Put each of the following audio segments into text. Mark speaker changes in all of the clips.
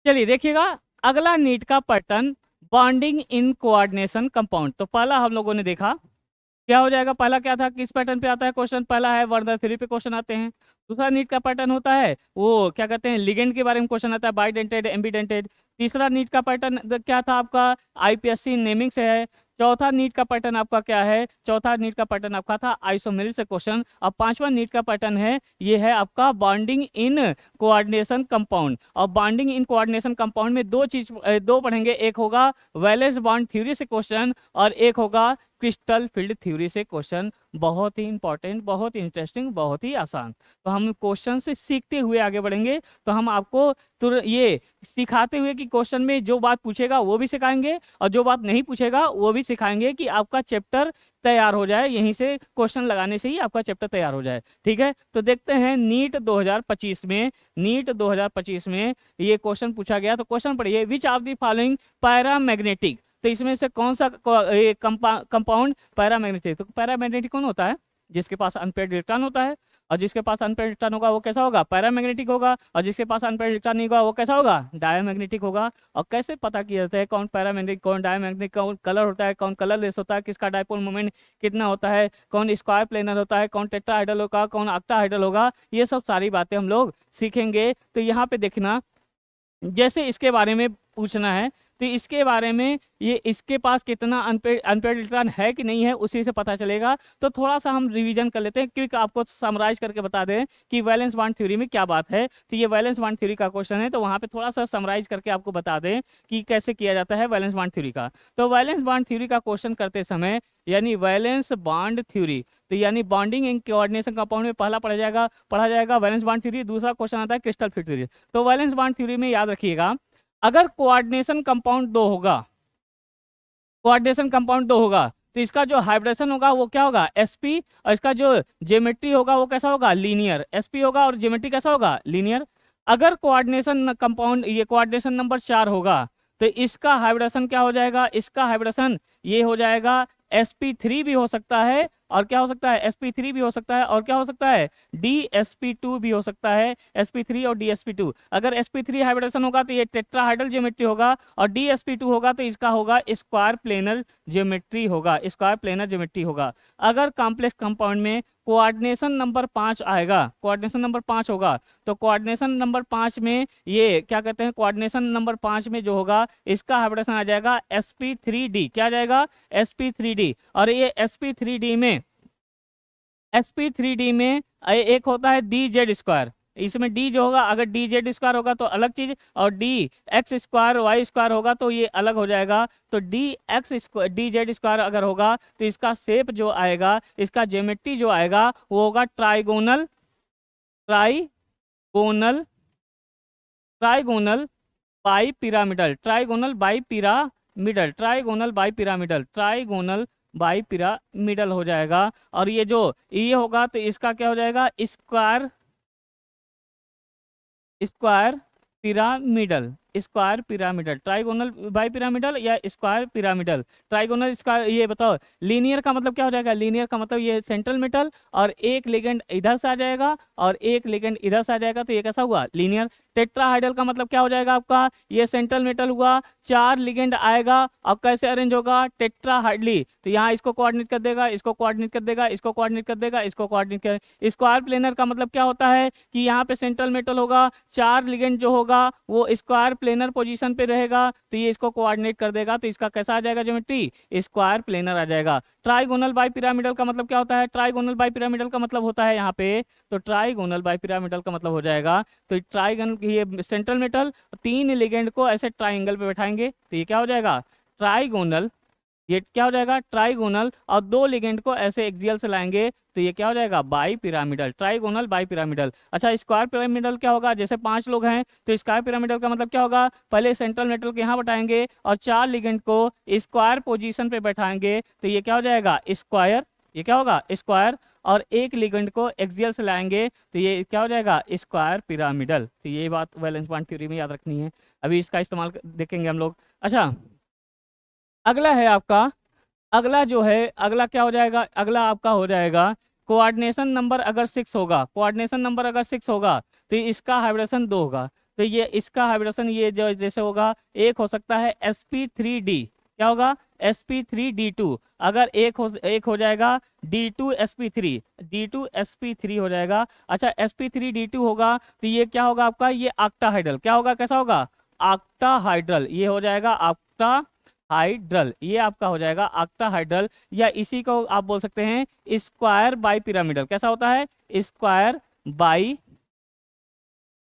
Speaker 1: चलिए देखिएगा, अगला नीट का pattern bonding in coordination compound. तो पहला हम लोगों ने देखा क्या हो जाएगा, पहला क्या था, किस पैटर्न पे आता है क्वेश्चन, पहला है वर्डर थ्री पे क्वेश्चन आते हैं। दूसरा नीट का पैटर्न होता है वो क्या कहते हैं, लिगेंड के बारे में क्वेश्चन आता है, बाइडेंटेड एम्बिडेंटेड। तीसरा नीट का पैटर्न क्या था आपका, आईपीएससी नेमिंग से है। चौथा नीट का पैटर्न आपका क्या है, चौथा नीट का पैटर्न आपका था आइसोमेरिक से क्वेश्चन। अब पांचवा नीट का पैटर्न है, ये है आपका बॉन्डिंग इन कोऑर्डिनेशन कंपाउंड। और बॉन्डिंग इन कोऑर्डिनेशन कंपाउंड में दो पढ़ेंगे, एक होगा वैलेंस बॉन्ड थ्योरी से क्वेश्चन और एक होगा क्रिस्टल फील्ड थ्योरी से क्वेश्चन। बहुत ही इंपॉर्टेंट, बहुत ही इंटरेस्टिंग, बहुत ही आसान। तो हम क्वेश्चन से सीखते हुए आगे बढ़ेंगे। तो हम आपको ये सिखाते हुए कि क्वेश्चन में जो बात पूछेगा वो भी सिखाएंगे और जो बात नहीं पूछेगा वो भी सिखाएंगे कि आपका चैप्टर तैयार हो जाए, यहीं से क्वेश्चन लगाने से ही आपका चैप्टर तैयार हो जाए। ठीक है, तो देखते हैं नीट 2025 में, नीट 2025 में ये क्वेश्चन पूछा गया। तो क्वेश्चन पढ़िए, which of the following paramagnetic, तो इसमें से कौन सा कंपाउंड पैरामैग्नेटिक। तो पैरामैग्नेटिक कौन होता है, जिसके पास अनपेयर्ड इलेक्ट्रॉन होता है, और जिसके पास अनपेयर्ड इलेक्ट्रॉन होगा वो कैसा होगा, पैरामैग्नेटिक होगा। और जिसके पास अनपेयर्ड इलेक्ट्रॉन नहीं होगा वो कैसा होगा, डायमैग्नेटिक होगा। और कैसे पता किया जाता है कौन पैरामैग्नेटिक कौन डायमैग्नेटिक, कौन कलर होता है कौन कलरलेस होता है, किसका डायपोल मोमेंट कितना होता है, कौन स्क्वायर प्लेनर होता है, कौन टेट्राहाइड्रल होगा, कौन ऑक्टाहाइड्रल होगा, ये सब सारी बातें हम लोग सीखेंगे। तो यहाँ पे देखना, जैसे इसके बारे में पूछना है तो इसके बारे में, ये इसके पास कितना अनपेयर्ड इलेक्ट्रॉन है कि नहीं है उसी से पता चलेगा। तो थोड़ा सा हम रिवीजन कर लेते हैं, क्योंकि आपको समराइज करके बता दें कि वैलेंस बॉन्ड थ्योरी में क्या बात है। तो ये वैलेंस बॉन्ड थ्योरी का क्वेश्चन है, तो वहाँ पे थोड़ा सा समराइज करके आपको बता दें कि कैसे किया जाता है वैलेंस बॉन्ड थ्योरी का। तो वैलेंस बॉन्ड थ्योरी का क्वेश्चन करते समय, यानी वैलेंस बॉन्ड थ्योरी, तो यानी बॉन्डिंग इन कोऑर्डिनेशन कंपाउंड में पहला पढ़ा जाएगा वैलेंस बॉन्ड थ्योरी। दूसरा क्वेश्चन आता है क्रिस्टल फील्ड थ्योरी। तो वैलेंस बॉन्ड थ्योरी में याद रखिएगा, अगर कोऑर्डिनेशन कंपाउंड दो होगा, कोऑर्डिनेशन कंपाउंड दो होगा, तो इसका जो हाइब्रिडेशन होगा वो क्या होगा, sp, और इसका जो ज्योमेट्री होगा वो कैसा होगा, लीनियर। sp होगा और ज्योमेट्री कैसा होगा, लीनियर। अगर कोऑर्डिनेशन कंपाउंड, ये कोऑर्डिनेशन नंबर 4 होगा, तो इसका हाइब्रिडेशन क्या हो जाएगा, इसका हाइब्रिडेशन ये हो जाएगा sp3 भी हो सकता है, और क्या हो सकता है, sp3 भी हो सकता है, और क्या हो सकता है, dsp2 भी हो सकता है, sp3 और dsp2। अगर sp3 हाइब्रिडेशन होगा तो ये टेट्राहाइड्रल ज्योमेट्री होगा, और dsp2 होगा तो इसका होगा स्क्वायर प्लेनर ज्योमेट्री होगा, स्क्वायर प्लेनर ज्योमेट्री होगा। अगर कॉम्प्लेक्स कंपाउंड में कोऑर्डिनेशन नंबर 5 आएगा, कोऑर्डिनेशन नंबर 5 होगा, तो कोऑर्डिनेशन नंबर 5 में ये क्या कहते हैं, कोऑर्डिनेशन नंबर 5 में जो होगा इसका हाइब्रिडेशन आ जाएगा sp3d, क्या आ जाएगा, sp3d। और ये sp3d में एक होता है डी जेड स्क्वायर, इसमें डी जो होगा, अगर डी जेड स्क्वायर होगा तो अलग चीज, और d x square y square होगा तो ये अलग हो जाएगा। तो डी जेड स्क्वायर अगर होगा तो इसका शेप जो आएगा, इसका ज्योमेट्री जो आएगा वो होगा trigonal, trigonal, trigonal bi pyramidal, trigonal bi pyramidal, trigonal bi pyramidal, trigonal bi pyramidal हो जाएगा। और ये होगा तो इसका क्या हो जाएगा, square, square pyramidal, square pyramidal, trigonal bi pyramidal या स्क्वायर पिरामिडल, ट्राइगोनल स्क्वायर। ये बताओ लीनियर का मतलब क्या हो जाएगा, लीनियर का मतलब ये सेंट्रल मेटल और एक लिगेंड इधर से आ जाएगा और एक लिगेंड इधर से आ जाएगा, तो ये कैसा हुआ, लीनियर। टेट्राहाइड्रल का मतलब क्या हो जाएगा आपका, ये सेंट्रल मेटल हुआ, 4 लिगेंड आएगा, अब कैसे अरेंज होगा, टेट्राहाइड्रली। तो यहाँ इसको कोऑर्डिनेट कर देगा, इसको कोऑर्डिनेट कर देगा, इसको कोऑर्डिनेट कर देगा, इसको कोऑर्डिनेट कर। स्क्वायर प्लेनर का मतलब क्या होता है कि यहाँ पे सेंट्रल मेटल होगा, 4 लिगेंड जो होगा वो स्क्वायर प्लेनर पोजीशन पे रहेगा, तो ये इसको कोऑर्डिनेट कर देगा, तो इसका कैसा आ जाएगा ज्योमेट्री, स्क्वायर प्लेनर आ जाएगा। ट्राइगोनल बाई पिरामिडल का मतलब क्या होता है, ट्राइगोनल बाई पिरामिडल का मतलब होता है यहाँ पे, तो ट्राइगोनल बाई पिरामिडल का मतलब हो जाएगा, तो ट्राइगन ये सेंट्रल मेटल 3 लिगेंड को ऐसे ट्राइंगल पे बैठाएंगे तो ये क्या हो जाएगा, ट्राइगोनल, ये क्या हो जाएगा ट्राइगोनल, और 2 लिगेंड को ऐसे एक्सियल से लाएंगे तो ये क्या हो जाएगा, bi pyramidal, trigonal bi pyramidal. अच्छा, स्क्वायर पिरामिडल क्या होगा, जैसे 5 लोग हैं तो स्क्वायर पिरामिडल का मतलब क्या होगा, पहले सेंट्रल मेटल को यहाँ बैठाएंगे और 4 लिगेंड को स्क्वायर पोजीशन पे बैठाएंगे तो ये क्या हो जाएगा, स्क्वायर, ये क्या होगा, स्क्वायर, और एक लिगेंड को एक्सियल से लाएंगे तो ये क्या हो जाएगा, स्क्वायर पिरामिडल। तो ये बात वैलेंस बॉन्ड थ्योरी में याद रखनी है, अभी इसका इस्तेमाल देखेंगे हम लोग। अच्छा, अगला है आपका, अगला जो है, अगला क्या हो जाएगा, अगला आपका हो जाएगा कोऑर्डिनेशन नंबर अगर 6 होगा, कोऑर्डिनेशन नंबर अगर 6 होगा तो इसका हाइब्रिडेशन 2 होगा। तो ये इसका हाइब्रिडेशन ये जो जैसे होगा, एक हो सकता है sp3d, क्या होगा sp3d2, अगर एक हो जाएगा d2sp3, d2sp3 हो जाएगा। अच्छा sp3d2 होगा तो ये क्या होगा आपका, ये ऑक्टाहाइड्रल, क्या होगा, कैसा होगा, ऑक्टाहाइड्रल, ये हो जाएगा ऑक्टाहाइड्रल, ये आपका हो जाएगा ऑक्टाहाइड्रल, या इसी को आप बोल सकते हैं स्क्वायर बाई पिरामिडल। कैसा होता है, square bi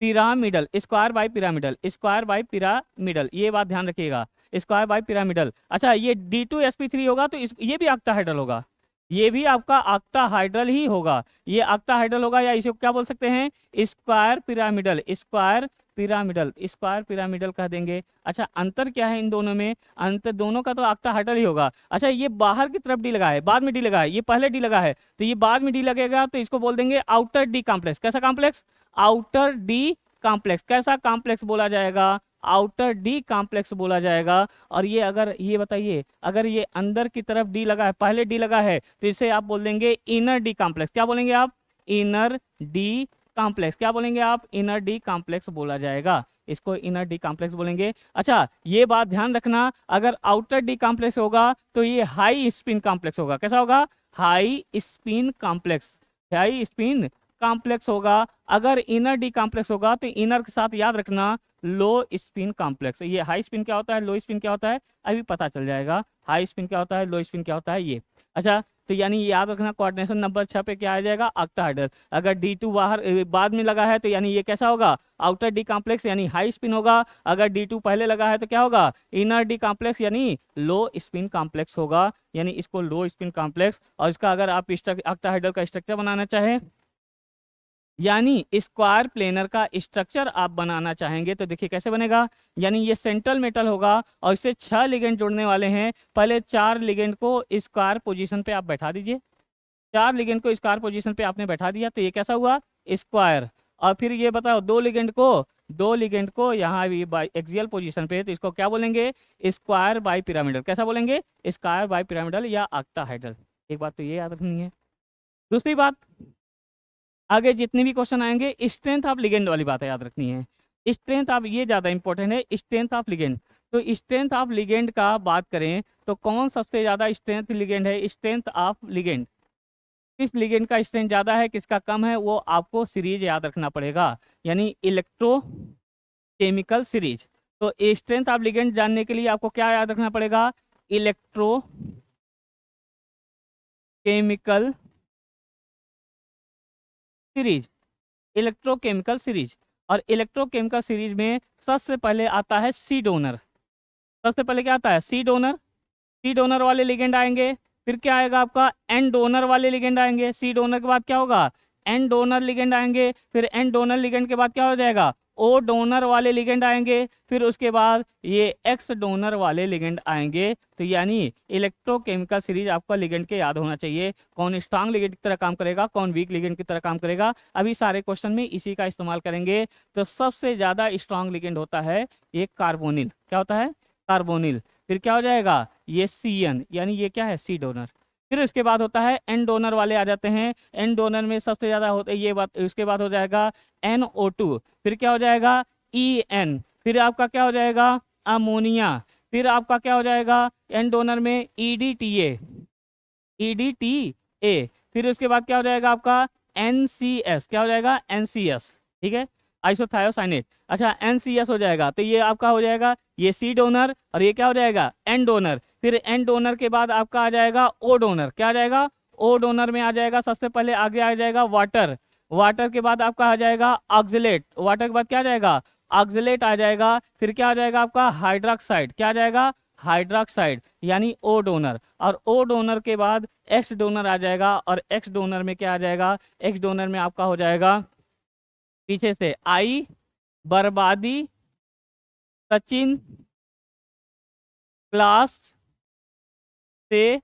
Speaker 1: pyramidal, square bi pyramidal, square bi pyramidal, ये बात ध्यान रखिएगा, स्क्वायर बाई पिरामिडल। अच्छा ये d2sp3 होगा तो ये भी ऑक्टाहाइड्रल होगा, ये भी आपका ऑक्टाहाइड्रल ही होगा, ये ऑक्टाहाइड्रल होगा, या इसे क्या बोल सकते हैं, square pyramidal, square pyramidal, square pyramidal कह देंगे। अच्छा अंतर क्या है इन दोनों में, अंतर दोनों का तो ऑक्टाहाइड्रल ही होगा। अच्छा ये बाहर की तरफ डी लगा है, बाद में डी लगा है, ये पहले डी लगा है तो ये बाद में डी लगेगा, तो इसको बोल देंगे आउटर डी कॉम्प्लेक्स। कैसा कॉम्प्लेक्स, आउटर डी कॉम्प्लेक्स। कैसा कॉम्प्लेक्स बोला जाएगा, आउटर डी कॉम्प्लेक्स बोला जाएगा। और ये अगर ये बताइए, अगर ये अंदर की तरफ डी लगा है, पहले डी लगा है, तो इसे आप बोल देंगे इनर डी कॉम्प्लेक्स। क्या बोलेंगे आप, इनर डी कॉम्प्लेक्स, क्या बोलेंगे आप, इनर डी कॉम्प्लेक्स बोला जाएगा, इसको इनर डी कॉम्प्लेक्स बोलेंगे। अच्छा ये बात ध्यान रखना, अगर आउटर डी कॉम्प्लेक्स होगा तो ये हाई स्पिन कॉम्प्लेक्स होगा। कैसा होगा, high spin complex, high spin complex होगा। अगर इनर डी कॉम्प्लेक्स होगा तो इनर के साथ याद रखना लो स्पिन कॉम्प्लेक्स। ये हाई स्पिन क्या होता है, लो स्पिन क्या होता है, अभी पता चल जाएगा, हाई स्पिन क्या होता है, लो स्पिन क्या होता है ये। अच्छा तो यानी याद रखना कोऑर्डिनेशन नंबर 6 पे क्या आ जाएगा, ऑक्टाहाइड्रल। अगर D2 बाहर बाद में लगा है तो यानी ये कैसा होगा, आउटर डी कॉम्प्लेक्स यानी हाई स्पिन होगा। अगर D2 पहले लगा है तो क्या होगा, इनर डी कॉम्प्लेक्स यानी लो स्पिन कॉम्प्लेक्स होगा, यानी इसको लो स्पिन कॉम्प्लेक्स। और इसका अगर आप ऑक्टाहाइड्रल का स्ट्रक्चर बनाना चाहें, यानी स्क्वायर प्लेनर का स्ट्रक्चर आप बनाना चाहेंगे तो देखिए कैसे बनेगा, यानी ये सेंट्रल मेटल होगा और इससे 6 लिगेंड जुड़ने वाले हैं। पहले 4 लिगेंड को स्क्वायर पोजीशन पे आप बैठा दीजिए, 4 लिगेंड को स्क्वायर पोजीशन पे आपने बैठा दिया तो ये कैसा हुआ, स्क्वायर। और फिर ये बताओ 2 लिगेंड को यहाँ भी बाई एक्सियल पोजीशन पे, तो इसको क्या बोलेंगे, स्क्वायर बाई पिरामिडल। कैसा बोलेंगे, स्क्वायर बाई पिरामिडल या ऑक्टाहाइड्रल। एक बात तो ये याद रखनी है। दूसरी बात, आगे जितने भी क्वेश्चन आएंगे स्ट्रेंथ ऑफ लिगेंड वाली बात याद रखनी है। स्ट्रेंथ ऑफ, ये ज़्यादा इंपॉर्टेंट है, स्ट्रेंथ ऑफ लिगेंड। तो स्ट्रेंथ ऑफ लिगेंड का बात करें तो कौन सबसे ज़्यादा स्ट्रेंथ लिगेंड है, स्ट्रेंथ ऑफ लिगेंड, किस लिगेंड का स्ट्रेंथ ज़्यादा है किसका कम है, वो आपको सीरीज याद रखना पड़ेगा, यानी इलेक्ट्रोकेमिकल सीरीज। तो स्ट्रेंथ ऑफ लिगेंड जानने के लिए आपको क्या याद रखना पड़ेगा, इलेक्ट्रोकेमिकल सीरीज, इलेक्ट्रोकेमिकल सीरीज। और इलेक्ट्रोकेमिकल सीरीज में सबसे पहले आता है सी डोनर। सबसे पहले क्या आता है, सी डोनर। सी डोनर वाले लिगेंड आएंगे, फिर क्या आएगा आपका, एन डोनर वाले लिगेंड आएंगे। सी डोनर के बाद क्या होगा, एन डोनर लिगेंड आएंगे। फिर एन डोनर लिगेंड के बाद क्या हो जाएगा, ओ डोनर वाले लिगेंड आएंगे। फिर उसके बाद ये एक्स डोनर वाले लिगेंड आएंगे। तो यानी इलेक्ट्रोकेमिकल सीरीज आपका लिगेंड के याद होना चाहिए, कौन स्ट्रांग लिगेंड की तरह काम करेगा, कौन वीक लिगेंड की तरह काम करेगा। अभी सारे क्वेश्चन में इसी का इस्तेमाल करेंगे। तो सबसे ज़्यादा स्ट्रांग लिगेंड होता है एक कार्बोनिल। क्या होता है, कार्बोनिल। फिर क्या हो जाएगा, ये CN, यानी ये क्या है, सी डोनर। फिर इसके बाद होता है एन डोनर वाले आ जाते हैं। एन डोनर में सबसे ज़्यादा होते हैं ये बात। उसके बाद हो जाएगा NO2। फिर क्या हो जाएगा, EN। फिर आपका क्या हो जाएगा, अमोनिया। फिर आपका क्या हो जाएगा, एन डोनर में EDTA, EDTA। फिर उसके बाद क्या हो जाएगा आपका NCS, क्या हो जाएगा, NCS, ठीक है, आइसोथायोसाइनेट। अच्छा NCS हो जाएगा तो ये आपका हो जाएगा ये सी डोनर, और ये क्या हो जाएगा, एन डोनर। फिर एन डोनर के बाद आपका आ जाएगा ओ डोनर। क्या आ जाएगा, ओ डोनर में आ जाएगा सबसे पहले आगे आ जाएगा वाटर। वाटर के बाद आपका आ जाएगा ऑक्सिलेट। वाटर के बाद क्या आ जाएगा, ऑक्सिलेट आ जाएगा। फिर क्या आ जाएगा आपका हाइड्रोक्साइड। क्या आ जाएगा, हाइड्रोक्साइड, यानी ओ डोनर। और ओ डोनर के बाद एक्स डोनर आ जाएगा। और एक्स डोनर में क्या आ जाएगा, एक्स डोनर में आपका हो जाएगा पीछे से आई, बर्बादी, सचिन, क्लास से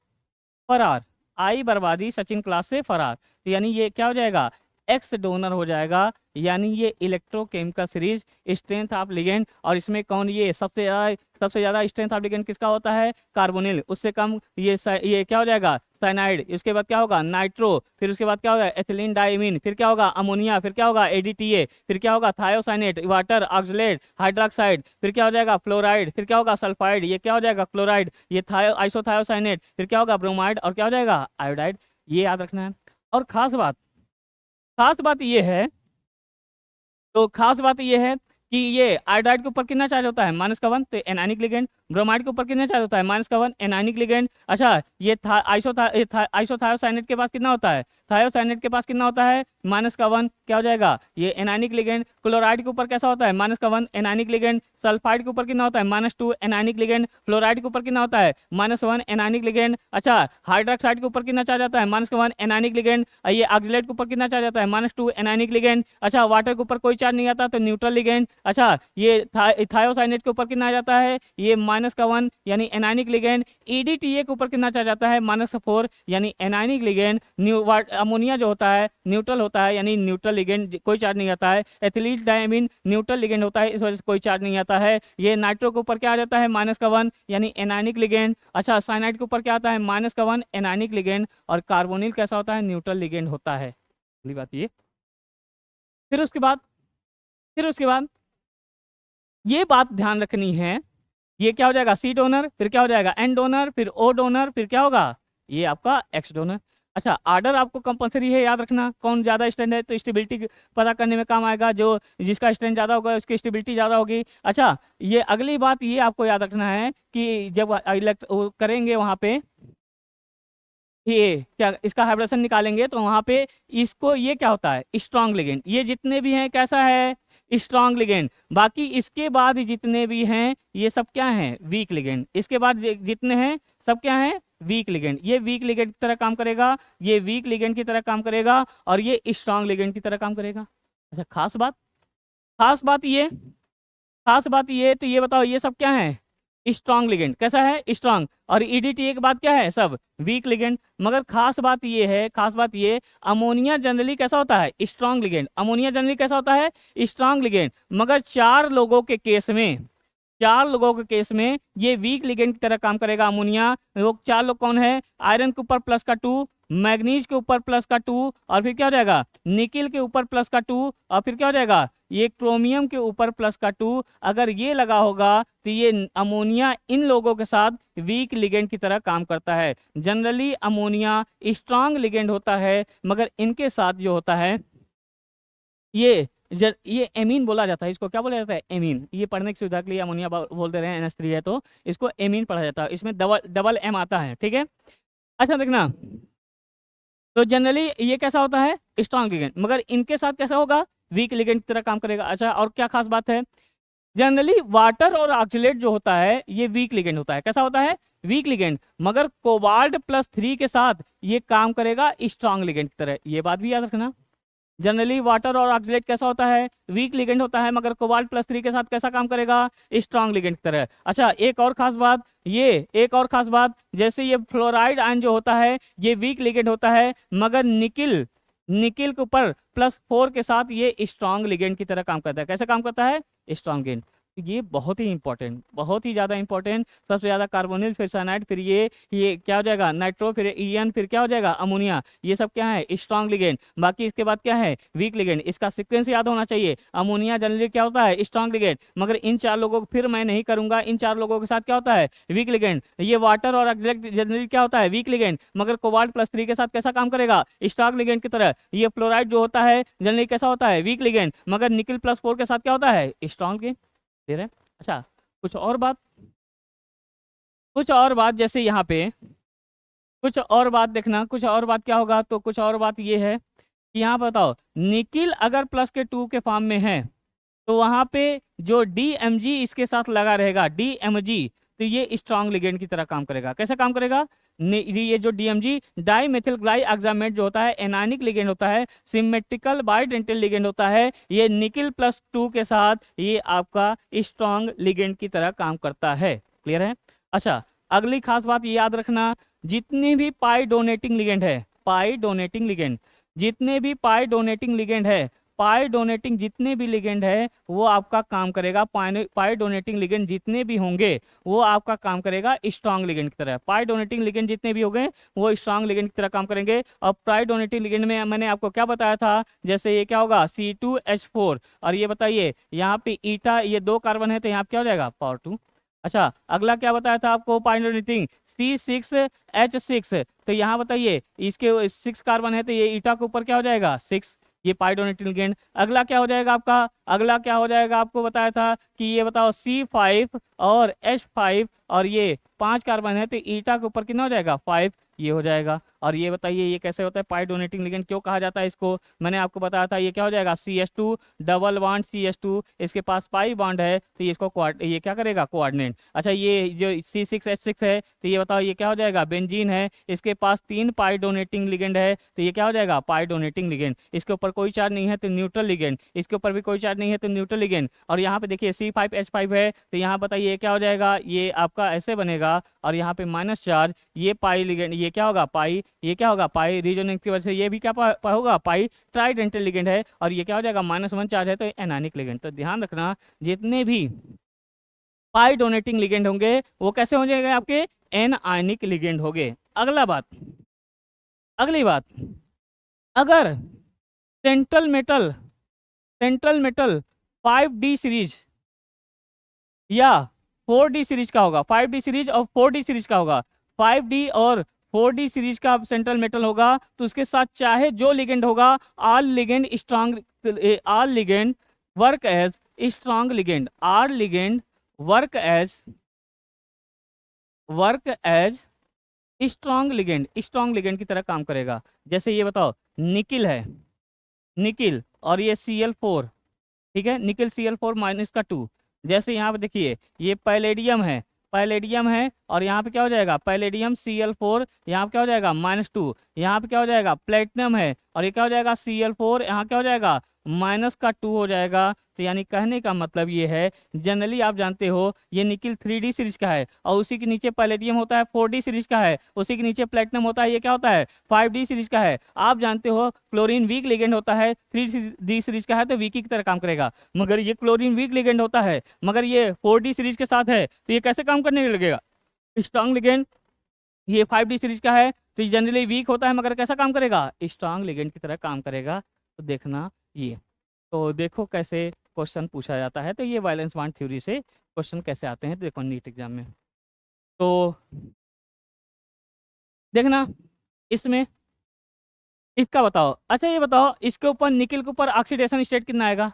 Speaker 1: फरार। आई, बर्बादी, सचिन, क्लास से फरार। तो यानी ये क्या हो जाएगा, एक्स डोनर हो जाएगा, यानी ये electrochemical series strength of ligand. और इसमें कौन, ये सबसे ज़्यादा स्ट्रेंथ ऑफ लिगेंड किसका होता है, कार्बोनिल। उससे कम ये क्या हो जाएगा, साइनाइड। इसके बाद क्या होगा, नाइट्रो। फिर उसके बाद क्या होगा, एथिलीन डाइमीन। फिर क्या होगा, अमोनिया। फिर क्या होगा, एडीटीए। फिर क्या होगा, थायोसाइनेट, वाटर, ऑक्सलेट, हाइड्रोक्साइड। फिर क्या हो जाएगा, फ्लोराइड। फिर क्या होगा, सल्फाइड। ये क्या हो जाएगा, क्लोराइड। ये आइसोथायोसाइनेट। फिर क्या होगा, ब्रोमाइड। और क्या हो जाएगा, आयोडाइड। ये याद रखना है। और खास बात ये है, तो खास बात ये है कि ये आयोडाइड के ऊपर कितना चार्ज होता है, -1, तो एनायनिक लिगेंड। ब्रोमाइड के ऊपर कितना चार्ज होता है, -1, एनायनिक लिगेंड। अच्छा, ये आइसोथायोसाइनेट के पास कितना होता है, थायोसाइनेट के पास कितना होता है, -1, क्या हो जाएगा, ये एनायनिक लिगेंड। क्लोराइड के ऊपर कैसा होता है, -1, एनायनिक लिगेंड। सल्फाइड के ऊपर कितना होता है, -2, एनायनिक लिगेंड। फ्लोराइड के ऊपर कितना होता है, -1, एनायनिक लिगेंड। अच्छा, हाइड्रोक्साइड के ऊपर कितना चार्ज आता है, -1, एनायनिक लिगेंड। ये ऑक्सलेट के ऊपर कितना चार्ज आता है, -2, एनायनिक लिगेंड। अच्छा, वाटर के ऊपर कोई चार्ज नहीं आता तो न्यूट्रल लिगेंड। अच्छा, ये थायोसाइनेट के ऊपर कितना आ जाता है, ये -1, यानी एनायनिक लिगेंड। ईडीटीए के ऊपर कितना चार्ज आता है, -4, यानी एनायनिक लिगेंड। अमोनिया जो होता है न्यूट्रल होता है, यानी न्यूट्रल लिगेंड, कोई चार्ज नहीं आता है। एथिलीन डायमीन न्यूट्रल लिगेंड होता है, इस वजह से कोई चार्ज नहीं आता है। ये नाइट्रो के ऊपर क्या आ जाता है, -1, यानी एनायनिक लिगेंड। अच्छा, साइनाइड के ऊपर क्या आता है, -1, एनायनिक लिगेंड। और कार्बोनिल कैसा होता है, न्यूट्रल लिगेंड होता है। अगली बात ये, फिर उसके बाद ये बात ध्यान रखनी है, ये क्या हो जाएगा, सी डोनर। फिर क्या हो जाएगा, एन डोनर। फिर ओ डोनर। फिर क्या होगा, ये आपका एक्स डोनर। अच्छा, आर्डर आपको कंपलसरी है याद रखना, कौन ज़्यादा स्ट्रेंथ है तो स्टेबिलिटी पता करने में काम आएगा। जो जिसका स्ट्रेंथ ज़्यादा होगा उसकी स्टेबिलिटी ज़्यादा होगी। अच्छा, ये अगली बात ये आपको याद रखना है कि जब इलेक्ट करेंगे वहाँ पे, ये क्या इसका हाइब्रिडेशन निकालेंगे तो वहाँ पे इसको, ये क्या होता है, स्ट्रॉन्ग लिगेंड। ये जितने भी हैं कैसा है, स्ट्रॉन्ग लिगेंड। बाकी इसके बाद जितने भी हैं ये सब क्या हैं, वीक लिगेंड। इसके बाद जितने हैं सब क्या हैं, वीक लिगेंड। ये वीक लिगेंड की तरह काम करेगा, ये वीक लिगेंड की तरह काम करेगा, और ये स्ट्रॉन्ग लिगेंड की तरह काम करेगा। अच्छा, खास बात ये तो ये बताओ, ये सब क्या है, स्ट्रॉन्ग लिगेंड। कैसा है, स्ट्रॉन्ग। और ईडीटीए के बाद क्या है, सब वीक लिगेंड। मगर खास बात ये अमोनिया जनरली कैसा होता है, स्ट्रॉन्ग लिगेंड। अमोनिया जनरली कैसा होता है, स्ट्रॉन्ग लिगेंड। मगर 4 लोगों के केस में ये वीक लिगेंड की तरह काम करेगा अमोनिया। वो 4 लोग कौन है, आयरन के ऊपर +2, मैग्नीज के ऊपर +2, और फिर क्या हो जाएगा, निकिल के ऊपर +2, और फिर क्या हो जाएगा, ये क्रोमियम के ऊपर +2। अगर ये लगा होगा तो ये अमोनिया इन लोगों के साथ वीक लिगेंड की तरह काम करता है। जनरली अमोनिया स्ट्रांग लिगेंड होता है, मगर इनके साथ जो होता है ये एमीन बोला जाता है। इसको क्या बोला जाता है, एमीन। ये पढ़ने की सुविधा के लिए अमोनिया बोल दे रहे हैं, NH3 है तो इसको एमीन पढ़ा जाता है। इसमें डबल एम आता है, ठीक है। अच्छा देखना, तो जनरली ये कैसा होता है, स्ट्रॉन्ग लिगेंड, मगर इनके साथ कैसा होगा, वीक लिगेंड की तरह काम करेगा। अच्छा, और क्या खास बात है, जनरली वाटर और ऑक्सलेट जो होता है ये वीक लिगेंड होता है। कैसा होता है, वीक लिगेंड। मगर कोबाल्ट +3 के साथ ये काम करेगा स्ट्रॉन्ग लिगेंड की तरह। ये बात भी याद रखना। जनरली वाटर और ऑक्सलेट कैसा होता है, वीक लिगेंड होता है, मगर कोबाल्ट +3 के साथ कैसा काम करेगा, स्ट्रॉन्ग लिगेंड की तरह। अच्छा, एक और खास बात, जैसे ये फ्लोराइड आयन जो होता है ये वीक लिगेंड होता है, मगर निकिल के ऊपर +4 के साथ ये स्ट्रॉन्ग लिगेंड की तरह काम करता है। कैसे काम करता है, स्ट्रॉन्ग लिगेंड। ये बहुत ही इंपॉर्टेंट, बहुत ही ज़्यादा इंपॉर्टेंट। सबसे ज़्यादा कार्बोनिल, फिर साइनाइड, फिर ये क्या हो जाएगा, नाइट्रो, फिर ईएन, फिर क्या हो जाएगा, अमोनिया। ये सब क्या है, स्ट्रॉन्ग लिगेंड। बाकी इसके बाद क्या है, वीक लिगेंड। इसका सीक्वेंस याद होना चाहिए। अमोनिया जनरली क्या होता है, स्ट्रॉन्ग लिगेंड, मगर इन 4 लोगों को फिर मैं नहीं करूंगा। इन 4 लोगों के साथ क्या होता है, वीक लिगेंड। ये वाटर और ऑक्सलेट जनरली क्या होता है, वीक लिगेंड, मगर कोबाल्ट +3 के साथ कैसा काम करेगा, स्ट्रॉन्ग लिगेंड की तरह। ये फ्लोराइड जो होता है जनरली कैसा होता है, वीक लिगेंड, मगर निकिल +4 के साथ क्या होता है, स्ट्रॉन्ग लिगेंड। दे रहे हैं। अच्छा, कुछ और बात जैसे यहाँ पे कुछ और बात देखना, कुछ और बात क्या होगा, तो कुछ और बात ये है कि यहाँ बताओ, निकिल अगर +2 के फॉर्म में है तो वहाँ पे जो DMG इसके साथ लगा रहेगा, DMG, तो ये स्ट्रॉन्ग लिगेंड की तरह काम करेगा। कैसे काम करेगा, ये जो DMG डाईमेथिल ग्लाइऑक्सामेट जो होता है एनायनिक लिगेंड होता है, सिमेट्रिकल बाइडेंटल लिगेंड होता है। ये निकिल +2 के साथ ये आपका स्ट्रॉन्ग लिगेंड की तरह काम करता है। क्लियर है। अच्छा, अगली खास बात ये याद रखना, जितनी भी पाई डोनेटिंग लिगेंड है, पाई डोनेटिंग लिगेंड, जितने भी पाई डोनेटिंग लिगेंड है, पाई डोनेटिंग जितने भी लिगेंड है वो आपका काम करेगा, पाई डोनेटिंग लिगेंड जितने भी होंगे वो आपका काम करेगा स्ट्रांग लिगेंड की तरह। पाई डोनेटिंग लिगेंड जितने भी होंगे वो स्ट्रांग लिगेंड की तरह काम करेंगे। और पाई डोनेटिंग लिगेंड में मैंने आपको क्या बताया था, जैसे ये क्या होगा C2H4, और ये बताइए यहाँ पे ईटा, ये 2 कार्बन है तो यहाँ पे क्या हो जाएगा पावर 2। अच्छा अगला क्या बताया था आपको पाई डोनेटिंग C6H6, तो यहाँ बताइए इसके 6 कार्बन है तो ये ईटा के ऊपर क्या हो जाएगा 6, ये पाई डोनेटिंग लिगेंड। अगला क्या हो जाएगा आपका, अगला क्या हो जाएगा आपको बताया था कि ये बताओ C5 और H5, और ये 5 कार्बन है तो ईटा के ऊपर कितना हो जाएगा 5, ये हो जाएगा। और ये बताइए ये कैसे होता है पाई डोनेटिंग लिगेंड, क्यों कहा जाता है इसको, मैंने आपको बताया था ये क्या हो जाएगा CH2 डबल बॉन्ड CH2, इसके पास पाई बॉन्ड है तो ये इसको ये क्या करेगा कोऑर्डिनेट। अच्छा ये जो C6H6 है तो ये बताओ ये क्या हो जाएगा बेंजीन है, इसके पास 3 पाई डोनेटिंग लिगेंड है तो ये क्या हो जाएगा पाई डोनेटिंग लिगेंड। इसके ऊपर कोई चार्ज नहीं है तो न्यूट्रल लिगेंड, इसके ऊपर भी कोई चार्ज नहीं है तो न्यूट्रल लिगेंड। और यहाँ पे देखिए C5H5 है तो यहाँ बताइए क्या हो जाएगा, ये आपका ऐसे बनेगा और यहाँ पे माइनस चार्ज, ये पाई लिगेंड, ये क्या होगा पाई, ये क्या होगा पाई, रीजनिंग की वजह से ये भी क्या होगा पाई ट्राइडेंटल लिगेंड है, और ये क्या हो जाएगा -1 चार्ज है तो एनायनिक लिगेंड। तो ध्यान रखना जितने भी पाई डोनेटिंग लिगेंड होंगे वो कैसे हो जाएंगे आपके एनायनिक लिगेंड होंगे। अगला बात, अगली बात, अगर सेंट्रल मेटल 5D सीरीज या 4D सीरीज का होगा, 5D सीरीज और 4D सीरीज का होगा, 5D और 4D सीरीज का सेंट्रल मेटल होगा तो उसके साथ चाहे जो लिगेंड होगा all ligand work as strong ligand, all ligand work as strong ligand की तरह काम करेगा। जैसे ये बताओ निकिल है, निकिल और ये Cl4, ठीक है, निकिल Cl4 -2। जैसे यहाँ पे देखिए ये पैलेडियम है, और यहाँ पे क्या हो जाएगा पैलेडियम Cl4, यहाँ पे क्या हो जाएगा -2, यहाँ पे क्या हो जाएगा प्लेटिनम है और ये क्या हो जाएगा Cl4, यहाँ क्या हो जाएगा -2 हो जाएगा। तो यानी कहने का मतलब ये है जनरली आप जानते हो ये निकिल 3D सीरीज का है और उसी के नीचे पैलेडियम होता है 4D सीरीज का है, उसी के नीचे प्लेटिनम होता है, ये क्या होता है 5D सीरीज का है। आप जानते हो क्लोरीन वीक लिगेंड होता है, 3D सीरीज का है तो वीक की तरह काम करेगा, मगर ये क्लोरीन वीक लिगेंड होता है मगर ये 4D सीरीज के साथ है तो ये कैसे काम करने लगेगा स्ट्रांग लिगेंड। ये 5D सीरीज का है तो ये जनरली वीक होता है मगर कैसा काम करेगा स्ट्रांग लिगेंड की तरह काम करेगा। तो देखना ये, तो देखो कैसे क्वेश्चन पूछा जाता है, तो ये वैलेंस बॉन्ड थ्योरी से क्वेश्चन कैसे आते हैं देखो नीट एग्जाम में। तो देखना इसमें इसका बताओ, अच्छा ये बताओ इसके ऊपर निकिल के ऊपर ऑक्सीडेशन स्टेट कितना आएगा,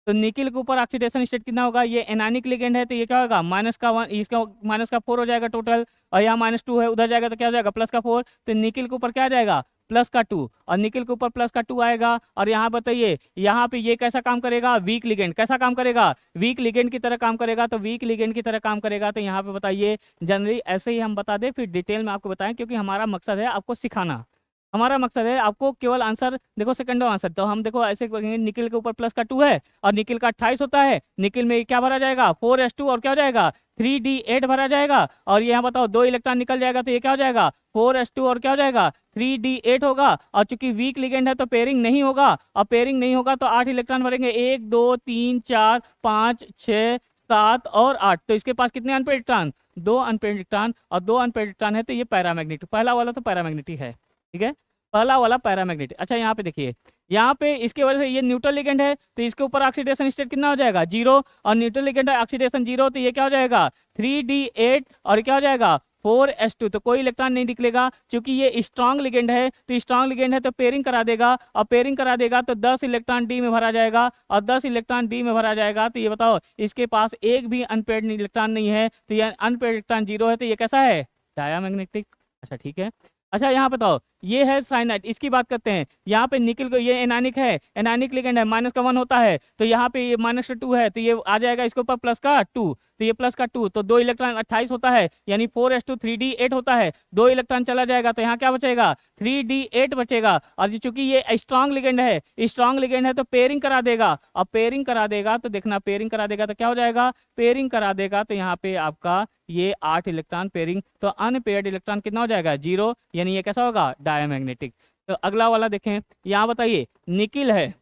Speaker 1: तो निकिल के ऊपर ऑक्सीडेशन स्टेट कितना होगा, ये एनानिक लिगेंड है तो ये क्या होगा -1, इसका -4 हो जाएगा टोटल, और यहाँ -2 है उधर जाएगा तो क्या हो जाएगा +4, तो निकिल के ऊपर क्या आ जाएगा +2, और निकिल के ऊपर +2 आएगा। और यहाँ बताइए यहाँ पे ये कैसा काम करेगा वीक लिगेंड, कैसा काम करेगा वीक लिगेंड की तरह काम करेगा, तो वीक लिगेंड की तरह काम करेगा। तो यहाँ पे बताइए जनरली ऐसे ही हम बता दें फिर डिटेल में आपको बताएं, क्योंकि हमारा मकसद है आपको सिखाना, हमारा मकसद है आपको केवल आंसर देखो सेकंडो आंसर। तो हम देखो ऐसे करेंगे निकिल के ऊपर +2 है और निकिल का 28 होता है, निकिल में क्या भरा जाएगा 4s2 और क्या हो जाएगा 3d8 भरा जाएगा, और यहाँ बताओ 2 इलेक्ट्रॉन निकल जाएगा तो ये क्या हो जाएगा 4s2 और क्या हो जाएगा 3d8 होगा। और चूंकि वीक लिगेंड है तो पेयरिंग नहीं होगा, और पेयरिंग नहीं होगा तो 8 इलेक्ट्रॉन भरेंगे 1 2 3 4 5 6 7 और 8, तो इसके पास कितने अनपेड इलेक्ट्रॉन 2 अनपेड इलेक्ट्रॉन, और 2 अनपेड इलेक्ट्रॉन है तो ये पैरामैग्नेटिक, पहला वाला तो पैरामैग्नेटिक है, ठीक है पहला वाला पैरामैग्नेटिक। अच्छा यहाँ पे देखिए यहाँ पे इसके वजह से ये न्यूट्रल लिगेंड है तो इसके ऊपर ऑक्सीडेशन स्टेट कितना हो जाएगा 0, और न्यूट्रल लिगेंड है ऑक्सीडेशन 0 तो ये क्या हो जाएगा 3d8 और क्या हो जाएगा 4s2, तो कोई इलेक्ट्रॉन नहीं निकलेगा क्योंकि ये स्ट्रांग लिगेंड है, तो स्ट्रांग लिगेंड है तो पेयरिंग करा देगा, और पेयरिंग करा देगा तो 10 इलेक्ट्रॉन डी में भरा जाएगा, और 10 इलेक्ट्रॉन डी में भरा जाएगा। तो ये बताओ इसके पास एक भी अनपेड इलेक्ट्रॉन नहीं है तो ये अनपेड इलेक्ट्रॉन 0 है तो ये कैसा है डायमैग्नेटिक। अच्छा ठीक है, अच्छा यहाँ बताओ ये है साइनाइड, इसकी बात करते हैं। यहाँ पे निकिल को ये एनानिक है, एनानिक लिगेंड है -1 होता है तो यहाँ पे ये -2 है तो ये आ जाएगा इसके ऊपर +2, तो ये +2 तो 2 इलेक्ट्रॉन 28 होता है यानी 4s2 3d8 होता है, 2 इलेक्ट्रॉन चला जाएगा तो यहाँ क्या बचेगा 3d8 बचेगा। और चूंकि ये स्ट्रांग लिगेंड है, स्ट्रांग लिगेंड है तो पेयरिंग करा देगा, और पेयरिंग करा देगा तो देखना पेयरिंग करा देगा तो क्या हो जाएगा पेयरिंग करा देगा तो यहाँ पे आपका ये 8 इलेक्ट्रॉन पेयरिंग, तो अनपेयर्ड इलेक्ट्रॉन कितना हो जाएगा 0, यानी ये कैसा होगा डायमैग्नेटिक। तो अगला वाला देखें, यहाँ बताइए निकिल है।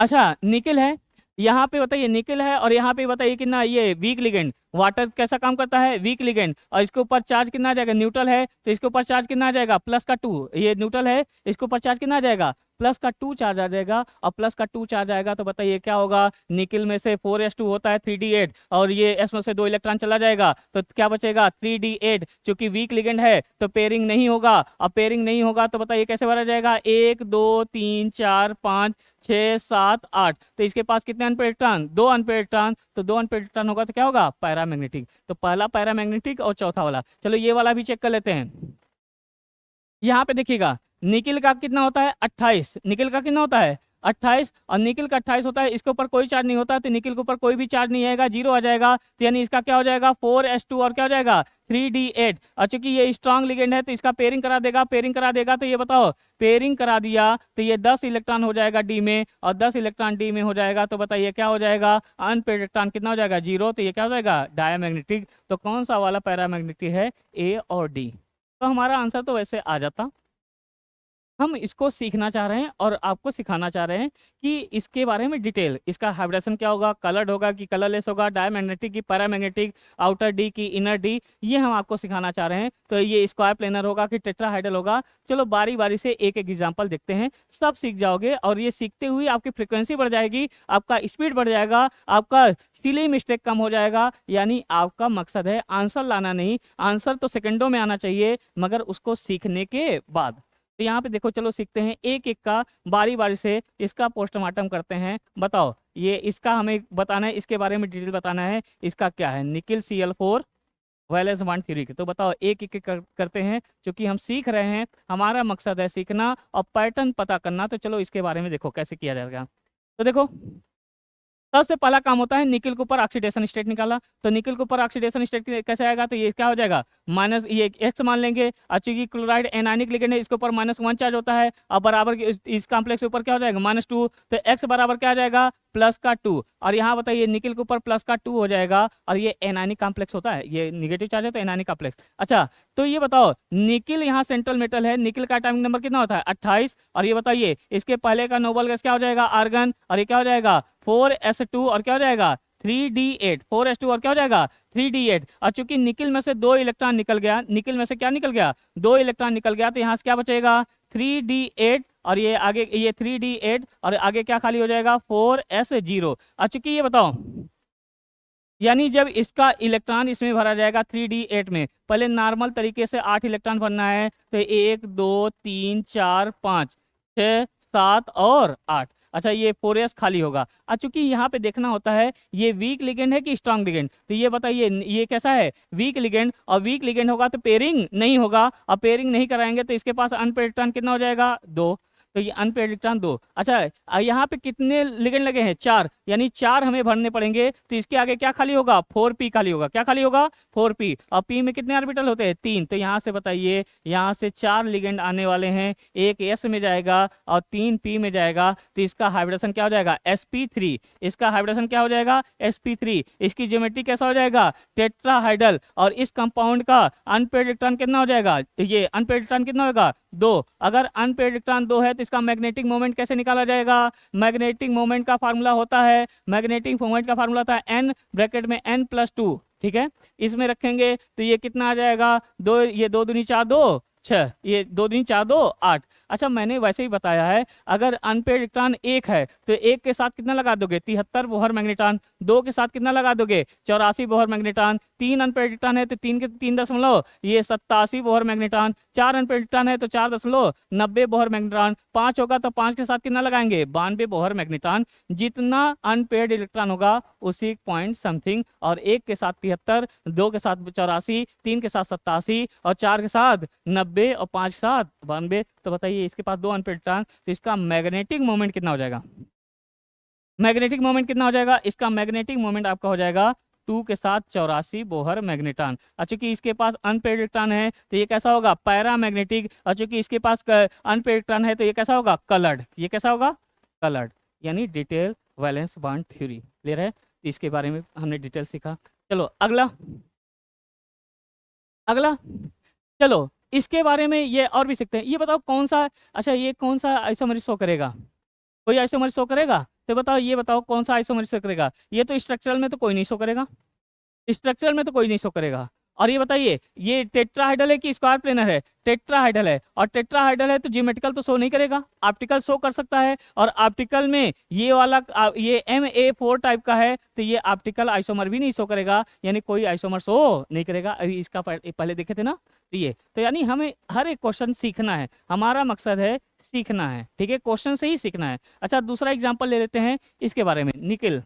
Speaker 1: अच्छा निकिल है, यहाँ पे बताइए निकिल है, और यहाँ पे बताइए कितना, ये वीक लिगेंड, वाटर कैसा काम करता है, वीक लिगेंड, और इसके ऊपर चार्ज कितना आ जाएगा, न्यूट्रल है तो इसके ऊपर चार्ज कितना आ जाएगा, +2, ये न्यूट्रल है, इसके ऊपर चार्ज कितना आ जाएगा, +2 चार्ज आ जाएगा, और +2 चार्ज आएगा तो बताइए क्या होगा, निकिल में से 4s2 होता है 3d8, और ये s में से 2 इलेक्ट्रॉन चला जाएगा तो क्या बचेगा 3d8, क्योंकि वीक लिगेंड है तो पेयरिंग नहीं होगा, अब पेयरिंग नहीं होगा तो बताइए कैसे भरा जाएगा, 1 2 3 4 5 6 7 8, तो इसके पास कितने अनपेड इलेक्ट्रॉन, 2 अनपेड इलेक्ट्रॉन, तो 2 अनपेड इलेक्ट्रॉन होगा तो क्या होगा, पैरामैग्नेटिक। तो पहला पैरामैग्नेटिक और चौथा वाला, चलो ये वाला भी चेक कर लेते हैं। यहाँ पे देखिएगा निकिल का कितना होता है 28, निकिल का कितना होता है 28, और निकिल का 28 होता है, इसके ऊपर कोई चार्ज नहीं होता तो निकिल के ऊपर कोई भी चार्ज नहीं आएगा, 0 आ जाएगा, तो यानी इसका क्या हो जाएगा 4s2 और क्या हो जाएगा 3d8, और चूंकि ये स्ट्रांग लिगेंड है तो इसका पेयरिंग करा देगा, पेयरिंग करा देगा तो ये बताओ, पेयरिंग करा दिया तो ये 10 इलेक्ट्रॉन हो जाएगा डी में, और 10 इलेक्ट्रॉन डी में हो जाएगा तो बताइए क्या हो जाएगा, अनपेड इलेक्ट्रॉन कितना हो जाएगा 0, तो ये क्या हो जाएगा डायमैग्नेटिक। तो कौन सा वाला पैरामैग्नेटिक है, ए और डी। तो हमारा आंसर तो वैसे आ जाता, हम इसको सीखना चाह रहे हैं और आपको सिखाना चाह रहे हैं कि इसके बारे में डिटेल, इसका हाइब्रिडेशन क्या होगा, कलर्ड होगा कि कलरलेस होगा, डायमैग्नेटिक की पैरामैग्नेटिक, आउटर डी की इनर डी, ये हम आपको सिखाना चाह रहे हैं। तो ये स्क्वायर प्लेनर होगा कि टेट्राहाइड्रल होगा, चलो बारी बारी से एक एक एग्जाम्पल देखते हैं, सब सीख जाओगे, और ये सीखते हुए आपकी फ्रिक्वेंसी बढ़ जाएगी, आपका स्पीड बढ़ जाएगा, आपका सिली मिस्टेक कम हो जाएगा, यानी आपका मकसद है आंसर लाना नहीं, आंसर तो सेकंडों में आना चाहिए मगर उसको सीखने के बाद। तो यहाँ पे देखो, चलो सीखते हैं एक एक का, बारी बारी से इसका पोस्टमार्टम करते हैं। बताओ ये इसका हमें बताना है, इसके बारे में डिटेल बताना है, इसका क्या है, निकिल Cl4 वैलेंस 1 3, तो बताओ एक एक करते हैं, क्योंकि हम सीख रहे हैं, हमारा मकसद है सीखना और पैटर्न पता करना। तो चलो इसके बारे में देखो कैसे किया जाएगा। तो देखो सबसे पहला काम होता है निकिल के ऊपर ऑक्सीडेशन स्टेट निकाला, तो निकिल के ऊपर ऑक्सीडेशन स्टेट कैसे आएगा, तो ये क्या हो जाएगा माइनस, ये x मान लेंगे, और चूंकि क्लोराइड एनायनिक लिगेंड है इसके ऊपर -1 चार्ज होता है, और बराबर इस कॉम्प्लेक्स के ऊपर क्या हो जाएगा -2, तो x बराबर क्या आ जाएगा +2, और यहाँ बताइए निकिल के ऊपर +2 हो जाएगा, और ये एनायनिक कॉम्प्लेक्स होता है, ये निगेटिव चार्ज है तो एनायनिक कॉम्प्लेक्स। अच्छा तो ये बताओ निकिल यहाँ सेंट्रल मेटल है, निकिल का एटॉमिक नंबर कितना होता है 28, और ये बताइए इसके पहले का नोबल गैस क्या हो जाएगा आर्गन, और ये क्या हो जाएगा 4s2 और क्या हो जाएगा 3d8, 4s2 और क्या हो जाएगा 3d8, और चूंकि निकिल में से 2 इलेक्ट्रॉन निकल गया, निकिल में से क्या निकल गया 2 इलेक्ट्रॉन निकल गया, तो यहाँ से क्या बचेगा 3d8, और ये आगे ये 3d8 और आगे क्या खाली हो जाएगा 4s0, और चूंकि ये बताओ यानी जब इसका इलेक्ट्रॉन इसमें भरा जाएगा 3d8 में, पहले नॉर्मल तरीके से 8 इलेक्ट्रॉन भरना है, तो 1 2 3 4 5 6 7 और 8, अच्छा ये 4s खाली होगा। और चूंकि यहाँ पे देखना होता है ये वीक लिगेंड है कि स्ट्रांग लिगेंड, तो ये बताइए ये कैसा है वीक लिगेंड, और वीक लिगेंड होगा तो पेयरिंग नहीं होगा, और पेयरिंग नहीं कराएंगे तो इसके पास अनपेड इलेक्ट्रॉन कितना हो जाएगा 2, तो ये अनपेड इलेक्ट्रॉन 2। अच्छा यहाँ पे कितने लिगेंड लगे हैं 4, यानी 4 हमें भरने पड़ेंगे, तो इसके आगे क्या खाली होगा 4p खाली होगा, क्या खाली होगा 4p, और p में कितने ऑर्बिटल होते हैं 3, तो यहाँ से बताइए यहाँ से 4 लिगेंड आने वाले हैं, एक s में जाएगा और 3 p में जाएगा, तो इसका हाइब्रिडेशन क्या हो जाएगा sp3, इसका हाइब्रिडेशन क्या हो जाएगा sp3, इसकी ज्योमेट्री कैसा हो जाएगा टेट्राहाइड्रल, और इस कंपाउंड का अनपेड इलेक्ट्रॉन कितना हो जाएगा, ये अनपेड इलेक्ट्रॉन कितना होगा 2, अगर अनपेड इलेक्ट्रॉन 2 है तो इसका मैग्नेटिक मोमेंट कैसे निकाला जाएगा, मैग्नेटिक मोमेंट का फार्मूला होता है, मैग्नेटिक मोमेंट का फार्मूला होता है n ब्रैकेट में n+2, ठीक है, इसमें रखेंगे तो ये कितना आ जाएगा 2, ये 2 दूनी 4 2 6, ये 2 दूनी 4 2 8। अच्छा मैंने वैसे ही बताया है, अगर अनपेड इलेक्ट्रॉन 1 है तो 1 के साथ कितना लगा दोगे 73 बोहर मैग्नेट्रॉन, 2 के साथ कितना लगा दोगे 84 बोहर मैग्नेट्रॉन, 3 अनपेड इलेक्ट्रॉन है तो 3 के 3 दशमलव ये 87 बोहर मैग्नेट्रॉन, 4 अनपेड इलेक्ट्रॉन है तो 4.90 बोहर मैग्नेट्रॉन, 5 होगा तो 5 के साथ कितना लगाएंगे 92 बोहर मैग्नेट्रॉन, जितना अनपेड इलेक्ट्रॉन होगा उसी पॉइंट समथिंग, और 1 के साथ 73, 2 के साथ 84, 3 के साथ 87 और 4 के साथ 90 और 5 के साथ 92, तो बताइए इसके पास 2 अनपेड इलेक्ट्रॉन, तो इसका मैग्नेटिक मोमेंट कितना हो जाएगा, मैग्नेटिक मोमेंट कितना हो जाएगा, इसका मैग्नेटिक मोमेंट आपका हो जाएगा 2 के साथ 84 बोहर मैग्नेट्रॉन, और चूंकि इसके पास अनपेड इलेक्ट्रॉन है तो ये कैसा होगा पैरामैग्नेटिक, और चूंकि इसके पास अनपेड इलेक्ट्रॉन है तो ये कैसा होगा कलर्ड, ये कैसा होगा कलर्ड, यानी detail valence bond theory clear है, तो इसके बारे में हमने डिटेल सीखा। चलो अगला, अगला चलो इसके बारे में ये और भी सीखते हैं। ये बताओ कौन सा, अच्छा ये कौन सा आइसोमर शो करेगा, कोई आइसोमर शो करेगा? तो बताओ, ये बताओ कौन सा आइसोमर शो करेगा? ये तो स्ट्रक्चरल में तो कोई नहीं शो करेगा, स्ट्रक्चरल में तो कोई नहीं शो करेगा। और ये बताइए, ये टेट्राहाइडल है कि स्क्वायर प्लेनर है? टेट्राहाइडल है, और टेट्राहाइडल है तो ज्योमेट्रिकल तो शो नहीं करेगा, ऑप्टिकल शो कर सकता है। और ऑप्टिकल में ये वाला ये MA4 टाइप का है, तो ये ऑप्टिकल आइसोमर भी नहीं शो करेगा, यानी कोई आइसोमर शो नहीं करेगा। अभी इसका पहले देखे थे ना, तो ये तो यानी हमें हर एक क्वेश्चन सीखना है, हमारा मकसद है सीखना है, ठीक है, क्वेश्चन से ही सीखना है। अच्छा दूसरा एग्जाम्पल ले लेते हैं इसके बारे में, निकिल।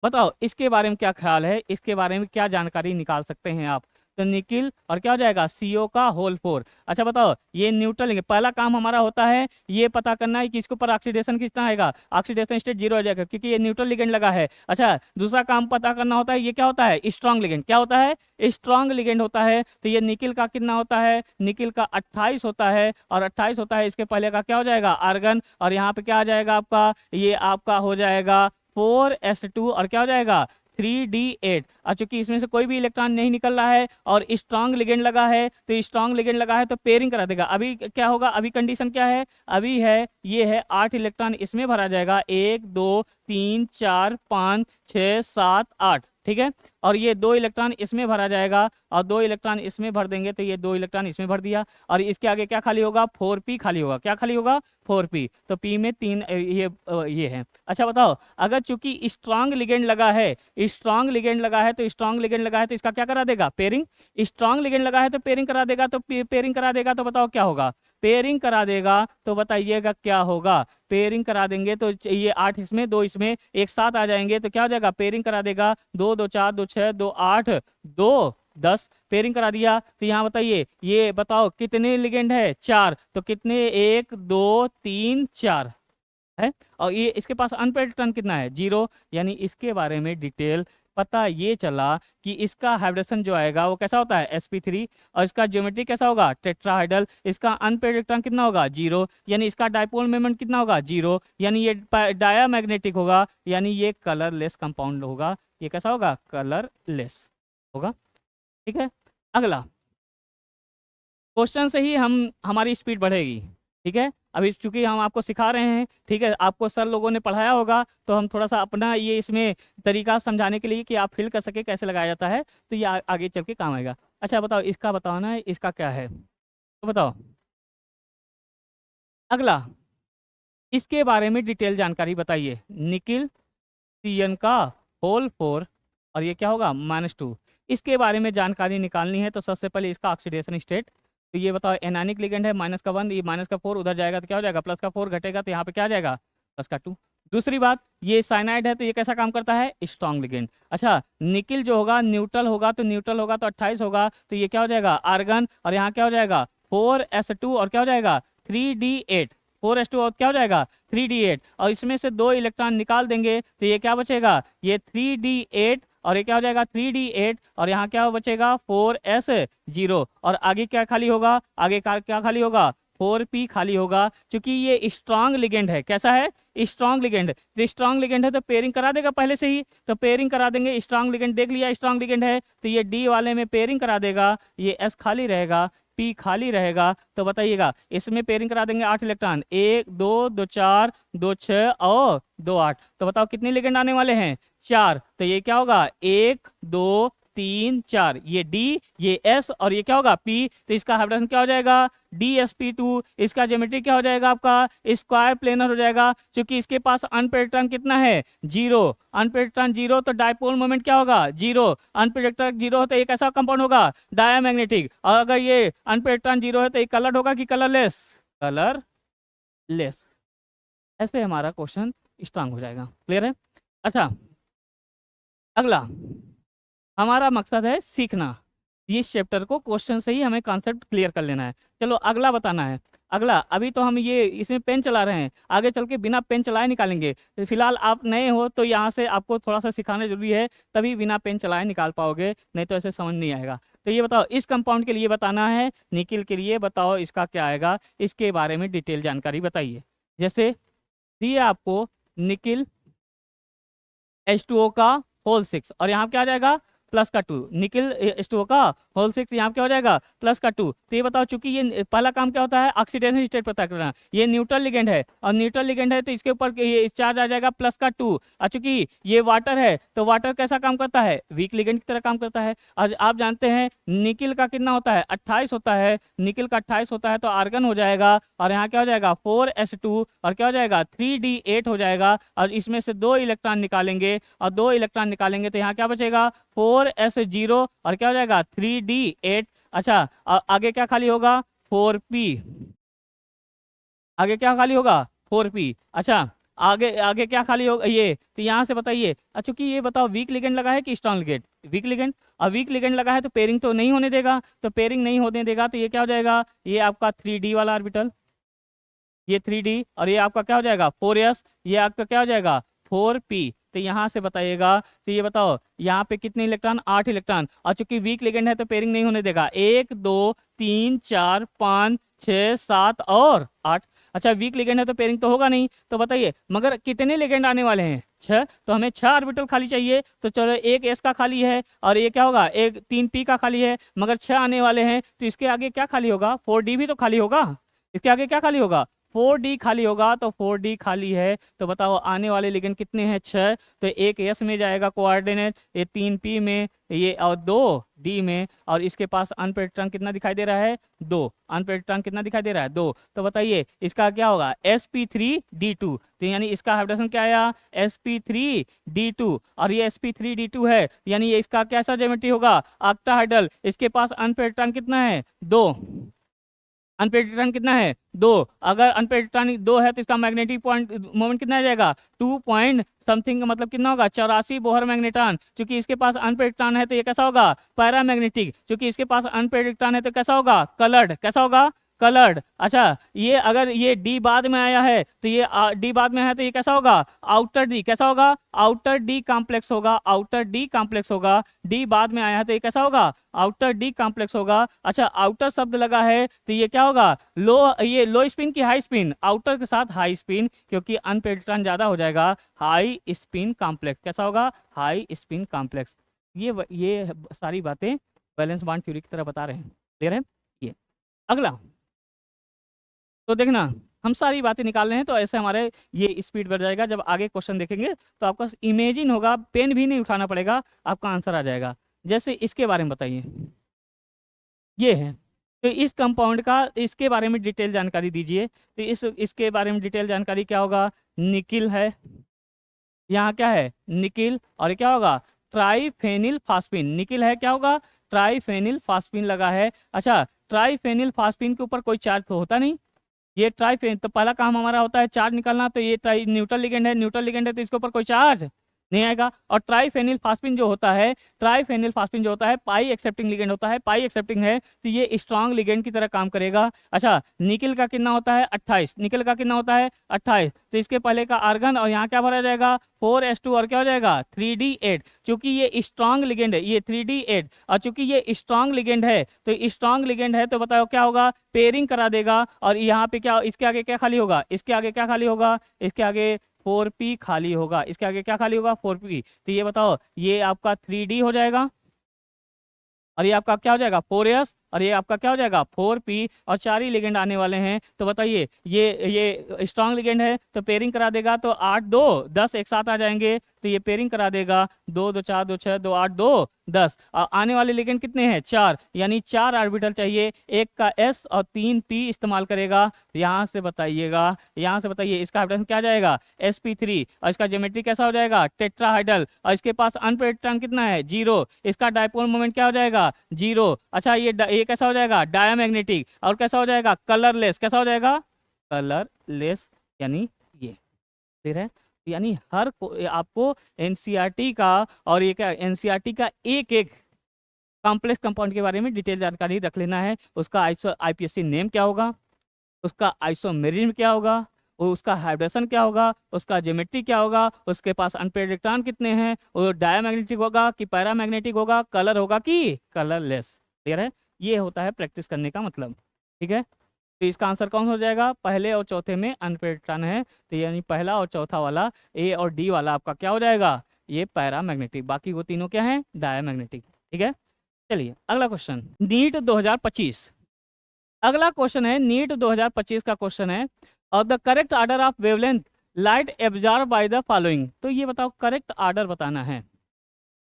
Speaker 1: बताओ इसके बारे में क्या ख्याल है, इसके बारे में क्या जानकारी निकाल सकते हैं आप? तो निकिल और क्या हो जाएगा, CO का होल 4। अच्छा बताओ, ये न्यूट्रल लिगेंड, पहला काम हमारा होता है ये पता करना है कि इसके ऊपर ऑक्सीडेशन कितना आएगा, ऑक्सीडेशन स्टेट 0 हो जाएगा क्योंकि ये न्यूट्रल लिगेंड लगा है। अच्छा दूसरा काम पता करना होता है, ये क्या होता है, स्ट्रॉन्ग लिगेंड। क्या होता है, स्ट्रॉन्ग लिगेंड होता है। तो ये निकिल का कितना होता है, निकिल का 28 होता है, और 28 होता है, इसके पहले का क्या हो जाएगा, आर्गन, और यहाँ पे क्या आ जाएगा आपका, ये आपका हो जाएगा 4s2, और क्या हो जाएगा 3d8। और चूंकि इसमें से कोई भी इलेक्ट्रॉन नहीं निकल रहा है और स्ट्रांग लिगेंड लगा है, तो स्ट्रांग लिगेंड लगा है तो पेयरिंग करा देगा। अभी क्या होगा, अभी कंडीशन क्या है, अभी है ये है 8 इलेक्ट्रॉन इसमें भरा जाएगा, 1 2 3 4 5 6 7 8, ठीक है। और ये 2 इलेक्ट्रॉन इसमें भरा जाएगा, और 2 इलेक्ट्रॉन इसमें भर देंगे, तो ये 2 इलेक्ट्रॉन इसमें भर दिया, और इसके आगे क्या खाली होगा, 4p खाली होगा। क्या खाली होगा, 4p। तो p में 3 ये है। अच्छा बताओ, अगर चूंकि स्ट्रांग लिगेंड लगा है, स्ट्रांग लिगेंड लगा है, तो स्ट्रांग लिगेंड लगा है तो इसका क्या करा देगा, पेयरिंग। स्ट्रांग लिगेंड लगा है तो पेयरिंग करा देगा, तो पेयरिंग करा देगा, तो बताओ क्या होगा, पेयरिंग करा देगा, तो बताइएगा क्या होगा। पेयरिंग करा देंगे तो ये 8 इसमें 2 इसमें एक साथ आ जाएंगे, तो क्या हो जाएगा, पेयरिंग करा देगा, 2 2 4 2 6 2 8 2 10, पेयरिंग करा दिया। तो यहाँ बताइए, ये बताओ कितने लिगेंड है, 4, तो कितने, 1 2 3 4 है। और ये इसके पास अनपेयर्ड टर्न कितना है, 0। यानी इसके बारे में डिटेल पता ये चला कि इसका हाइब्रिडेशन जो आएगा वो कैसा होता है, sp3, और इसका ज्योमेट्री कैसा होगा, टेट्राहाइडल। इसका अनपेयर्ड इलेक्ट्रॉन कितना होगा, 0, यानी इसका डायपोल मोमेंट कितना होगा, 0, यानी ये डायामैग्नेटिक होगा, यानी ये कलरलेस कंपाउंड होगा। ये कैसा होगा, कलरलेस होगा, ठीक है। अगला क्वेश्चन से ही हमारी स्पीड बढ़ेगी, ठीक है। अभी चूंकि हम आपको सिखा रहे हैं, ठीक है, आपको सर लोगों ने पढ़ाया होगा, तो हम थोड़ा सा अपना ये इसमें तरीका समझाने के लिए कि आप फील कर सके कैसे लगाया जाता है, तो ये आगे चल के काम आएगा। अच्छा बताओ, इसका बताओ ना, इसका क्या है, तो बताओ। अगला इसके बारे में डिटेल जानकारी बताइए, निकिल CN का होल 4, और ये क्या होगा, -2। इसके बारे में जानकारी निकालनी है, तो सबसे पहले इसका ऑक्सीडेशन स्टेट। तो ये बताओ, एनानिक लिगेंड है, -1, ये -4 उधर जाएगा तो क्या हो जाएगा, +4 घटेगा, तो यहाँ पे क्या आ जाएगा, +2। दूसरी बात, ये साइनाइड है तो ये कैसा काम करता है, स्ट्रॉन्ग लिगेंड। अच्छा निकिल जो होगा न्यूट्रल होगा, तो न्यूट्रल होगा तो 28 होगा, तो ये क्या हो जाएगा, आर्गन, और यहाँ क्या हो जाएगा 4s2, और क्या हो जाएगा 3d8, 4s2 और क्या हो जाएगा 3d8, और इसमें से 2 इलेक्ट्रॉन निकाल देंगे, तो ये क्या बचेगा, ये 3d8, और ये क्या हो जाएगा 3d8, और यहाँ क्या बचेगा 4s0, और आगे क्या खाली होगा, आगे क्या खाली होगा, 4p खाली होगा, क्योंकि ये स्ट्रांग लिगेंड है। कैसा है, स्ट्रांग लिगेंड। तो स्ट्रांग लिगेंड है तो पेयरिंग करा देगा पहले से ही, तो पेयरिंग करा देंगे, स्ट्रांग लिगेंड देख लिया, स्ट्रांग लिगेंड है, तो ये D वाले में पेयरिंग करा देगा, ये S खाली रहेगा, P खाली रहेगा। तो बताइएगा, इसमें पेयरिंग करा देंगे 8 इलेक्ट्रॉन, 1 2 2 4 2 6 और 2 8, तो बताओ कितने लिगेंड आने वाले हैं, 4। तो ये क्या होगा, 1 2 3 4, ये D, ये S, और ये क्या होगा P। तो इसका हाइब्रिडेशन क्या हो जाएगा, DsP2। इसका ज्योमेट्री क्या हो जाएगा आपका, स्क्वायर प्लेनर हो जाएगा, क्योंकि इसके पास अनपेयर्ड इलेक्ट्रॉन कितना है, 0। अनपेयर्ड इलेक्ट्रॉन 0, तो डायपोल मोमेंट क्या होगा, 0। अनपेयर्ड इलेक्ट्रॉन 0 है तो एक ऐसा कंपाउंड होगा डायामैग्नेटिक, और अगर ये अनपेयर्ड इलेक्ट्रॉन 0 है तो ये कलर्ड होगा कि कलरलेस, कलरलेस। ऐसे हमारा क्वेश्चन स्ट्रांग हो जाएगा, क्लियर है। अच्छा अगला हमारा मकसद है सीखना, इस चैप्टर को क्वेश्चन से ही हमें कॉन्सेप्ट क्लियर कर लेना है। चलो अगला बताना है। अगला, अभी तो हम ये इसमें पेन चला रहे हैं, आगे चल के बिना पेन चलाए निकालेंगे। तो फिलहाल आप नए हो तो यहाँ से आपको थोड़ा सा सिखाना जरूरी है, तभी बिना पेन चलाए निकाल पाओगे, नहीं तो ऐसे समझ नहीं आएगा। तो ये बताओ, इस कंपाउंड के लिए बताना है, निकिल के लिए बताओ इसका क्या आएगा, इसके बारे में डिटेल जानकारी बताइए। जैसे दिए आपको निकिल H2O का होल 6, और यहाँ क्या आ जाएगा प्लस का 2, निकिल H2O का होल 6 यहाँ क्या हो जाएगा प्लस का 2। तो ये बताओ, चूंकि ये पहला काम क्या होता है ऑक्सीडेशन स्टेट पता करना, ये न्यूट्रल लिगेंड है और न्यूट्रल लिगेंड है तो इसके ऊपर ये चार्ज आ जाएगा प्लस का 2। और चूंकि ये वाटर है तो वाटर कैसा काम करता है वीक लिगेंड की तरह काम करता है। और आप जानते हैं निकिल का कितना होता है 28 होता है, निकिल का 28 होता है तो आर्गन हो जाएगा और यहाँ क्या हो जाएगा 4s2 और क्या हो जाएगा 3d8 हो जाएगा। और इसमें से 2 इलेक्ट्रॉन निकालेंगे और 2 इलेक्ट्रॉन निकालेंगे तो यहाँ क्या बचेगा 4s0 और क्या हो जाएगा 3d8। अच्छा आगे क्या खाली होगा 4p, आगे क्या खाली होगा 4p। अच्छा आगे आगे क्या खाली होगा ये, तो यहाँ से बताइए। अच्छा कि ये बताओ वीक लिगेंड लगा है कि स्ट्रॉन्ग लिगेंड, वीक लिगेंड। और वीक लिगेंड लगा है तो पेयरिंग तो नहीं होने देगा, तो पेयरिंग नहीं होने देगा तो ये क्या हो जाएगा ये आपका 3d वाला ऑर्बिटल, ये 3d और ये आपका क्या हो जाएगा 4s, ये आपका क्या हो जाएगा 4p। तो यहाँ से बताइएगा, तो ये बताओ यहाँ पे कितने इलेक्ट्रॉन 8 इलेक्ट्रॉन। और चूंकि वीक लिगेंड है तो पेयरिंग नहीं होने देगा 1 2 3 4 5 6 7 और 8। अच्छा वीक लिगेंड है तो पेयरिंग तो होगा नहीं, तो बताइए मगर कितने लिगेंड आने वाले हैं 6, तो हमें 6 ऑर्बिटल खाली चाहिए। तो चलो एक s का खाली है और ये क्या होगा एक 3p का खाली है, मगर 6 आने वाले हैं तो इसके आगे क्या खाली होगा 4d भी तो खाली होगा, इसके आगे क्या खाली होगा 4d खाली होगा। तो 4d खाली है तो बताओ आने वाले लिगेंड कितने हैं 6, तो एक s में जाएगा कोऑर्डिनेट, ये 3p में ये और 2d में, और इसके पास अनपेड इलेक्ट्रॉन कितना दिखाई दे रहा है 2, अनपेड इलेक्ट्रॉन कितना दिखाई दे रहा है 2। तो बताइए इसका क्या होगा sp3d2, तो यानी इसका हाइड्रोजन क्या आया sp3d2 और ये sp3d2 है यानी ये इसका कैसा ज्योमेट्री होगा ऑक्टाहेड्रल। इसके पास अनपेड इलेक्ट्रॉन कितना है 2, अनपेड इलेक्ट्रॉन कितना है 2, अगर अनपेड इलेक्ट्रॉन 2 है तो इसका मैग्नेटिक पॉइंट मोमेंट कितना आ जाएगा 2 पॉइंट समथिंग, मतलब कितना होगा 84 बोहर मैग्नेट्रॉन। क्योंकि इसके पास अनपेड इलेक्ट्रॉन है तो ये कैसा होगा पैरामैग्नेटिक, क्योंकि इसके पास अनपेड इलेक्ट्रॉन है तो कैसा होगा कलर्ड, कैसा होगा कलर्ड। अच्छा ये अगर ये डी बाद में आया है तो ये डी बाद में है तो ये कैसा होगा आउटर डी, कैसा होगा आउटर डी कॉम्प्लेक्स होगा, आउटर डी कॉम्प्लेक्स होगा। डी बाद में आया है तो ये कैसा होगा आउटर डी कॉम्प्लेक्स होगा। अच्छा आउटर शब्द लगा है तो ये क्या होगा लो, ये लो स्पिन की हाई स्पिन, आउटर के साथ हाई स्पिन, क्योंकि अनपेड इलेक्ट्रॉन ज्यादा हो जाएगा हाई स्पिन कॉम्प्लेक्स, कैसा होगा हाई स्पिन कॉम्प्लेक्स। ये सारी बातें वैलेंस बॉन्ड थ्योरी की तरह बता रहे हैं, क्लियर है। ये अगला तो देखना हम सारी बातें निकाल रहे हैं तो ऐसे हमारे ये स्पीड बढ़ जाएगा। जब आगे क्वेश्चन देखेंगे तो आपका इमेजिन होगा, पेन भी नहीं उठाना पड़ेगा, आपका आंसर आ जाएगा। जैसे इसके बारे में बताइए, ये है तो इस कंपाउंड का इसके बारे में डिटेल जानकारी दीजिए। तो इसके बारे में डिटेल जानकारी क्या होगा, निकिल है, यहाँ क्या है निकिल, और क्या होगा ट्राइफेनिल फास्फिन, निकिल है क्या होगा ट्राइफेनिल फास्फिन लगा है। अच्छा ट्राइफेनिल फास्फिन के ऊपर कोई चार्ज तो होता नहीं, ये ट्राइफेन, तो पहला काम हमारा होता है चार्ज निकालना, तो ये न्यूट्रल लिगेंड है, न्यूट्रल लिगेंड है तो इसके ऊपर कोई चार्ज नहीं आएगा। और ट्राइफेनिल फास्फिन जो होता है, ट्राइफेनिल फास्फिन जो होता है पाई एक्सेप्टिंग लिगेंड होता है, पाई एक्सेप्टिंग है तो ये स्ट्रॉन्ग लिगेंड की तरह काम करेगा। अच्छा निकिल का कितना होता है 28, निकिल का कितना होता है 28, तो इसके पहले का आर्गन और यहाँ क्या भरा जाएगा 4s2 और क्या हो जाएगा 3d8, क्योंकि ये स्ट्रॉन्ग लिगेंड है ये 3d8, और चूंकि ये स्ट्रॉन्ग लिगेंड है तो स्ट्रॉन्ग लिगेंड है तो बताओ क्या होगा पेयरिंग करा देगा। और यहाँ पे क्या इसके आगे क्या खाली होगा, इसके आगे क्या खाली होगा, इसके आगे 4p खाली होगा, इसके आगे क्या खाली होगा 4p। तो ये बताओ ये आपका 3d हो जाएगा और ये आपका क्या हो जाएगा 4s और ये आपका क्या हो जाएगा 4p, और 4 ही लिगेंड आने वाले हैं। तो बताइए ये स्ट्रॉन्ग लिगेंड है तो पेयरिंग करा देगा, तो 8 2 10 एक साथ आ जाएंगे तो ये पेयरिंग करा देगा 2 2 4 2 6 2 8 2 10। आने वाले लिगेंड कितने हैं 4, यानी 4 ऑर्बिटल चाहिए, एक का s और 3p इस्तेमाल करेगा। यहाँ से बताइएगा, यहाँ से बताइए इसका हाइड्रोजन क्या जाएगा sp3 और इसका ज्योमेट्री कैसा हो जाएगा टेट्राहाइड्रल, और इसके पास अनपेड इलेक्ट्रॉन कितना है 0, इसका डायपोल मोमेंट क्या हो जाएगा 0। अच्छा ये कैसा हो जाएगा डायमैग्नेटिक, और कैसा हो जाएगा कलरलेस, कैसा हो जाएगा कलरलेस, यानी ये क्लियर है। यानी हर आपको एनसीईआरटी का और ये क्या एनसीईआरटी का एक एक कॉम्प्लेक्स कंपाउंड के बारे में डिटेल जानकारी रख लेना है। उसका आईपीएससी नेम क्या होगा, उसका आइसोमेरिज्म क्या होगा, उसका हाइड्रेशन क्या होगा, उसका ज्योमेट्री क्या होगा, उसके पास अनपेड इलेक्ट्रॉन कितने हैं, वो डायमैग्नेटिक होगा कि पैरामैग्नेटिक होगा, कलर होगा कि कलरलेस। क्लियर है, ये होता है प्रैक्टिस करने का मतलब। ठीक है, तो इसका आंसर कौन हो जाएगा, पहले और चौथे में अनपेड इलेक्ट्रॉन है तो यानी पहला और चौथा वाला ए और डी वाला आपका क्या हो जाएगा ये पैरामैग्नेटिक, बाकी वो तीनों क्या है, डायमैग्नेटिक। ठीक है, चलिए अगला क्वेश्चन, नीट 2025। अगला क्वेश्चन है नीट 2025 का क्वेश्चन है, और the correct order of wavelength light absorb by the following. तो ये बताओ करेक्ट ऑर्डर बताना है।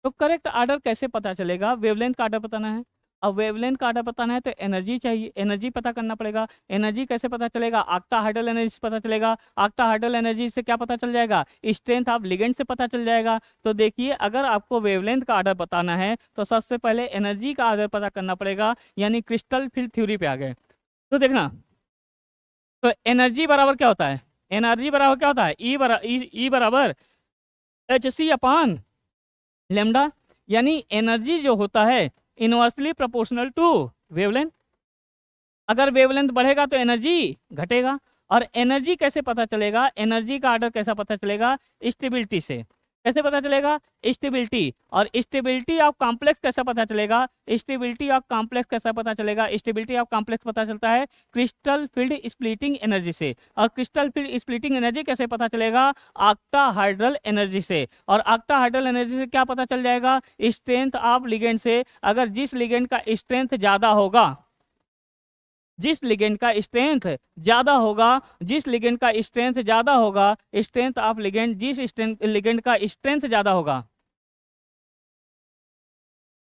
Speaker 1: तो करेक्ट ऑर्डर कैसे पता चलेगा, वेवलेंथ का ऑर्डर बताना है। अब वेवलेंथ का ऑर्डर बताना है तो एनर्जी चाहिए, एनर्जी पता करना पड़ेगा। एनर्जी कैसे पता चलेगा, ऑक्टाहेड्रल एनर्जी से पता चलेगा। ऑक्टाहेड्रल एनर्जी से क्या पता चल जाएगा, स्ट्रेंथ ऑफ लिगेंड से पता चल जाएगा। तो देखिए अगर आपको वेवलेंथ का ऑर्डर बताना है तो सबसे पहले एनर्जी का ऑर्डर पता करना पड़ेगा, यानी क्रिस्टल फील्ड थ्योरी पे आ गए। तो देखना, तो एनर्जी बराबर क्या होता है, एनर्जी बराबर क्या होता है, ई बराबर एच सी अपान लेमडा, यानी एनर्जी जो होता है इनवर्सली प्रोपोर्शनल टू वेवलेंथ। अगर वेवलेंथ बढ़ेगा तो एनर्जी घटेगा। और एनर्जी कैसे पता चलेगा, एनर्जी का ऑर्डर कैसा पता चलेगा, स्टेबिलिटी से। कैसे पता चलेगा, स्टेबिलिटी। और स्टेबिलिटी ऑफ कॉम्प्लेक्स कैसा पता चलेगा, स्टेबिलिटी ऑफ कॉम्प्लेक्स कैसा पता चलेगा, स्टेबिलिटी ऑफ कॉम्प्लेक्स पता चलता है क्रिस्टल फील्ड स्प्लिटिंग एनर्जी से। और क्रिस्टल फील्ड स्प्लिटिंग एनर्जी कैसे पता चलेगा, ऑक्टाहाइड्रल एनर्जी से। और ऑक्टाहाइड्रल एनर्जी से क्या पता चल जाएगा, स्ट्रेंथ ऑफ लिगेंड से। अगर जिस लिगेंड का स्ट्रेंथ ज्यादा होगा, जिस लिगेंड का स्ट्रेंथ ज्यादा होगा, जिस लिगेंड का स्ट्रेंथ ज्यादा होगा, स्ट्रेंथ ऑफ लिगेंड, जिस लिगेंड का स्ट्रेंथ ज्यादा होगा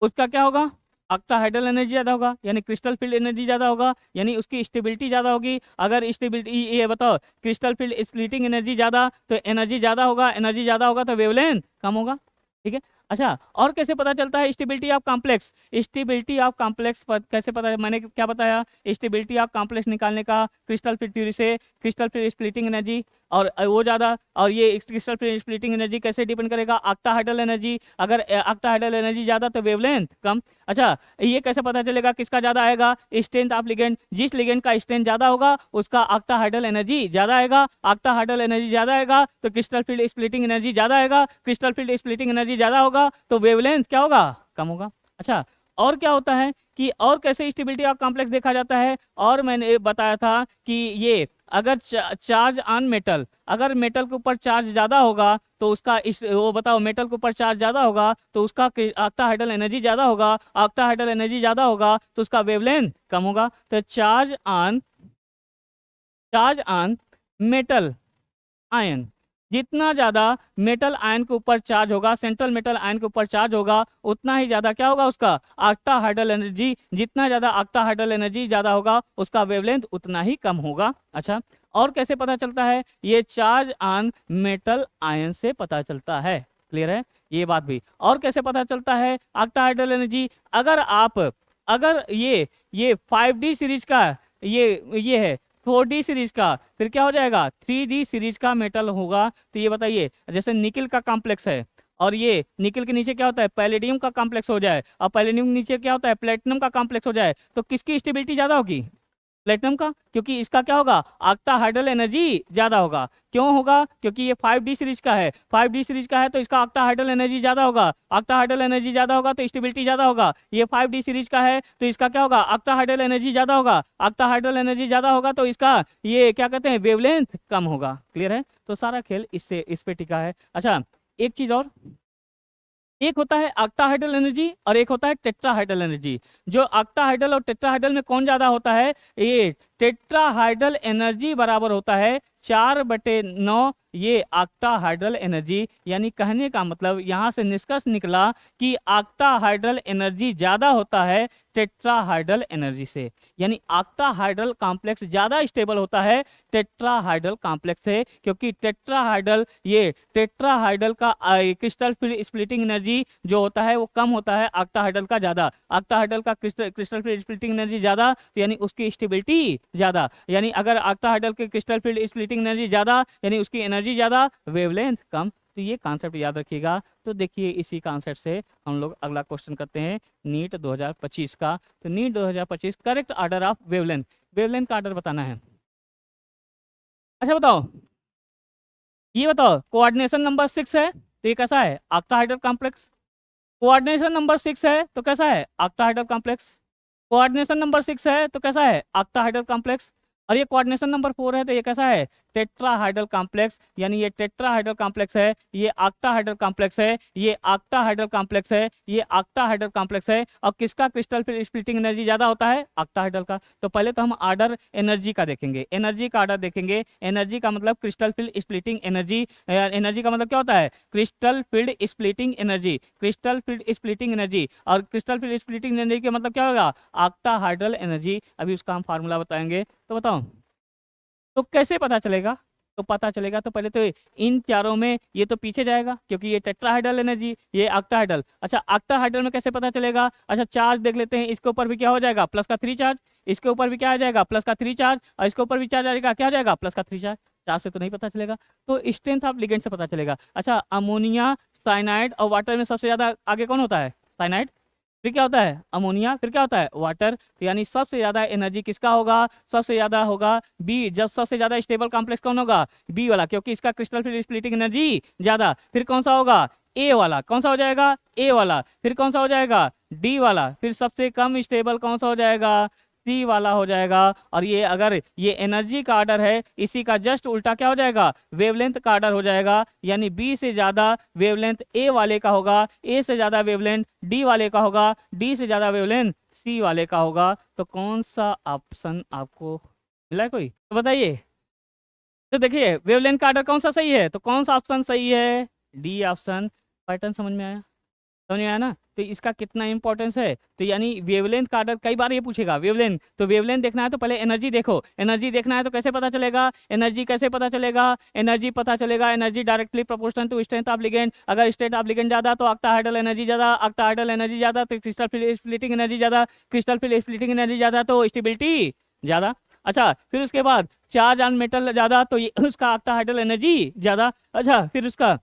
Speaker 1: उसका क्या होगा, ऑक्टाहाइड्रल एनर्जी ज्यादा होगा, यानी क्रिस्टल फील्ड एनर्जी ज्यादा होगा, यानी उसकी स्टेबिलिटी ज्यादा होगी। अगर स्टेबिलिटी, ये बताओ क्रिस्टल फील्ड स्प्लिटिंग एनर्जी ज्यादा, तो एनर्जी ज्यादा होगा, एनर्जी ज्यादा होगा तो वेवलेंथ कम होगा। ठीक है, अच्छा और कैसे पता चलता है stability of complex, stability of complex कैसे पता है, मैंने क्या बताया, स्टेबिलिटी ऑफ कॉम्प्लेक्स निकालने का क्रिस्टल फील्ड थ्योरी से। क्रिस्टल फील्ड स्प्लिटिंग एनर्जी और वो ज़्यादा, और ये क्रिस्टल फील्ड स्प्लिटिंग एनर्जी कैसे डिपेंड करेगा, ऑक्टाहाइड्रल एनर्जी। अगर ऑक्टाहाइड्रल एनर्जी ज़्यादा तो वेवलेंथ कम। अच्छा ये कैसे पता चलेगा किसका ज़्यादा आएगा, स्ट्रेंथ ऑफ लिगेंड, जिस लिगेंड का स्ट्रेंथ ज़्यादा होगा उसका ऑक्टाहाइड्रल एनर्जी ज़्यादा आएगा। ऑक्टाहाइड्रल एनर्जी ज़्यादा आएगा तो क्रिस्टल फील्ड स्प्लिटिंग एनर्जी ज़्यादा आएगा, क्रिस्टल फील्ड स्प्लिटिंग एनर्जी ज़्यादा होगा तो वेवलेंथ क्या होगा, कम होगा। अच्छा और क्या होता है कि और कैसे स्टेबिलिटी ऑफ कॉम्प्लेक्स देखा जाता है, और मैंने बताया था कि ये अगर चार्ज ऑन मेटल, अगर मेटल के ऊपर चार्ज ज़्यादा होगा तो उसका वो बताओ, मेटल के ऊपर चार्ज ज़्यादा होगा तो उसका ऑक्टाहाइड्रल एनर्जी ज़्यादा होगा, ऑक्टाहाइड्रल एनर्जी ज़्यादा होगा तो उसका वेवलेंथ कम होगा। तो चार्ज ऑन मेटल आयन, जितना ज़्यादा मेटल आयन के ऊपर चार्ज होगा, सेंट्रल मेटल आयन के ऊपर चार्ज होगा, उतना ही ज़्यादा क्या होगा उसका ऑक्टाहाइड्रल एनर्जी, जितना ज़्यादा ऑक्टाहाइड्रल एनर्जी ज़्यादा होगा उसका वेवलेंथ उतना ही कम होगा। अच्छा और कैसे पता चलता है, ये चार्ज ऑन मेटल आयन से पता चलता है। क्लियर है ये बात भी। और कैसे पता चलता है ऑक्टाहाइड्रल एनर्जी, अगर ये 5D सीरीज का ये है 4D सीरीज का, फिर क्या हो जाएगा 3D सीरीज का मेटल होगा। तो ये बताइए जैसे निकिल का कॉम्प्लेक्स है, और ये निकिल के नीचे क्या होता है, पैलेडियम का कॉम्प्लेक्स हो जाए, और पैलेडियम के नीचे क्या होता है, प्लेटिनम का कॉम्प्लेक्स हो जाए, तो किसकी स्टेबिलिटी ज़्यादा होगी, प्लेटिनम का, क्योंकि इसका क्या होगा, ऑक्टाहाइड्रल एनर्जी ज़्यादा होगा। क्यों होगा, क्योंकि ये 5D सीरीज का है, 5D सीरीज का है तो इसका ऑक्टाहाइड्रल एनर्जी ज़्यादा होगा, ऑक्टाहाइड्रल एनर्जी ज़्यादा होगा तो स्टेबिलिटी ज़्यादा होगा। ये 5D सीरीज का है तो इसका क्या होगा, ऑक्टाहाइड्रल एनर्जी ज़्यादा होगा, ऑक्टाहाइड्रल एनर्जी ज़्यादा होगा तो इसका ये क्या कहते हैं, वेवलेंथ कम होगा। क्लियर है, तो सारा खेल इस पे टिका है। अच्छा एक चीज़ और, एक होता है ऑक्टाहाइड्रल एनर्जी और एक होता है टेट्राहाइड्रल एनर्जी। जो ऑक्टाहाइड्रल और टेट्राहाइड्रल में कौन ज्यादा होता है, ये टेट्राहाइड्रल एनर्जी बराबर होता है 4/9 ये ऑक्टाहाइड्रल एनर्जी। यानी कहने का मतलब यहाँ से निष्कर्ष निकला कि ऑक्टाहाइड्रल एनर्जी ज्यादा होता है टेट्राहाइड्रल एनर्जी से, यानी ऑक्टाहाइड्रल कॉम्प्लेक्स ज्यादा स्टेबल होता है टेट्राहाइड्रल कॉम्प्लेक्स से, क्योंकि टेट्राहाइड्रल का क्रिस्टल फील्ड स्प्लिटिंग एनर्जी जो होता है वो कम होता है, ऑक्टाहाइड्रल का ज्यादा। ऑक्टाहाइड्रल का क्रिस्टल फील्ड स्प्लिटिंग एनर्जी ज्यादा तो यानी उसकी स्टेबिलिटी ज्यादा, यानी अगर ऑक्टाहाइड्रल के क्रिस्टल फील्ड स्प्लिटिंग एनर्जी ज्यादा यानी उसकी एनर्जी ज्यादा, वेवलेंथ कम। तो ये कॉन्सेप्ट याद रखिएगा। तो देखिए इसी कॉन्सेप्ट से हम लोग अगला क्वेश्चन करते हैं नीट 2025 का। तो NEET 2025 correct order of wavelength, wavelength का ऑर्डर बताना है। अच्छा बताओ, ये बताओ कोऑर्डिनेशन नंबर 6 है तो ये कैसा है, ऑक्टाहाइड्रल कॉम्प्लेक्स। कोऑर्डिनेशन नंबर 6 है तो कैसा है, ऑक्टाहाइड्रल कॉम्प्लेक्स। कोऑर्डिनेशन नंबर 6 है तो कैसा है, ऑक्टाहाइड्रल कॉम्प्लेक्स। और ये कोऑर्डिनेशन नंबर 4 है तो ये कैसा है, टेट्राहाइड्रल कॉम्प्लेक्स, यानी ये टेट्राहाइड्रल कॉम्प्लेक्स है, ये ऑक्टाहाइड्रल कॉम्प्लेक्स है, ये ऑक्टाहाइड्रल कॉम्प्लेक्स है, ये ऑक्टाहाइड्रल कॉम्प्लेक्स है। और किसका क्रिस्टल फिर स्प्लिटिंग एनर्जी ज्यादा होता है? ऑक्टाहाइड्रल का। तो पहले तो हम ऑर्डर एनर्जी का देखेंगे, एनर्जी का ऑर्डर देखेंगे। एनर्जी का मतलब crystal field splitting energy. Energy का मतलब क्या होता है? Crystal field splitting energy, crystal field splitting energy. और क्रिस्टल फील्ड स्प्लिटिंग एनर्जी का मतलब क्या होगा? Octahedral energy. अभी उसका हम फार्मूला बताएंगे। तो बताओ तो कैसे पता चलेगा? तो पता चलेगा तो पहले तो इन चारों में ये तो पीछे जाएगा, क्योंकि ये टेट्राहाइड्रल एनर्जी, ये ऑक्टाहाइड्रल। अच्छा ऑक्टाहाइड्रल में कैसे पता चलेगा? अच्छा चार्ज देख लेते हैं, इसके ऊपर भी क्या हो जाएगा? प्लस का 3 चार्ज, इसके ऊपर भी क्या आ जाएगा? प्लस का 3 चार्ज, और इसके ऊपर भी चार्ज आएगा, क्या आ जाएगा? प्लस का 3 चार्ज। चार्ज से तो नहीं पता चलेगा, तो स्ट्रेंथ ऑफ लिगेंड से पता चलेगा। अच्छा अमोनिया, साइनाइड और वाटर में सबसे ज्यादा आगे कौन होता है? साइनाइड। फिर क्या होता है? अमोनिया। फिर क्या होता है? वाटर। तो यानी सबसे ज्यादा एनर्जी किसका होगा? सबसे ज्यादा होगा बी। जब सबसे ज्यादा स्टेबल कॉम्प्लेक्स कौन होगा? बी वाला, क्योंकि इसका क्रिस्टल फील्ड स्प्लिटिंग एनर्जी ज्यादा। फिर कौन सा होगा? ए वाला। कौन सा हो जाएगा? ए वाला। फिर कौन सा हो जाएगा? डी वाला। फिर सबसे कम स्टेबल कौन सा हो जाएगा? सी वाला हो जाएगा। और ये अगर ये एनर्जी का ऑर्डर है, इसी का जस्ट उल्टा क्या हो जाएगा? वेवलेंथ का ऑर्डर हो जाएगा। यानी बी से ज्यादा वेवलेंथ ए वाले का होगा, ए से ज्यादा वेवलेंथ डी वाले का होगा, डी से ज्यादा वेवलेंथ सी वाले का होगा। तो कौन सा ऑप्शन आपको मिला है कोई? तो बताइए। तो देखिए वेवलेंथ का ऑर्डर कौन सा सही है, तो कौन सा ऑप्शन सही है? D option. पैटर्न समझ में आया? समझ में आया ना? तो इसका कितना इंपॉर्टेंस है। तो यानी वेवलेंथ का ऑर्डर कई बार ये पूछेगा वेवलेंथ। तो वेवलेंथ देखना है तो पहले एनर्जी देखो। एनर्जी देखना है तो कैसे पता चलेगा? एनर्जी कैसे पता चलेगा? एनर्जी पता चलेगा, energy directly proportional to strength of ligand. अगर स्ट्रेंथ ऑफ लिगेंड ज्यादा तो ऑक्टाहाइड्रल एनर्जी ज्यादा, ऑक्टाहाइड्रल एनर्जी ज्यादा तो क्रिस्टल फील्ड स्प्लिटिंग एनर्जी ज्यादा, क्रिस्टल फील्ड स्प्लिटिंग एनर्जी ज्यादा तो स्टेबिलिटी ज्यादा। अच्छा फिर उसके बाद चार्ज ऑन मेटल ज्यादा तो ये उसका ऑक्टाहाइड्रल एनर्जी ज्यादा। अच्छा फिर उसका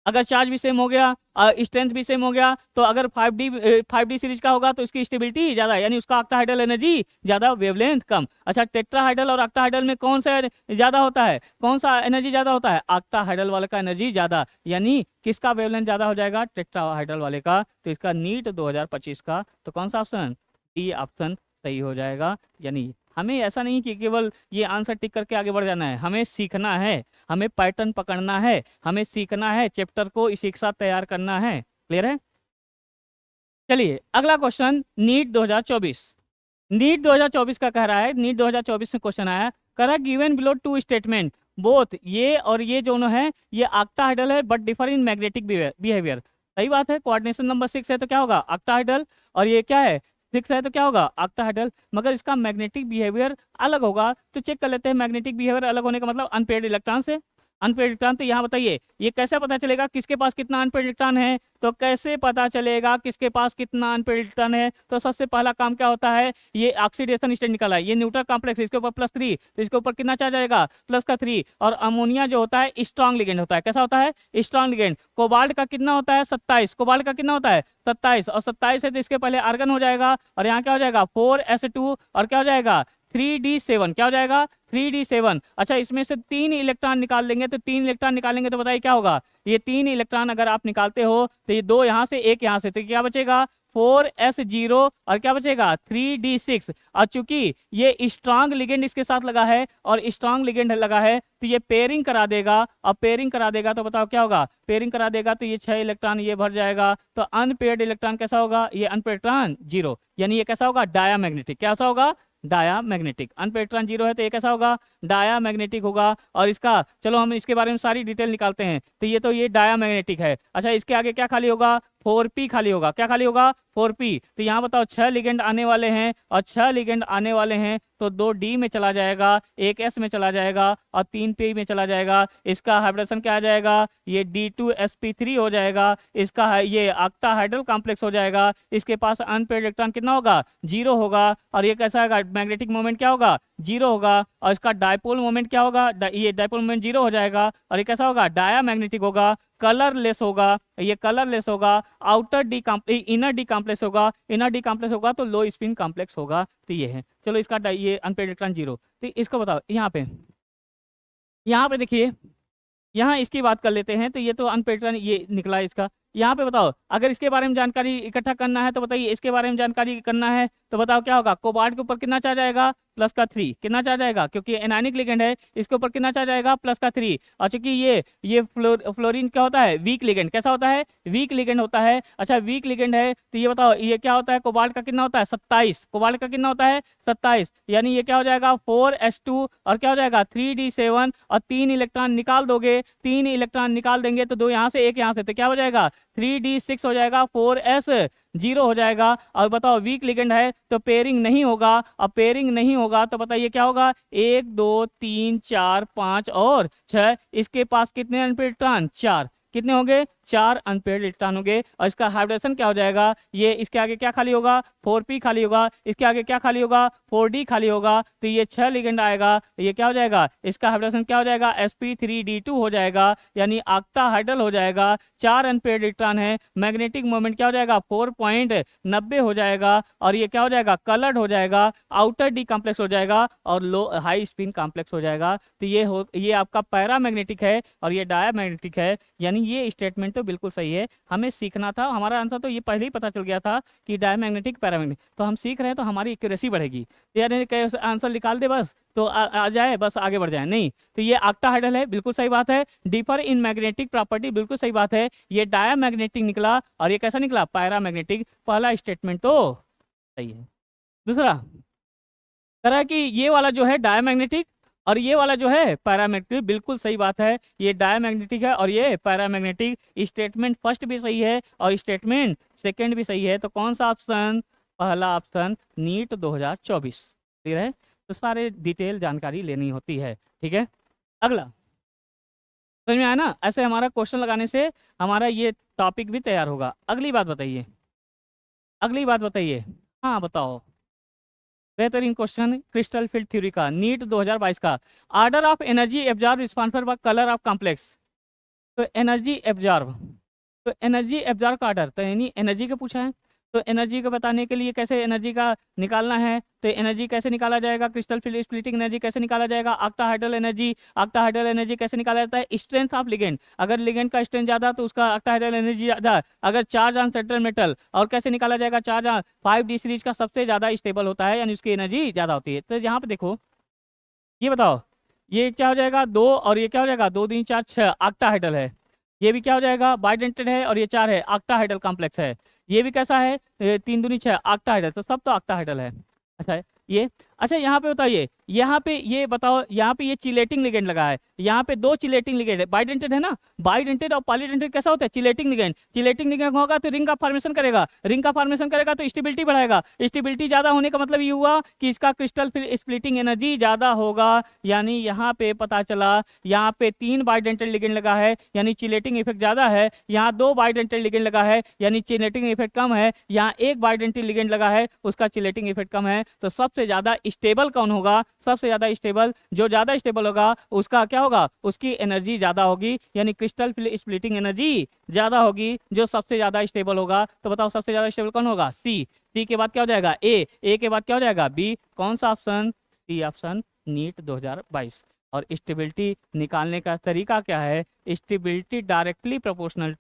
Speaker 1: अगर चार्ज भी सेम हो गया, स्ट्रेंथ भी सेम हो गया, तो अगर 5D सीरीज का होगा तो इसकी स्टेबिलिटी ज्यादा, यानी उसका ऑक्टाहाइड्रल एनर्जी ज्यादा, वेवलेंथ कम। अच्छा टेट्राहाइड्रल और ऑक्टाहाइड्रल में कौन सा ज्यादा होता है? कौन सा एनर्जी ज्यादा होता है? ऑक्टाहाइड्रल वाले का एनर्जी ज्यादा। यानी किसका वेवलेंथ ज्यादा हो जाएगा? टेट्राहाइड्रल वाले का। तो इसका नीट 2025 का तो कौन सा ऑप्शन? डी ऑप्शन सही हो जाएगा। यानी हमें ऐसा नहीं कि केवल ये आंसर टिक करके आगे बढ़ जाना है, हमें सीखना है, हमें पैटर्न पकड़ना है, हमें सीखना है, चैप्टर को इसी के साथ तैयार करना है। क्लियर है? चलिए अगला क्वेश्चन नीट 2024। नीट 2024 का कह रहा है, नीट 2024 में क्वेश्चन आया, कह रहा है given below two statement both ये और ये दोनों है ये ऑक्टाहाइड्रल है but differ in magnetic behaviour. सही बात है, कोऑर्डिनेशन नंबर 6 है तो क्या होगा? ऑक्टाहाइड्रल। और ये क्या है? 6 है तो क्या होगा? ऑक्टाहाइड्रल। मगर इसका मैग्नेटिक बिहेवियर अलग होगा, तो चेक कर लेते हैं। मैग्नेटिक बिहेवियर अलग होने का मतलब अनपेयर्ड इलेक्ट्रॉन से। अनपेयर्ड इलेक्ट्रॉन, तो यहाँ बताइए ये कैसे पता चलेगा किसके पास कितना अनपेयर्ड इलेक्ट्रॉन है? तो कैसे पता चलेगा किसके पास कितना अनपेयर्ड इलेक्ट्रॉन है? तो सबसे पहला काम क्या होता है? ये ऑक्सीडेशन स्टेट निकाला है, ये न्यूट्रल कॉम्प्लेक्स, इसके ऊपर +3, तो इसके ऊपर कितना चार्ज आएगा? प्लस का 3। और अमोनिया जो होता है स्ट्रॉन्ग लिगेंड होता है। कैसा होता है? Strong ligand. कोबाल्ट का कितना होता है? 27। कोबाल्ट का कितना होता है? 27। और 27 है तो इसके पहले आर्गन हो जाएगा, और यहाँ क्या हो जाएगा? 4s2 और क्या हो जाएगा? 3d7। क्या हो जाएगा? 3d7। अच्छा इसमें से 3 इलेक्ट्रॉन निकाल लेंगे, तो 3 इलेक्ट्रॉन निकालेंगे तो बताइए क्या होगा? ये 3 इलेक्ट्रॉन अगर आप निकालते हो तो ये 2 यहाँ से 1 यहाँ से, तो क्या बचेगा? 4s0 और क्या बचेगा? 3d6। और चूंकि ये स्ट्रांग लिगेंड इसके साथ लगा है और स्ट्रांग लिगेंड लगा है तो ये पेयरिंग करा देगा, और पेयरिंग करा देगा तो बताओ क्या होगा? पेयरिंग करा देगा तो ये 6 इलेक्ट्रॉन ये भर जाएगा। तो अनपेयर्ड इलेक्ट्रॉन कैसा होगा? ये अनपेयर्ड इलेक्ट्रॉन 0, यानी ये कैसा होगा? डायामैग्नेटिक। कैसा होगा? डायामैग्नेटिक। अनपेयर्ड इलेक्ट्रॉन 0 है तो ये कैसा होगा? डायामैग्नेटिक होगा। और इसका चलो हम इसके बारे में सारी डिटेल निकालते हैं। तो ये डायामैग्नेटिक है। अच्छा इसके आगे क्या खाली होगा? 4p खाली होगा। क्या खाली होगा? 4p। तो यहाँ बताओ 6 लिगेंड आने वाले हैं, और 6 लिगेंड आने वाले हैं तो 2d में चला जाएगा, 1s में चला जाएगा और 3p में चला जाएगा। इसका हाइब्रिडेशन क्या आ जाएगा? ये d2sp3 हो जाएगा। इसका ये ऑक्टाहाइड्रल कॉम्प्लेक्स हो जाएगा। इसके पास अनपेयर्ड इलेक्ट्रॉन कितना होगा? 0 होगा। और ये कैसा होगा? मैग्नेटिक मोमेंट क्या होगा? 0 होगा। और इसका डायपोल मोमेंट क्या होगा? ये डायपोल मोमेंट 0 हो जाएगा। और ये कैसा होगा? डायामैग्नेटिक होगा, कलरलेस होगा, ये कलरलेस होगा, इनर डी कॉम्प्लेक्स होगा, इनर डी कॉम्प्लेक्स होगा तो लो स्पिन कॉम्प्लेक्स होगा। तो ये है। चलो इसका ये अनपेयर्ड इलेक्ट्रॉन 0। तो इसको बताओ यहाँ पे देखिए, यहाँ इसकी बात कर लेते हैं। तो ये तो अनपेयर्ड इलेक्ट्रॉन ये निकला इसका, यहाँ पे बताओ, अगर इसके बारे में जानकारी इकट्ठा करना है तो बताइए, इसके बारे में जानकारी करना है तो बताओ क्या होगा, कोबाल्ट के ऊपर कितना चार्ज आएगा, प्लस का 3, कितना चार्ज आएगा, क्योंकि एनायनिक लिगेंड है, इसके ऊपर कितना चार्ज आएगा, प्लस का 3। और चूंकि ये फ्लोरीन क्या होता है, वीक लिगेंड, कैसा होता है, वीक लिगेंड होता है। अच्छा वीक लिगेंड है तो ये बताओ ये क्या होता है, कोबाल्ट का कितना होता है, 27, कोबाल्ट का कितना होता है, 27, यानी ये क्या हो जाएगा 4s2 और क्या हो जाएगा 3d7 और 3 इलेक्ट्रॉन निकाल दोगे, 3 इलेक्ट्रॉन निकाल देंगे तो 2 यहाँ से 1 यहाँ से, तो क्या हो जाएगा 3d6 हो जाएगा, 4s0 हो जाएगा। और बताओ वीक लिगेंड है तो पेयरिंग नहीं होगा, अब पेयरिंग नहीं होगा तो बताइए क्या होगा, 1 2 3 4 5 और 6, इसके पास कितने अनपेड इलेक्ट्रॉन, 4, कितने होंगे, 4 अनपेड इलेक्ट्रॉन होंगे। और इसका हाइब्रिडेशन क्या हो जाएगा, ये इसके आगे क्या खाली होगा, 4p खाली होगा, इसके आगे क्या खाली होगा, 4d खाली होगा, तो ये 6 लिगेंड आएगा, ये क्या हो जाएगा, इसका हाइब्रिडेशन क्या हो जाएगा, sp3d2 हो जाएगा, यानी ऑक्टाहाइड्रल हो जाएगा, 4 अनपेड इलेक्ट्रॉन है, मैग्नेटिक मोमेंट क्या हो जाएगा 4.90 हो जाएगा, और ये क्या हो जाएगा, कलर्ड हो जाएगा, आउटर डी कॉम्प्लेक्स हो जाएगा और लो हाई स्पिन कॉम्प्लेक्स हो जाएगा। तो ये आपका पैरामैग्नेटिक है और ये डायामैग्नेटिक है, यानी ये स्टेटमेंट तो बिल्कुल सही है। हमें सीखना था, हमारा आंसर तो ये पहले ही पता चल गया था कि डायमैग्नेटिक पैरामैग्नेटिक, तो हम सीख रहे हैं तो हमारी एक्यूरेसी बढ़ेगी। तो यानी कहीं आंसर निकाल दे बस तो आ जाए, बस आगे बढ़ जाए, नहीं। तो ये ऑक्टाहाइड्रल है, बिल्कुल सही बात है। डिफर इन मैग्नेटिक प्रॉपर्टी, बिल्कुल सही बात है। ये डायमैग्नेटिक निकला और ये कैसा निकला, पैरामैग्नेटिक। पहला स्टेटमेंट तो सही है। दूसरा कह रहा है कि ये वाला जो है डायमैग्नेटिक और ये वाला जो है पैरामैग्नेटिक, बिल्कुल सही बात है। ये डायमैग्नेटिक है और ये पैरामैग्नेटिक। स्टेटमेंट फर्स्ट भी सही है और स्टेटमेंट सेकंड भी सही है। तो कौन सा ऑप्शन, पहला ऑप्शन, नीट 2024। क्लियर है, तो सारे डिटेल जानकारी लेनी होती है, ठीक है। अगला समझ में आया ना, ऐसे हमारा क्वेश्चन लगाने से हमारा ये टॉपिक भी तैयार होगा। अगली बात बताइए, अगली बात बताइए, हाँ बताओ। बेहतरीन क्वेश्चन क्रिस्टल फील्ड थ्योरी का, नीट 2022 का। Order of energy absorb responsible for colour of complex. तो एनर्जी एब्जॉर्ब, तो एनर्जी एब्जॉर्ब का ऑर्डर, तो यानी एनर्जी का पूछा है, तो एनर्जी को बताने के लिए कैसे एनर्जी का निकालना है, तो एनर्जी कैसे निकाला जाएगा, क्रिस्टल फील्ड स्प्लिटिंग एनर्जी कैसे निकाला जाएगा, ऑक्टाहाइड्रल एनर्जी, ऑक्टाहाइड्रल एनर्जी कैसे निकाला जाता है, स्ट्रेंथ ऑफ लिगेंड, अगर लिगेंड का स्ट्रेंथ ज्यादा तो उसका ऑक्टाहाइड्रल एनर्जी ज्यादा, अगर चार्ज ऑन सेंट्रल मेटल, और कैसे निकाला जाएगा, चार्ज ऑन 5d सीरीज का सबसे ज्यादा स्टेबल होता है, यानी उसकी एनर्जी ज्यादा होती है। तो यहाँ पे देखो, ये बताओ ये क्या हो जाएगा 2 और ये क्या हो जाएगा 2 3 4 6, ऑक्टाहाइड्रल है। ये भी क्या हो जाएगा बाइडेंटेड है और ये 4 है, ऑक्टाहाइड्रल कॉम्प्लेक्स है। ये भी कैसा है 3 दूनी 6, ऑक्टाहाइड्रल, तो सब तो ऑक्टाहाइड्रल है। अच्छा ये, अच्छा यहाँ पे बताइए, यहाँ पे ये बताओ, यहाँ पे ये चिलेटिंग लिगेंड लगा है, यहाँ पे 2 चिलेटिंग लिगेंड है, बाइडेंटेड है ना, बाइडेंटेड और पॉलीडेंटेड कैसा होता है, चिलेटिंग लिगेंड। चिलेटिंग लिगेंड होगा तो रिंग का फॉर्मेशन करेगा, रिंग का फॉर्मेशन करेगा तो स्टेबिलिटी बढ़ाएगा, स्टेबिलिटी ज्यादा होने का मतलब ये हुआ कि इसका क्रिस्टल फिर स्प्लिटिंग एनर्जी ज्यादा होगा। यानी यहाँ पे पता चला, यहाँ पे 3 बाइडेंटेड लिगेंड लगा है यानी चिलेटिंग इफेक्ट ज्यादा है, यहाँ 2 बाइडेंटेड लिगेंड लगा है यानी चिलेटिंग इफेक्ट कम है, यहाँ 1 बाइडेंटेड लिगेंड लगा है उसका चिलेटिंग इफेक्ट कम है। तो सबसे ज्यादा स्टेबल कौन होगा, सबसे ज्यादा स्टेबल, जो ज्यादा स्टेबल होगा उसका क्या होगा, उसकी एनर्जी ज्यादा होगी, यानी क्रिस्टल स्प्लिटिंग एनर्जी ज्यादा होगी जो सबसे ज्यादा स्टेबल होगा। तो बताओ सबसे ज्यादा स्टेबल कौन होगा, सी के बाद क्या हो जाएगा ए के बाद क्या हो जाएगा बी। कौन सा ऑप्शन, सी ऑप्शन, नीट 2022। और स्टेबिलिटी निकालने का तरीका क्या है, स्टेबिलिटी डायरेक्टली प्रोपोर्शनल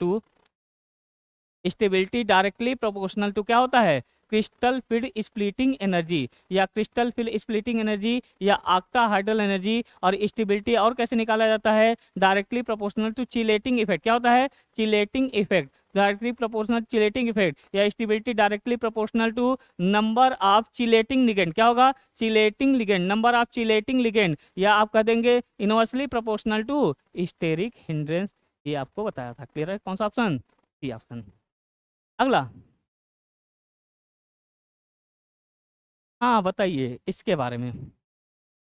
Speaker 1: टू क्या होता है, क्रिस्टल फील्ड स्प्लिटिंग एनर्जी, या क्रिस्टल फील्ड स्प्लिटिंग एनर्जी या ऑक्टाहाइड्रल एनर्जी। और स्टेबिलिटी और कैसे निकाला जाता है, directly proportional to chelating effect. क्या होता है, chelating effect, directly proportional chelating effect, या stability directly proportional to number of chelating ligand. क्या होगा, chelating ligand, number of chelating ligand, या आप कह देंगे inversely proportional to steric hindrance. ये आपको बताया था। क्लियर है, कौन सा ऑप्शन, सी ऑप्शन। अगला, हाँ बताइए इसके बारे में,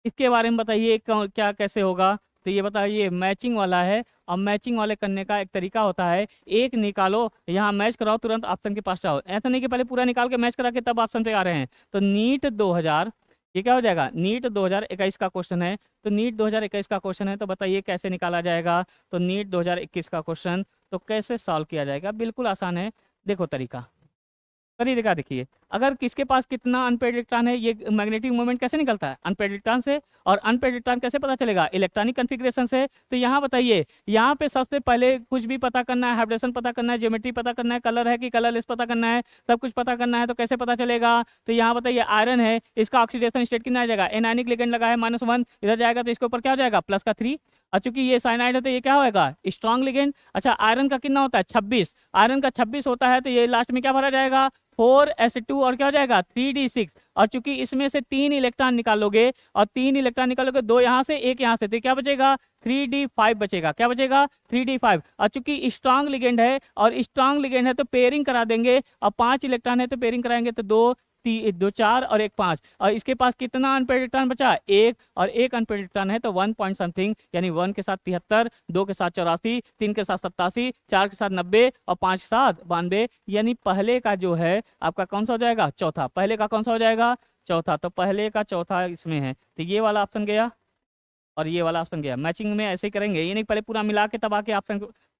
Speaker 1: इसके बारे में बताइए क्या कैसे होगा। तो ये बताइए मैचिंग वाला है, और मैचिंग वाले करने का एक तरीका होता है, एक निकालो यहाँ मैच कराओ तुरंत ऑप्शन के पास जाओ, ऐसा नहीं कि पहले पूरा निकाल के मैच करा के तब ऑप्शन पे आ रहे हैं। तो नीट 2000, ये क्या हो जाएगा, नीट 2021 का क्वेश्चन है। तो नीट 2021 का क्वेश्चन है, तो बताइए कैसे निकाला जाएगा। तो नीट 2021 का क्वेश्चन तो कैसे सॉल्व किया जाएगा, बिल्कुल आसान है। देखो तरीका, करिए दिखा देखिए, अगर किसके पास कितना अनपेड इलेक्ट्रॉन है, ये मैग्नेटिक मोमेंट कैसे निकलता है अनपेड इलेक्ट्रॉन से, और अनपेड इलेक्ट्रॉन कैसे पता चलेगा इलेक्ट्रॉनिक कॉन्फ़िगरेशन से। तो यहाँ बताइए, यहाँ पे सबसे पहले कुछ भी पता करना है, हाइब्रिडेशन पता करना है, ज्योमेट्री पता करना है, कलर है कि कलरलेस पता करना है, सब कुछ पता करना है, तो कैसे पता चलेगा। तो यहाँ बताइए आयरन है, इसका ऑक्सीडेशन स्टेट कितना आ जाएगा, एनायनिक लिगेंड लगा है -1, इधर जाएगा तो इसके ऊपर क्या हो जाएगा +3, और चूंकि ये साइनाइड है तो ये क्या होगा स्ट्रॉन्ग लिगेंड। अच्छा आयरन का कितना होता है 26, आयरन का 26 होता है, तो ये लास्ट में क्या भरा जाएगा 4s2 और क्या हो जाएगा 3d6, और चूंकि इसमें से 3 इलेक्ट्रॉन निकालोगे और 3 इलेक्ट्रॉन निकालोगे, 2 यहाँ से 1 यहाँ से, तो क्या बचेगा 3d5 बचेगा, क्या बचेगा 3d5। और चूंकि स्ट्रांग लिगेंड है और स्ट्रांग लिगेंड है तो पेयरिंग करा देंगे, और 5 इलेक्ट्रॉन है तो पेयरिंग कराएंगे, तो 2 4 और 1 5, और इसके पास कितना अनपेड इलेक्ट्रॉन बचा 1, और 1 अनपेड इलेक्ट्रॉन है तो 1 पॉइंट समथिंग, यानी 1 के साथ 73, 2 के साथ 84, 3 के साथ 87, 4 के साथ 90 और 5 के साथ 92, यानी पहले का जो है आपका कौन सा हो जाएगा चौथा, पहले का कौन सा हो जाएगा चौथा, तो पहले का चौथा इसमें है, तो ये वाला ऑप्शन गया और ये वाला ऑप्शन गया। मैचिंग में ऐसे ही करेंगे, ये नहीं पहले पूरा मिला के तब आके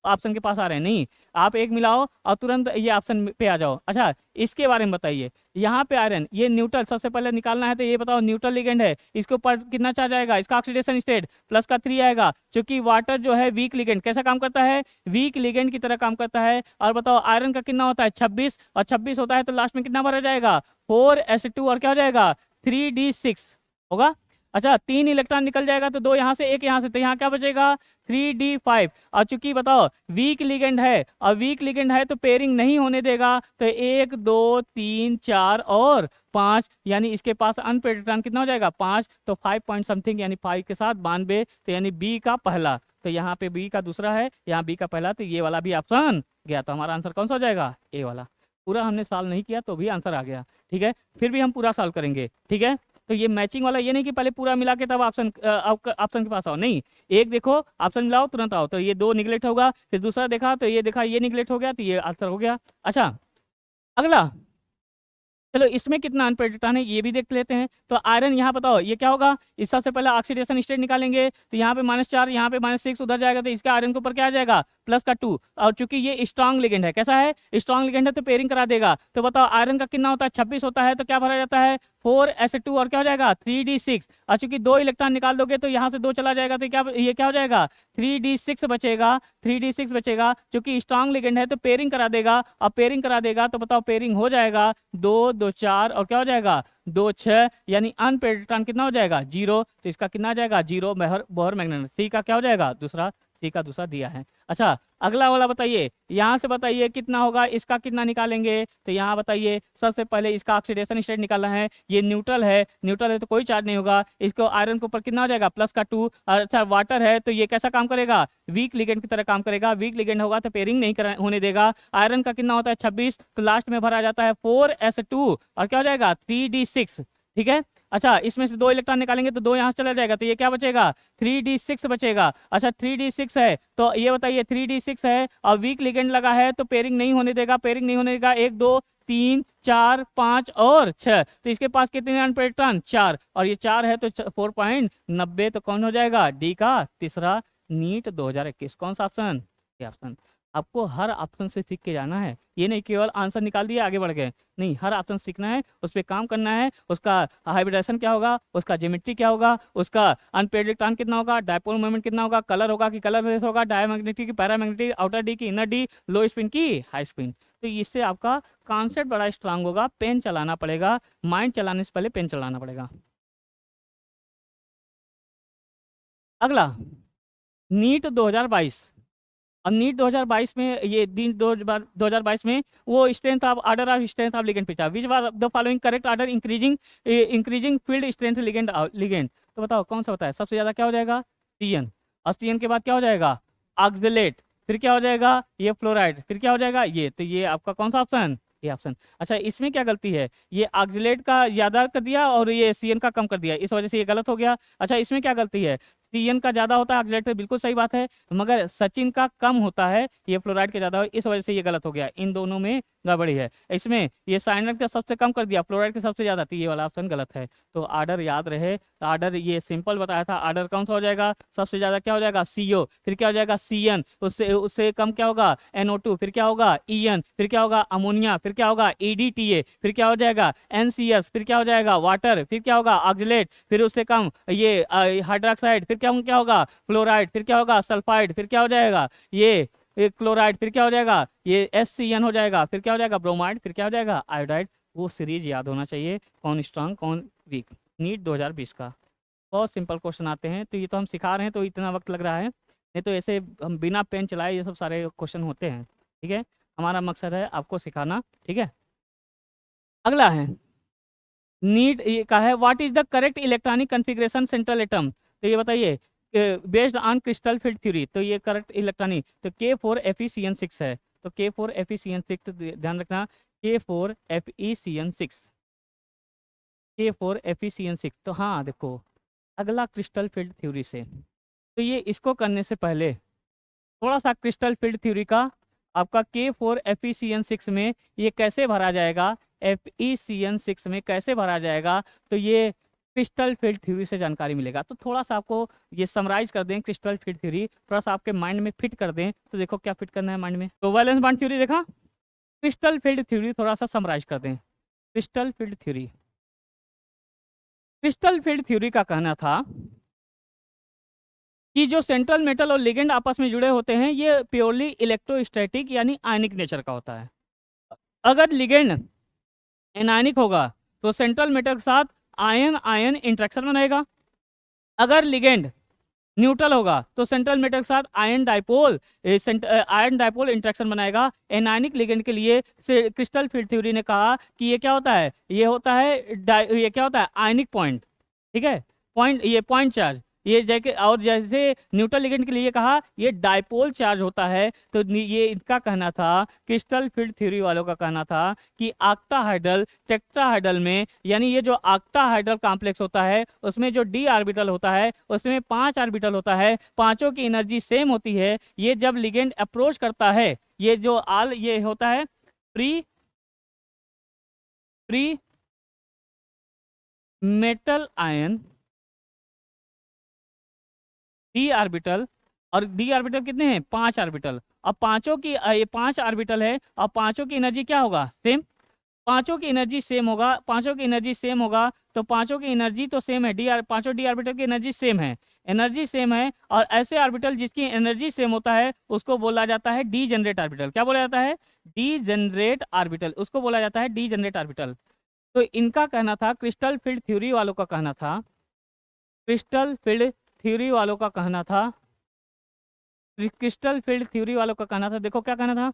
Speaker 1: ऑप्शन के पास आ रहे हैं, नहीं आप एक मिलाओ और तुरंत ये ऑप्शन पे आ जाओ। अच्छा इसके बारे में बताइए, यहाँ पे आयरन ये न्यूट्रल सबसे पहले निकालना है, तो ये बताओ न्यूट्रल लिगेंड है, इसके ऊपर कितना चार्ज आएगा, इसका ऑक्सीडेशन स्टेट +3 आएगा, क्योंकि वाटर जो है वीक लिगेंड कैसा काम करता है वीक लिगेंड की तरह काम करता है। और बताओ आयरन का कितना होता है 26, और 26 होता है तो लास्ट में कितना भरा जाएगा 4s2 और क्या हो जाएगा 3d6 होगा। अच्छा 3 इलेक्ट्रॉन निकल जाएगा तो 2 यहाँ से 1 यहाँ से, तो यहाँ क्या बचेगा 3d5, और चूंकि बताओ वीक लिगेंड है और वीक लिगेंड है तो पेयरिंग नहीं होने देगा, तो 1 2 3 4 और 5, यानी इसके पास अनपेड इलेक्ट्रॉन कितना हो जाएगा 5, तो 5 पॉइंट समथिंग यानी 5 के साथ 92, तो यानी बी का पहला, तो यहाँ पे बी का दूसरा है, यहाँ बी का पहला, तो ये वाला भी ऑप्शन गया, तो हमारा आंसर कौन सा हो जाएगा ए वाला। पूरा हमने सॉल्व नहीं किया तो भी आंसर आ गया, ठीक है, फिर भी हम पूरा सॉल्व करेंगे, ठीक है। तो ये मैचिंग वाला ये नहीं कि पहले पूरा मिला के तब ऑप्शन के पास आओ, नहीं एक देखो ऑप्शन मिलाओ तुरंत आओ, तो ये 2 निगलेक्ट होगा, फिर दूसरा देखा तो ये देखा ये निगलेक्ट हो गया, तो ये आंसर हो गया। अच्छा अगला चलो इसमें कितना अनपेड इलेक्ट्रॉन है ये भी देख लेते हैं। तो आयरन यहाँ बताओ ये क्या होगा, इस सबसे पहले ऑक्सीडेशन स्टेट निकालेंगे, तो यहाँ पे -4 यहाँ पे -6 उधर जाएगा, तो इसका आयरन के ऊपर क्या आ जाएगा +2, और चूंकि ये स्ट्रॉन्ग लिगेंड है, कैसा है स्ट्रॉन्ग लिगेंड है तो पेयरिंग करा देगा। तो बताओ आयरन का कितना होता है 26 होता है, तो क्या भरा जाता है 4s2 और क्या हो जाएगा 3d6, और चूंकि 2 इलेक्ट्रॉन निकाल दोगे तो यहाँ से 2 चला जाएगा, तो ये क्या हो जाएगा 3d6 बचेगा, 3d6 बचेगा, चूंकि स्ट्रॉन्ग लिगेंड है तो पेयरिंग करा देगा, और पेयरिंग करा देगा तो बताओ पेयरिंग हो जाएगा 2 2 4 और क्या हो जाएगा 2 6, यानी अनपेड इलेक्ट्रॉन कितना हो जाएगा 0, तो इसका कितना आ जाएगा 0 बोहर मैग्नेट, सी का क्या हो जाएगा दूसरा, सी का दूसरा दिया है। अच्छा अगला वाला बताइए, यहाँ से बताइए कितना होगा, इसका कितना निकालेंगे, तो यहाँ बताइए सबसे पहले इसका ऑक्सीडेशन स्टेट निकालना है, ये न्यूट्रल है, न्यूट्रल है तो कोई चार्ज नहीं होगा, इसको आयरन के ऊपर कितना हो जाएगा +2, अच्छा वाटर है तो ये कैसा काम करेगा वीक लिगेंड की तरह काम करेगा, वीक लिगेंड होगा तो पेयरिंग नहीं होने देगा। आयरन का कितना होता है 26, तो लास्ट में भरा जाता है 4s2 और क्या हो जाएगा 3d6, ठीक है। अच्छा इसमें से 2 इलेक्ट्रॉन निकालेंगे तो 2 यहाँ से चला जाएगा, तो ये क्या बचेगा 3d6 बचेगा। अच्छा 3d6 है तो ये बताइए 3d6 है और वीक लिगेंड लगा है तो पेयरिंग नहीं होने देगा, पेयरिंग नहीं होने देगा 1 2 3 4 5 और 6, तो इसके पास कितने अनपेड इलेक्ट्रॉन 4, और ये 4 है तो 4.90, तो कौन हो जाएगा डी का तीसरा। नीट 2021 कौन सा ऑप्शन, ये ऑप्शन। आपको हर ऑप्शन से सीख के जाना है, ये नहीं केवल आंसर निकाल दिया आगे बढ़ गए, नहीं हर ऑप्शन सीखना है, उस पर काम करना है, उसका हाइब्रिडेशन क्या होगा, उसका ज्योमेट्री क्या होगा, उसका अनपेड इलेक्ट्रॉन कितना होगा, डायपोल मोमेंट कितना होगा, कलर होगा कि कलरलेस होगा, डायमैग्नेटिक की पैरामैग्नेटिक, आउटर डी की इनर डी, लो स्पिन की हाई स्पिन। तो इससे आपका कॉन्सेप्ट बड़ा स्ट्रांग होगा, पेन चलाना पड़ेगा, माइंड चलाने से पहले पेन चलाना पड़ेगा। अगला नीट 2022, अब नीट 2022 में ये दिन 2022 में वो strength of order of strength of ligand पूछा, which were the following correct order increasing field strength ligand, तो बताओ कौन सा होता है सबसे ज्यादा, क्या हो जाएगा CN, और CN के बाद क्या हो जाएगा ऑक्सलेट, फिर क्या हो जाएगा ये फ्लोराइड, फिर क्या हो जाएगा ये, तो ये आपका कौन सा ऑप्शन ये ऑप्शन। अच्छा इसमें क्या गलती है, ये ऑक्सलेट का ज्यादा कर दिया और ये CN का कम कर दिया, इस वजह से ये गलत हो गया। अच्छा इसमें क्या गलती है, CN का ज्यादा होता है ऑक्सलेट, बिल्कुल सही बात है, मगर सचिन का कम होता है, ये फ्लोराइड का ज्यादा हो, इस वजह से ये गलत हो गया। इन दोनों में गड़बड़ी है। इसमें ये साइनाइड का सबसे कम कर दिया, फ्लोराइड का सबसे ज़्यादा, तो ये वाला ऑप्शन गलत है। तो आर्डर याद रहे, आर्डर ये सिंपल बताया था, आर्डर कौन सा हो जाएगा, सबसे ज़्यादा क्या हो जाएगा CO, फिर क्या हो जाएगा CN, उससे उससे कम क्या होगा NO2, फिर क्या होगा EN, फिर क्या होगा अमोनिया, फिर क्या होगा EDTA, फिर क्या हो जाएगा NCS, फिर क्या हो जाएगा वाटर, फिर क्या होगा ऑक्सलेट, फिर उससे कम ये हाइड्रोक्साइड, फिर क्या होगा फ्लोराइड, फिर क्या होगा सल्फाइड, फिर क्या हो जाएगा ये क्लोराइड, फिर क्या हो जाएगा ये SCN हो जाएगा, फिर क्या हो जाएगा ब्रोमाइड, फिर क्या हो जाएगा आयोडाइड। वो सीरीज याद होना चाहिए, कौन स्ट्रांग कौन वीक। नीट 2020 का बहुत सिंपल क्वेश्चन आते हैं, तो ये तो हम सिखा रहे हैं तो इतना वक्त लग रहा है, नहीं तो ऐसे हम बिना पेन चलाए ये सब सारे क्वेश्चन होते हैं। ठीक है, हमारा मकसद है आपको सिखाना। ठीक है, अगला है नीट ये का है what is the correct electronic configuration central atom. तो ये बताइए based on crystal field theory, तो ये करेक्ट इलेक्ट्रॉनिक तो K4FeCN6 है। तो K4FeCN6 तो ध्यान रखना, K4FeCN6, K4FeCN6। तो हाँ देखो, अगला क्रिस्टल फील्ड थ्योरी से, तो ये इसको करने से पहले थोड़ा सा क्रिस्टल फील्ड थ्योरी का आपका K4FeCN6 में ये कैसे भरा जाएगा, FeCN6 में कैसे भरा जाएगा, तो ये क्रिस्टल फील्ड थ्योरी से जानकारी मिलेगा। तो थोड़ा सा आपको ये समराइज कर दें, क्रिस्टल फील्ड थ्योरी थोड़ा सा आपके माइंड में फिट कर दें, तो देखो क्या फिट करना है माइंड में। तो वैलेंस बॉन्ड थ्योरी देखा, क्रिस्टल फील्ड थ्योरी थोड़ा सा समराइज कर दें। Crystal field theory, crystal field theory का कहना था कि जो सेंट्रल मेटल और लिगेंड आपस में जुड़े होते हैं ये प्योरली इलेक्ट्रोस्टैटिक यानी आयनिक नेचर का होता है। अगर लिगेंड एनायनिक होगा तो सेंट्रल मेटल के साथ आयन आयन इंट्रैक्शन बनाएगा। अगर लिगेंड न्यूट्रल होगा तो सेंट्रल मेटल के साथ आयन डाइपोल इंट्रैक्शन बनाएगा। एनायनिक लिगेंड के लिए क्रिस्टल फील्ड थ्योरी ने कहा कि ये क्या होता है, ये होता है ये क्या होता है आयनिक पॉइंट। ठीक है, पॉइंट, ये पॉइंट चार्ज, ये जैसे और जैसे न्यूट्रल लिगेंड के लिए कहा ये डाइपोल चार्ज होता है। तो ये इनका कहना था, क्रिस्टल फील्ड थ्योरी वालों का कहना था कि ऑक्टाहाइड्रल टेट्राहाइड्रल में, यानी ये जो ऑक्टाहाइड्रल कॉम्प्लेक्स होता है उसमें जो d ऑर्बिटल होता है उसमें 5 ऑर्बिटल होता है, पांचों की एनर्जी सेम होती है। ये जब लिगेंड अप्रोच करता है, ये जो ये होता है free free metal ion d orbital, और d ऑर्बिटल कितने हैं 5 ऑर्बिटल। अब पांचों की ये 5 ऑर्बिटल है, अब पांचों की एनर्जी क्या होगा सेम, पांचों की एनर्जी सेम होगा, पांचों की एनर्जी सेम होगा, तो पांचों की एनर्जी तो सेम है, पांचों d ऑर्बिटल की एनर्जी सेम है, एनर्जी सेम है। और ऐसे ऑर्बिटल जिसकी एनर्जी सेम होता है उसको बोला जाता है डी जनरेट ऑर्बिटल। क्या बोला जाता है, डी जनरेट ऑर्बिटल, उसको बोला जाता है डी जनरेट ऑर्बिटल। तो इनका कहना था, क्रिस्टल फील्ड थ्योरी वालों का कहना था, क्रिस्टल फील्ड थ्योरी वालों का कहना था, क्रिस्टल फील्ड थ्योरी वालों का कहना था, देखो क्या कहना था,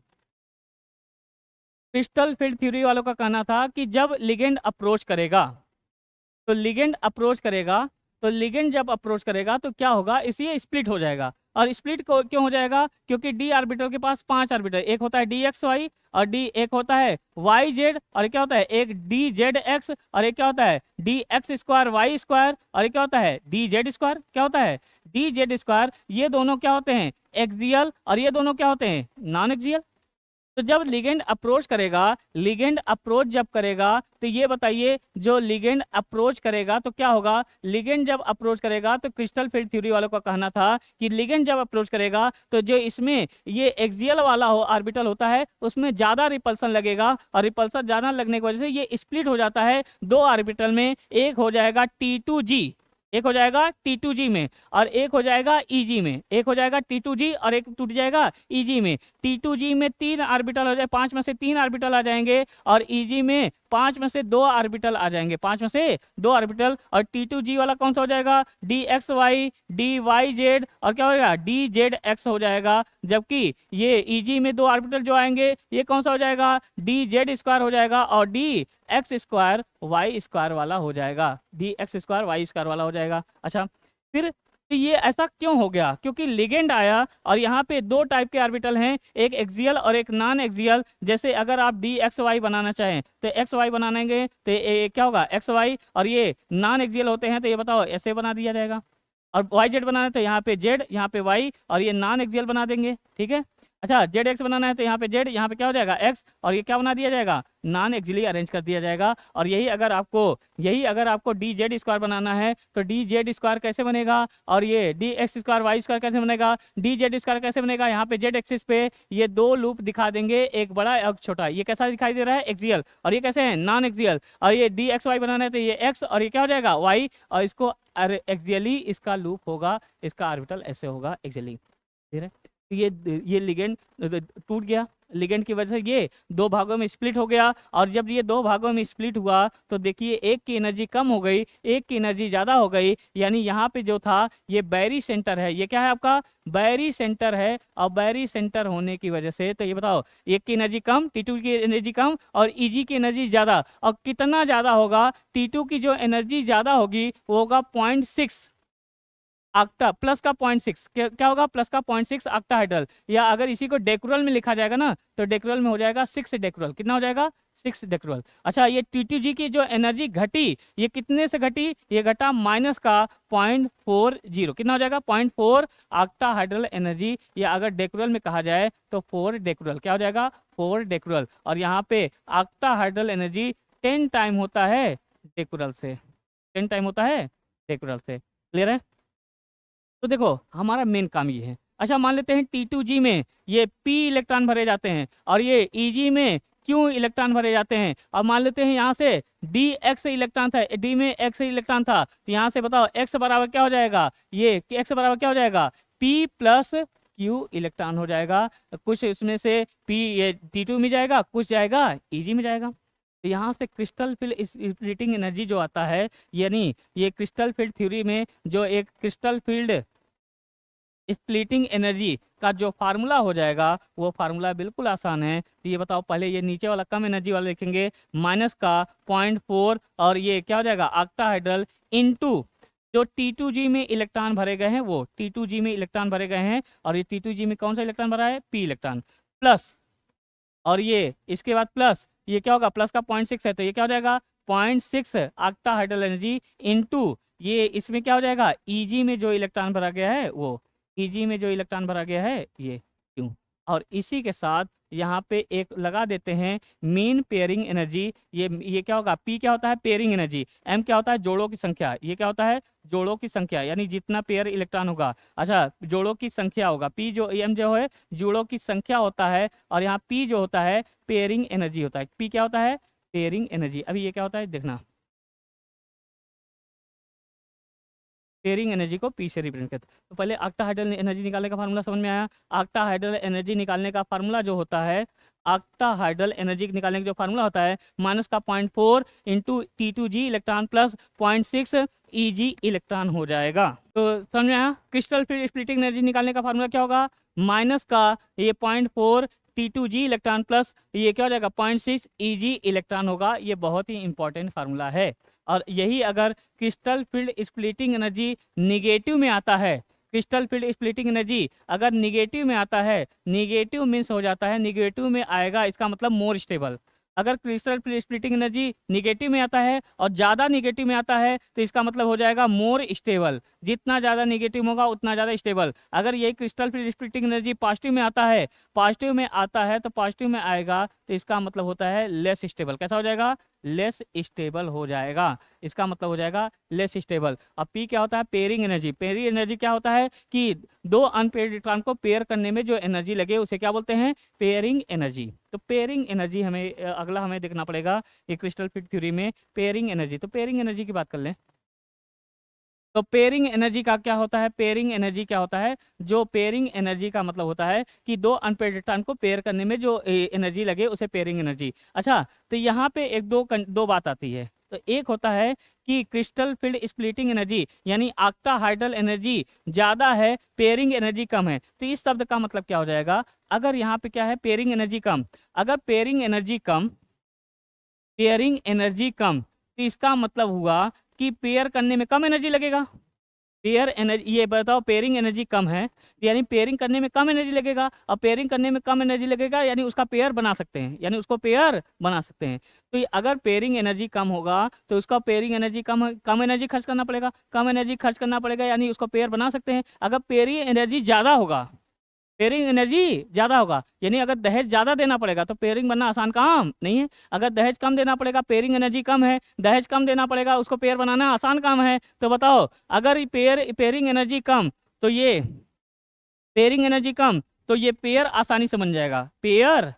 Speaker 1: क्रिस्टल फील्ड थ्योरी वालों का कहना था कि जब लिगेंड अप्रोच करेगा, तो लिगेंड अप्रोच करेगा, तो लिगेंड जब अप्रोच करेगा तो क्या होगा, इसी स्प्लिट हो जाएगा। और स्प्लिट क्यों हो जाएगा, क्योंकि डी ऑर्बिटल के पास 5 ऑर्बिटल, एक होता है DXY और डी एक होता है YZ, और क्या होता है एक DZX, और एक क्या होता है DX² Y², और एक क्या होता है DZ², क्या होता है DZ²। ये दोनों क्या होते हैं एक्सियल, और ये दोनों क्या होते हैं नॉन एक्सियल। तो जब लिगेंड अप्रोच करेगा, लिगेंड अप्रोच जब करेगा, तो ये बताइए जो लिगेंड अप्रोच करेगा तो क्या होगा, लिगेंड जब अप्रोच करेगा तो क्रिस्टल फील्ड थ्योरी वालों का कहना था कि लिगेंड जब अप्रोच करेगा तो जो इसमें ये एक्सियल वाला ऑर्बिटल होता है उसमें ज़्यादा रिपल्सन लगेगा, और रिपल्सन ज़्यादा लगने की वजह से ये स्प्लिट हो जाता है 2 ऑर्बिटल में, एक हो जाएगा T2G, एक हो जाएगा T2G में, और एक हो जाएगा EG में, एक हो जाएगा T2G और एक टूट जाएगा EG में। T2G में 3 ऑर्बिटल हो जाए, 5 में से 3 ऑर्बिटल आ जाएंगे, और EG में 5 में से 2 ऑर्बिटल आ जाएंगे, 5 में से 2 ऑर्बिटल। और T2G वाला कौन सा हो जाएगा DXY DYZ, और क्या हो जाएगा DZX हो जाएगा। जबकि ये EG में 2 ऑर्बिटल जो आएंगे ये कौन सा हो जाएगा DZ² हो जाएगा, और DX² Y² वाला हो जाएगा, DX² Y² वाला हो जाएगा। अच्छा, फिर तो ये ऐसा क्यों हो गया, क्योंकि लिगेंड आया और यहाँ पे 2 टाइप के ऑर्बिटल हैं, एक एक्सियल और एक नॉन एक्सियल। जैसे अगर आप DXY बनाना चाहें तो XY बनाएंगे तो ये क्या होगा XY, और ये नॉन एक्सियल होते हैं तो ये बताओ ऐसे बना दिया जाएगा। और YZ बनाना तो यहाँ पे Z, यहाँ पे Y, और ये नॉन एक्सियल बना देंगे। ठीक है, अच्छा जेड एक्स बनाना है तो यहाँ पे जेड, यहाँ पे क्या हो जाएगा एक्स, और ये क्या बना दिया जाएगा, नॉन एक्सियली अरेंज कर दिया जाएगा। और यही अगर आपको डी जेड स्क्वायर बनाना है तो डी जेड स्क्वायर कैसे बनेगा, और ये d x square y square कैसे बनेगा, डी जेड स्क्वायर कैसे बनेगा, यहाँ पे जेड एक्सिस पे ये दो लूप दिखा देंगे, एक बड़ा एक छोटा। ये कैसा दिखाई दे रहा है, एक्सियल, और ये कैसे है, नॉन एक्सियल। और ये डी एक्स वाई बनाना है तो ये एक्स, और ये क्या हो जाएगा वाई, और इसको एक्सियली इसका लूप होगा, इसका ऑर्बिटल ऐसे होगा एक्सियली, ठीक है। तो ये लिगेंड टूट गया, लिगेंड की वजह से ये दो भागों में स्प्लिट हो गया। और जब ये दो भागों में स्प्लिट हुआ तो देखिए एक की एनर्जी कम हो गई, एक की एनर्जी ज़्यादा हो गई, यानी यहाँ पे जो था ये बैरी सेंटर है, ये क्या है आपका बैरी सेंटर है। और बैरी सेंटर होने की वजह से तो ये बताओ, एक की एनर्जी कम, T2 की एनर्जी कम, और Eg की एनर्जी ज़्यादा। और कितना ज़्यादा होगा, T2 की जो एनर्जी ज़्यादा होगी वो होगा 0.6 आक्टा, प्लस का 0.6 क्या होगा, प्लस का 0.6 आक्टाहाइड्रल। या अगर इसी को डेक्यूरल में लिखा जाएगा ना तो डेक्यूरल में हो जाएगा 6 डेक्यूरल। कितना हो जाएगा, 6 डेक्यूरल। अच्छा ये T2G की जो एनर्जी घटी, ये कितने से घटी, ये घटा माइनस का 0.40, कितना हो जाएगा 0.4 आक्टाहाइड्रल एनर्जी। या अगर डेक्यूरल में कहा जाए तो 4 डेक्यूरल, क्या हो जाएगा 4 डेक्यूरल। और यहाँ पे आक्टाहाइड्रल एनर्जी 10 टाइम होता है डेक्यूरल से, 10 टाइम होता है डेक्यूरल से। क्लियर है। तो देखो हमारा मेन काम ये है। अच्छा मान लेते हैं T2G में ये P इलेक्ट्रॉन भरे जाते हैं और ये Eg में Q इलेक्ट्रॉन भरे जाते हैं। और मान लेते हैं यहाँ से Dx इलेक्ट्रॉन था, D में X इलेक्ट्रॉन था, तो यहाँ से बताओ X बराबर क्या हो जाएगा, ये X बराबर क्या हो जाएगा, P प्लस Q इलेक्ट्रॉन हो जाएगा। कुछ इसमें से P ये T2 में जाएगा, कुछ जाएगा Eg में जाएगा। तो यहाँ से क्रिस्टल फील्ड स्प्लिटिंग एनर्जी जो आता है, यानी ये क्रिस्टल फील्ड थ्योरी में जो एक क्रिस्टल फील्ड स्प्लिटिंग एनर्जी का जो फार्मूला हो जाएगा वो फार्मूला बिल्कुल आसान है। तो ये बताओ, पहले ये नीचे वाला कम एनर्जी वाला लिखेंगे, माइनस का 0.4, और ये क्या हो जाएगा ऑक्टाहाइड्रल इनटू जो T2G में इलेक्ट्रॉन भरे गए हैं, वो T2G में इलेक्ट्रॉन भरे गए हैं, और ये T2G में कौन सा इलेक्ट्रॉन भरा है, P इलेक्ट्रॉन, प्लस, और ये इसके बाद प्लस, ये क्या होगा, प्लस का 0.6 है तो ये क्या हो जाएगा 0.6 ऑक्टाहाइड्रल एनर्जी इनटू ये इसमें क्या हो जाएगा, Eg में जो इलेक्ट्रॉन भरा गया है वो, Eg में जो इलेक्ट्रॉन भरा गया है ये क्यों। और इसी के साथ यहाँ पे एक लगा देते हैं मीन पेयरिंग एनर्जी। ये क्या होगा, P क्या होता है पेयरिंग एनर्जी, M क्या होता है जोड़ों की संख्या, ये क्या होता है जोड़ों की संख्या, यानी जितना पेयर इलेक्ट्रॉन होगा, अच्छा जोड़ों की संख्या होगा, P जो M जो है जोड़ों की संख्या होता है, और यहाँ P जो होता है पेयरिंग एनर्जी होता है। P क्या होता है पेयरिंग एनर्जी। अभी ये क्या होता है देखना, पेयरिंग एनर्जी को P से रिप्रेजेंट करते हैं। तो पहले ऑक्टाहाइड्रल एनर्जी निकालने का फार्मूला समझ में आया। ऑक्टाहाइड्रल एनर्जी निकालने का फार्मूला जो होता है, ऑक्टाहाइड्रल एनर्जी निकालने का जो फार्मूला होता है, माइनस का 0.4 into T2G electron plus 0.6 Eg electron हो जाएगा। तो समझ में आया। क्रिस्टल फील्ड स्प्लिटिंग एनर्जी निकालने का फार्मूला क्या होगा, माइनस का ये 0.4 T2G इलेक्ट्रॉन प्लस ये क्या हो जाएगा 0.6 Eg इलेक्ट्रॉन होगा। ये बहुत ही इंपॉर्टेंट फार्मूला है। और यही अगर crystal field splitting energy negative में आता है, क्रिस्टल फील्ड स्प्लिटिंग एनर्जी अगर निगेटिव में आता है, निगेटिव मीन्स हो जाता है, निगेटिव में आएगा इसका मतलब मोर स्टेबल। अगर crystal field splitting energy negative में आता है और ज़्यादा निगेटिव में आता है तो इसका मतलब हो जाएगा मोर स्टेबल। जितना ज़्यादा निगेटिव होगा उतना ज़्यादा स्टेबल। अगर ये crystal field splitting energy positive में आता है, पॉजिटिव में आता है तो पॉजिटिव में आएगा तो इसका मतलब होता है लेस स्टेबल। कैसा हो जाएगा, लेस स्टेबल हो जाएगा, इसका मतलब हो जाएगा लेस स्टेबल। अब P क्या होता है पेयरिंग एनर्जी। पेयरिंग एनर्जी क्या होता है कि दो अनपेयर्ड इलेक्ट्रॉन को पेयर करने में जो एनर्जी लगे उसे क्या बोलते हैं पेयरिंग एनर्जी। तो पेयरिंग एनर्जी हमें अगला हमें देखना पड़ेगा ये क्रिस्टल फील्ड थ्योरी में पेयरिंग एनर्जी। तो पेयरिंग एनर्जी की बात कर लें तो पेयरिंग एनर्जी का क्या होता है, पेयरिंग एनर्जी क्या होता है, जो पेयरिंग एनर्जी का मतलब होता है कि दो अनपेयर्ड इलेक्ट्रॉन को पेयर करने में जो एनर्जी लगे उसे पेयरिंग एनर्जी। अच्छा तो यहाँ पे एक दो बात आती है। तो एक होता है कि क्रिस्टल फील्ड स्प्लिटिंग एनर्जी यानी ऑक्टाहाइड्रल एनर्जी ज़्यादा है, पेयरिंग एनर्जी कम है। तो इस शब्द का मतलब क्या हो जाएगा, अगर यहाँ पे क्या है पेयरिंग एनर्जी कम, अगर पेयरिंग एनर्जी कम, पेयरिंग एनर्जी कम तो इसका मतलब हुआ कि पेयर करने में कम एनर्जी लगेगा। पेयर एनर्जी, ये बताओ पेयरिंग एनर्जी कम है यानी पेयरिंग करने में कम एनर्जी लगेगा, और पेयरिंग करने में कम एनर्जी लगेगा यानी उसका पेयर बना सकते हैं, यानी उसको पेयर बना सकते हैं। तो अगर पेयरिंग एनर्जी कम होगा तो उसका पेयरिंग एनर्जी कम एनर्जी खर्च करना पड़ेगा, कम एनर्जी खर्च करना पड़ेगा यानी उसको पेयर बना सकते हैं। अगर पेयरिंग एनर्जी ज़्यादा होगा पेयरिंग एनर्जी ज़्यादा होगा, यानी अगर दहेज ज़्यादा देना पड़ेगा तो पेयरिंग बनना आसान काम नहीं है। अगर दहेज कम देना पड़ेगा, पेयरिंग एनर्जी कम है, दहेज कम देना पड़ेगा, उसको पेयर बनाना आसान काम है। तो बताओ, अगर पेयरिंग एनर्जी कम तो ये पेयरिंग एनर्जी कम तो ये पेयर आसानी से बन जाएगा, पेयर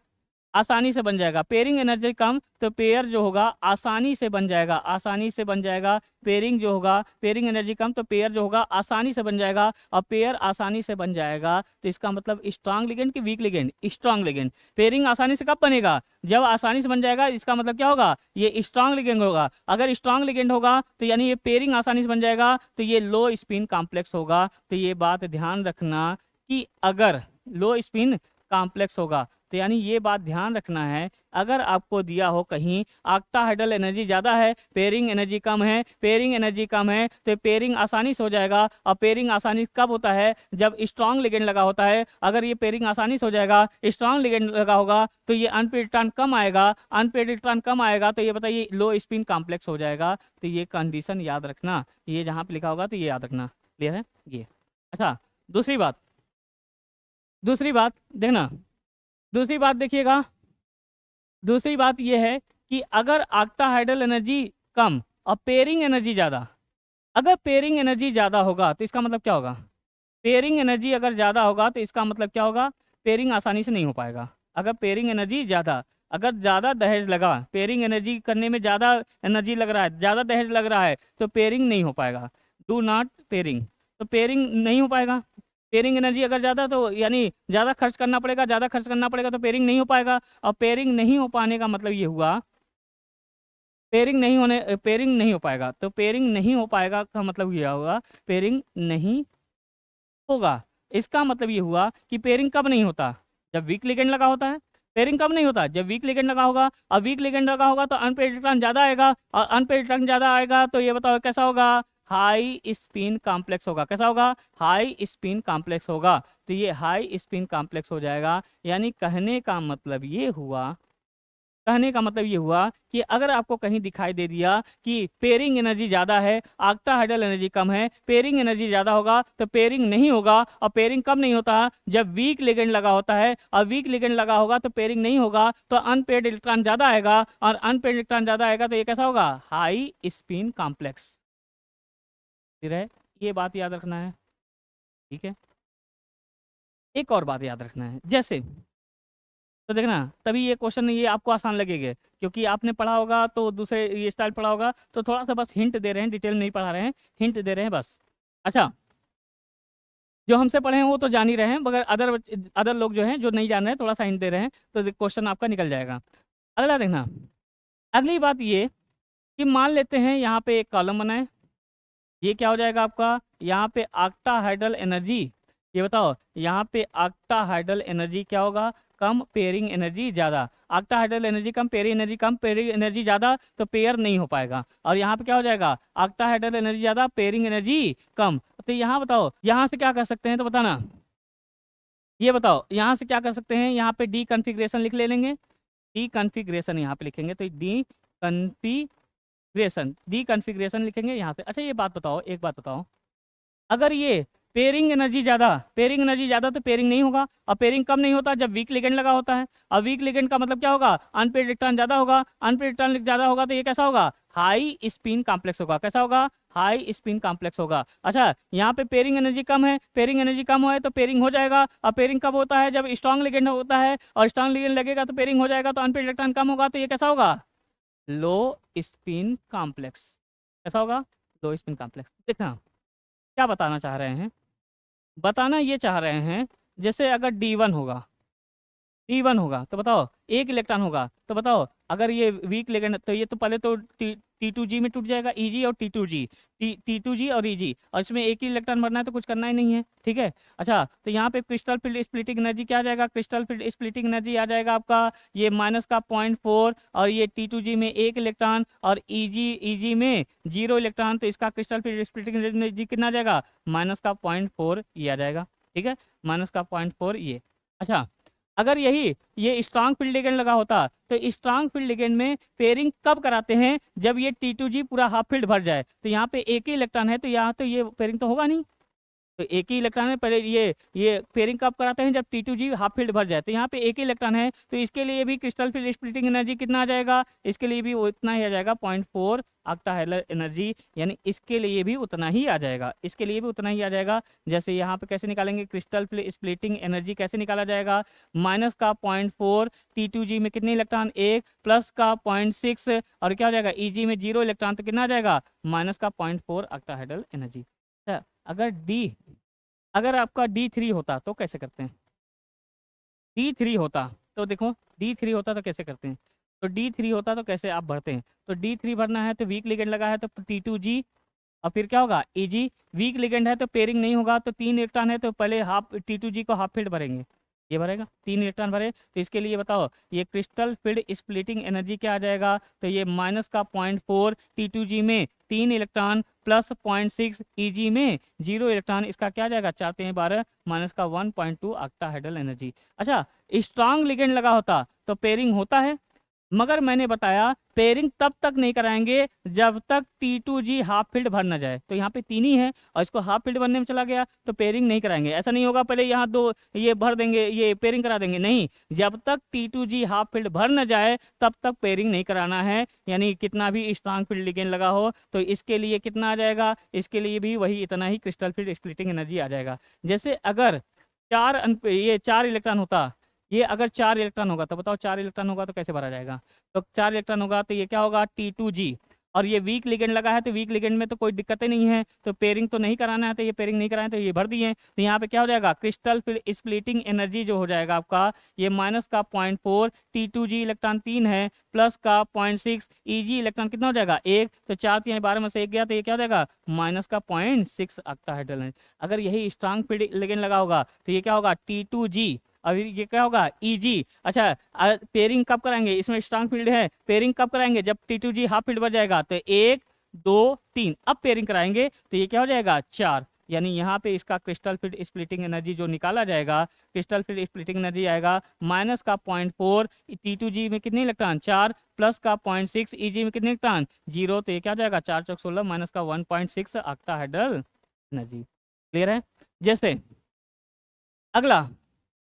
Speaker 1: आसानी से बन जाएगा। पेयरिंग एनर्जी कम तो पेयर जो होगा आसानी से बन जाएगा, आसानी से बन जाएगा। पेयरिंग जो होगा, पेयरिंग एनर्जी कम तो पेयर जो होगा आसानी से बन जाएगा, और पेयर आसानी से बन जाएगा तो इसका मतलब स्ट्रांग लिगेंड कि week ligand? Strong ligand. Pairing आसानी से कब बनेगा? जब आसानी से बन जाएगा, इसका मतलब क्या होगा? ये स्ट्रांग लिगेंड होगा। अगर स्ट्रांग लिगेंड होगा तो यानी ये पेयरिंग आसानी से बन जाएगा, तो ये लो स्पिन कॉम्प्लेक्स होगा। तो ये बात ध्यान रखना कि अगर लो स्पिन कॉम्प्लेक्स होगा तो यानी ये बात ध्यान रखना है, अगर आपको दिया हो कहीं ऑक्टाहेड्रल एनर्जी ज़्यादा है, पेयरिंग एनर्जी कम है, पेयरिंग एनर्जी कम है, तो पेयरिंग आसानी से हो जाएगा। और पेयरिंग आसानी कब होता है? जब स्ट्रांग लिगेंड लगा होता है। अगर ये पेयरिंग आसानी से हो जाएगा, स्ट्रांग लिगेंड लगा होगा, तो ये अनपेड इलेक्ट्रॉन कम आएगा, अनपेड इलेक्ट्रॉन कम आएगा, तो ये बताइए लो स्पिन कॉम्प्लेक्स हो जाएगा। तो ये कंडीशन याद रखना, ये जहाँ पे लिखा होगा तो ये याद रखना। क्लियर है ये? अच्छा, दूसरी बात देखना, दूसरी बात देखिएगा, दूसरी बात यह है कि अगर ऑक्टाहेड्रल एनर्जी कम और पेयरिंग एनर्जी ज़्यादा, अगर पेयरिंग एनर्जी ज़्यादा होगा तो इसका मतलब क्या होगा? पेयरिंग एनर्जी अगर ज़्यादा होगा तो इसका मतलब क्या होगा? पेयरिंग आसानी से नहीं हो पाएगा। अगर पेयरिंग एनर्जी ज़्यादा, अगर ज़्यादा दहेज लगा, पेयरिंग एनर्जी करने में ज़्यादा एनर्जी लग रहा है, ज़्यादा दहेज लग रहा है, तो पेयरिंग नहीं हो पाएगा। डू नॉट पेयरिंग, तो पेयरिंग नहीं हो पाएगा। पेयरिंग एनर्जी अगर ज़्यादा तो यानी ज़्यादा खर्च करना पड़ेगा, ज़्यादा खर्च करना पड़ेगा तो पेयरिंग नहीं हो पाएगा। और पेयरिंग नहीं हो पाने का मतलब ये हुआ, पेयरिंग नहीं हो पाएगा, तो पेयरिंग नहीं हो पाएगा का मतलब ये होगा पेयरिंग नहीं होगा। इसका मतलब ये हुआ कि पेयरिंग कब नहीं होता? जब वीक लिगेंड लगा होता है। पेयरिंग कब नहीं होता? जब वीक लिगेंड लगा होगा। और वीक लिगेंड लगा होगा तो अनपेड इलेक्ट्रॉन ज़्यादा आएगा, और अनपेड इलेक्ट्रॉन ज़्यादा आएगा तो ये बताओ कैसा होगा? हाई स्पिन कॉम्प्लेक्स होगा। कैसा होगा? हाई स्पिन कॉम्प्लेक्स होगा। तो ये हाई स्पिन कॉम्प्लेक्स हो जाएगा। यानी कहने का मतलब ये हुआ कि अगर आपको कहीं दिखाई दे दिया कि पेयरिंग एनर्जी ज़्यादा है, ऑक्टाहेड्रल एनर्जी कम है, पेयरिंग एनर्जी ज़्यादा होगा, तो पेयरिंग नहीं होगा। और पेयरिंग कब नहीं होता? जब वीक लिगेंड लगा होता है। और वीक लिगेंड लगा होगा तो पेयरिंग नहीं होगा, तो अनपेड इलेक्ट्रॉन ज़्यादा आएगा, और अनपेड इलेक्ट्रॉन ज़्यादा आएगा तो ये कैसा होगा? High spin complex. ठीक है, ये बात याद रखना है। ठीक है, एक और बात याद रखना है, जैसे तो देखना, तभी ये क्वेश्चन ये आपको आसान लगेंगे, क्योंकि आपने पढ़ा होगा तो दूसरे ये स्टाइल पढ़ा होगा, तो थोड़ा सा बस हिंट दे रहे हैं, डिटेल नहीं पढ़ा रहे हैं, हिंट दे रहे हैं बस। अच्छा, जो हमसे पढ़े हैं वो तो जान ही रहे हैं, मगर अदर लोग जो हैं जो नहीं जान रहे हैं, थोड़ा सा हिंट दे रहे हैं, तो क्वेश्चन आपका निकल जाएगा। अगला देखना, अगली बात ये कि मान लेते हैं यहाँ पे एक कॉलम बनाए, ये क्या हो जाएगा आपका? यहाँ पे ऑक्टाहेड्रल एनर्जी, ये बताओ यहाँ पे ऑक्टाहेड्रल एनर्जी क्या होगा? कम, पेयरिंग एनर्जी ज़्यादा। ऑक्टाहेड्रल एनर्जी कम, पेयरिंग एनर्जी कम, पेयरिंग एनर्जी ज़्यादा, तो पेयर नहीं हो पाएगा। और यहाँ पे क्या हो जाएगा? ऑक्टाहेड्रल एनर्जी ज़्यादा, पेयरिंग एनर्जी कम। तो यहाँ बताओ, यहाँ से क्या कर सकते हैं तो बताना, ये बताओ यहाँ से क्या कर सकते हैं? यहाँ पे डी कन्फिग्रेशन लिख ले लेंगे, डी कन्फिग्रेशन यहाँ पे लिखेंगे, तो डी कन्फिग्रेशन लिखेंगे यहाँ से। अच्छा, ये बात बताओ, एक बात बताओ, अगर ये पेयरिंग एनर्जी ज़्यादा तो पेयरिंग नहीं होगा। और पेयरिंग कम नहीं होता जब वीक लिगेंड लगा होता है। और वीक लिगेंड का मतलब क्या होगा? अनपेड इलेक्ट्रॉन ज़्यादा होगा, अनपेड इलेक्ट्रॉन ज़्यादा होगा तो ये कैसा होगा? हाई स्पिन कॉम्प्लेक्स होगा। कैसा होगा? हाई स्पिन कॉम्प्लेक्स होगा। अच्छा, यहाँ पे पेयरिंग एनर्जी कम है, पेयरिंग एनर्जी कम है तो पेयरिंग हो जाएगा। और पेयरिंग कब होता है? जब स्ट्रांग लिगेंड होता है, और स्ट्रांग लिगेंड लगेगा तो पेयरिंग हो जाएगा, तो अनपेड इलेक्ट्रॉन कम होगा तो ये कैसा होगा? लो स्पिन कॉम्प्लेक्स। कैसा होगा? लो स्पिन कॉम्प्लेक्स। देखना क्या बताना चाह रहे हैं, बताना ये चाह रहे हैं, जैसे अगर डी1 होगा तो बताओ एक इलेक्ट्रॉन होगा, तो बताओ अगर ये वीक लिगेंड तो ये तो पहले तो T2G में टूट जाएगा, Eg और T2G, T2G और Eg, और इसमें एक ही इलेक्ट्रॉन भरना है तो कुछ करना ही नहीं है। ठीक है, अच्छा, तो यहाँ पे क्रिस्टल फील्ड स्प्लिटिंग एनर्जी क्या आ जाएगा? क्रिस्टल फील्ड स्प्लिटिंग एनर्जी आ जाएगा आपका ये -0.4, और ये T2G में एक इलेक्ट्रॉन, और Eg में 0 इलेक्ट्रॉन, तो इसका क्रिस्टल फील्ड स्प्लिटिंग एनर्जी कितना आ जाएगा? -0.4 ये आ जाएगा। ठीक है, -0.4 ये। अच्छा, अगर ये स्ट्रांग फील्ड लिगेंड लगा होता, तो स्ट्रांग फील्ड लिगेंड में पेयरिंग कब कराते हैं? जब ये T2G पूरा हाफ फील्ड भर जाए। तो यहाँ पे एक ही इलेक्ट्रॉन है, तो यहाँ तो ये पेयरिंग तो होगा नहीं, तो एक ही इलेक्ट्रॉन है, पहले ये पेयरिंग कब कराते हैं, जब T2G हाफ फील्ड भर जाए। तो यहाँ पे एक ही इलेक्ट्रॉन है, तो इसके लिए भी क्रिस्टल फील्ड स्प्लिटिंग एनर्जी कितना आ जाएगा, इसके लिए भी वो इतना ही आ जाएगा 0.4 ऑक्टाहेड्रल एनर्जी, यानी इसके लिए भी उतना ही आ जाएगा, इसके लिए भी उतना ही आ जाएगा। जैसे यहाँ पे कैसे निकालेंगे, क्रिस्टल स्प्लिटिंग एनर्जी कैसे निकाला जाएगा, माइनस का 0.4 T2G में कितने इलेक्ट्रॉन, एक, प्लस का 0.6 और क्या हो जाएगा Eg में 0 इलेक्ट्रॉन, तो कितना आ जाएगा माइनस का 0.4 ऑक्टाहेड्रल एनर्जी। अगर आपका D3 होता तो कैसे करते हैं, D3 होता तो देखो, D3 होता तो कैसे करते हैं, तो D3 होता तो कैसे आप भरते हैं, तो D3 भरना है तो वीक लिगेंड लगा है तो T2G और फिर क्या होगा Eg, वीक लिगेंड है तो पेयरिंग नहीं होगा, तो 3 इलेक्ट्रॉन है तो पहले हाफ T2G को हाफ फील्ड भरेंगे, ये भरेगा 3 इलेक्ट्रॉन भरे, तो इसके लिए बताओ ये क्रिस्टल फील्ड स्प्लिटिंग एनर्जी क्या आ जाएगा, तो ये माइनस का 0.4 T2G में 3 इलेक्ट्रॉन प्लस 0.6 Eg में 0 इलेक्ट्रॉन, इसका क्या आ जाएगा 4 3 12 माइनस का 1.2 ऑक्टाहेड्रल एनर्जी। अच्छा, स्ट्रांग लिगेंड लगा होता तो पेयरिंग होता है, मगर मैंने बताया पेयरिंग तब तक नहीं कराएंगे जब तक T2G हाफ फील्ड भर ना जाए। तो यहाँ पे 3 ही है और इसको हाफ फील्ड भरने में चला गया तो पेयरिंग नहीं कराएंगे। ऐसा नहीं होगा पहले यहाँ 2 ये भर देंगे, ये पेयरिंग करा देंगे, नहीं, जब तक T2G हाफ फील्ड भर ना जाए तब तक पेयरिंग नहीं कराना है। यानी कितना भी स्ट्रांग फील्ड लिगेंड लगा हो तो इसके लिए कितना आ जाएगा, इसके लिए भी वही इतना ही क्रिस्टल फील्ड स्प्लिटिंग एनर्जी आ जाएगा। जैसे अगर ये 4 इलेक्ट्रॉन होता, ये अगर 4 इलेक्ट्रॉन होगा तो बताओ 4 इलेक्ट्रॉन होगा तो कैसे भरा जाएगा, तो 4 इलेक्ट्रॉन होगा तो ये क्या होगा T2G, और ये वीक लिगेंड लगा है तो वीक लिगेंड में तो कोई दिक्कत ही नहीं है, तो पेयरिंग तो नहीं कराना है, तो ये पेयरिंग नहीं कराएं तो ये भर दिए। तो यहाँ पे क्या हो जाएगा क्रिस्टल स्प्लिटिंग एनर्जी जो हो जाएगा आपका, ये माइनस का 0.4 T2G इलेक्ट्रॉन 3 है प्लस का 0.6 Eg इलेक्ट्रॉन कितना हो जाएगा 1, तो 4 3 12 में से 1 गया तो ये क्या हो जाएगा माइनस का 0.6 ऑक्टाहेड्रल है। अगर यही स्ट्रांग फील्ड लिगेंड लगा होगा तो ये क्या होगा T2G, अभी ये क्या होगा Eg। अच्छा, पेयरिंग कब कराएंगे, इसमें स्ट्रांग फील्ड है, पेयरिंग कब कराएंगे जब T2G हाफ फील्ड बच जाएगा, तो 1 2 3 अब पेयरिंग कराएंगे तो ये क्या हो जाएगा 4, यानी यहाँ पे इसका क्रिस्टल फील्ड स्प्लिटिंग एनर्जी जो निकाला जाएगा, क्रिस्टल फील्ड स्प्लिटिंग एनर्जी आएगा माइनस का 0.4 T2G में कितने इलेक्ट्रॉन 4 प्लस का 0.6 Eg में कितने इलेक्ट्रॉन 0, तो ये क्या हो जाएगा 4 चौक 16 माइनस का 1.6 ऑक्टाहेड्रल एनर्जी। क्लियर है। जैसे अगला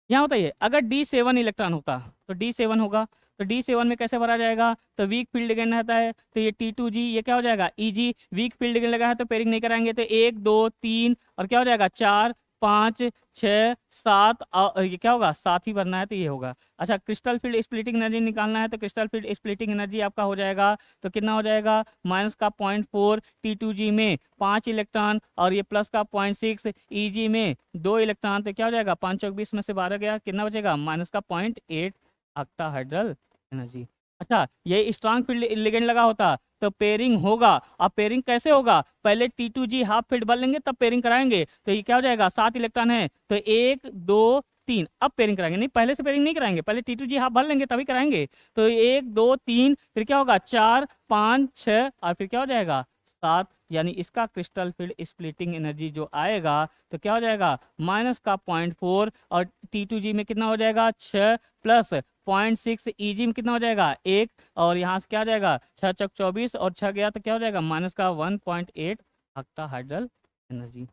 Speaker 1: यहाँ बताइए, अगर D7 इलेक्ट्रॉन होता तो D7 होगा, तो D7 में कैसे भरा जाएगा, तो वीक फील्ड लिगेंड रहता है तो ये T2G, ये क्या हो जाएगा Eg, वीक फील्ड लिगेंड लगा है तो पेयरिंग नहीं कराएंगे, तो 1 2 3 और क्या हो जाएगा 4 5 6 7 और ये क्या होगा 7 ही भरना है तो ये होगा। अच्छा, क्रिस्टल फील्ड स्प्लिटिंग एनर्जी निकालना है तो क्रिस्टल फील्ड स्प्लिटिंग एनर्जी आपका हो जाएगा, तो कितना हो जाएगा माइनस का 0.4 T2G में 5 इलेक्ट्रॉन और ये प्लस का 0.6 Eg में 2 इलेक्ट्रॉन, तो क्या हो जाएगा 5 चौक 20 में से 12 गया, कितना बचेगा माइनस का 0.8 ऑक्टाहेड्रल एनर्जी। अच्छा, ये स्ट्रांग फील्ड लिगेंड लगा होता तो पेयरिंग होगा। अब पेयरिंग कैसे होगा, पहले T2G हाफ फील्ड भर लेंगे तब पेयरिंग कराएंगे, तो ये क्या हो जाएगा 7 इलेक्ट्रॉन है तो 1 2 3 अब पेयरिंग कराएंगे, नहीं पहले से पेयरिंग नहीं कराएंगे, पहले T2G हाफ भर लेंगे तभी कराएंगे, तो 1 2 3 फिर क्या होगा 4 5 6 और फिर क्या हो जाएगा 7, यानी इसका क्रिस्टल फील्ड स्प्लिटिंग एनर्जी जो आएगा तो क्या हो जाएगा माइनस का 0.4 और T2G में कितना हो जाएगा 6 प्लस 0.6 Eg में कितना हो जाएगा 1 और यहाँ से क्या हो जाएगा 6 चौक 24 और 6 गया तो क्या हो जाएगा माइनस का 1.8 ऑक्टाहेड्रल एनर्जी।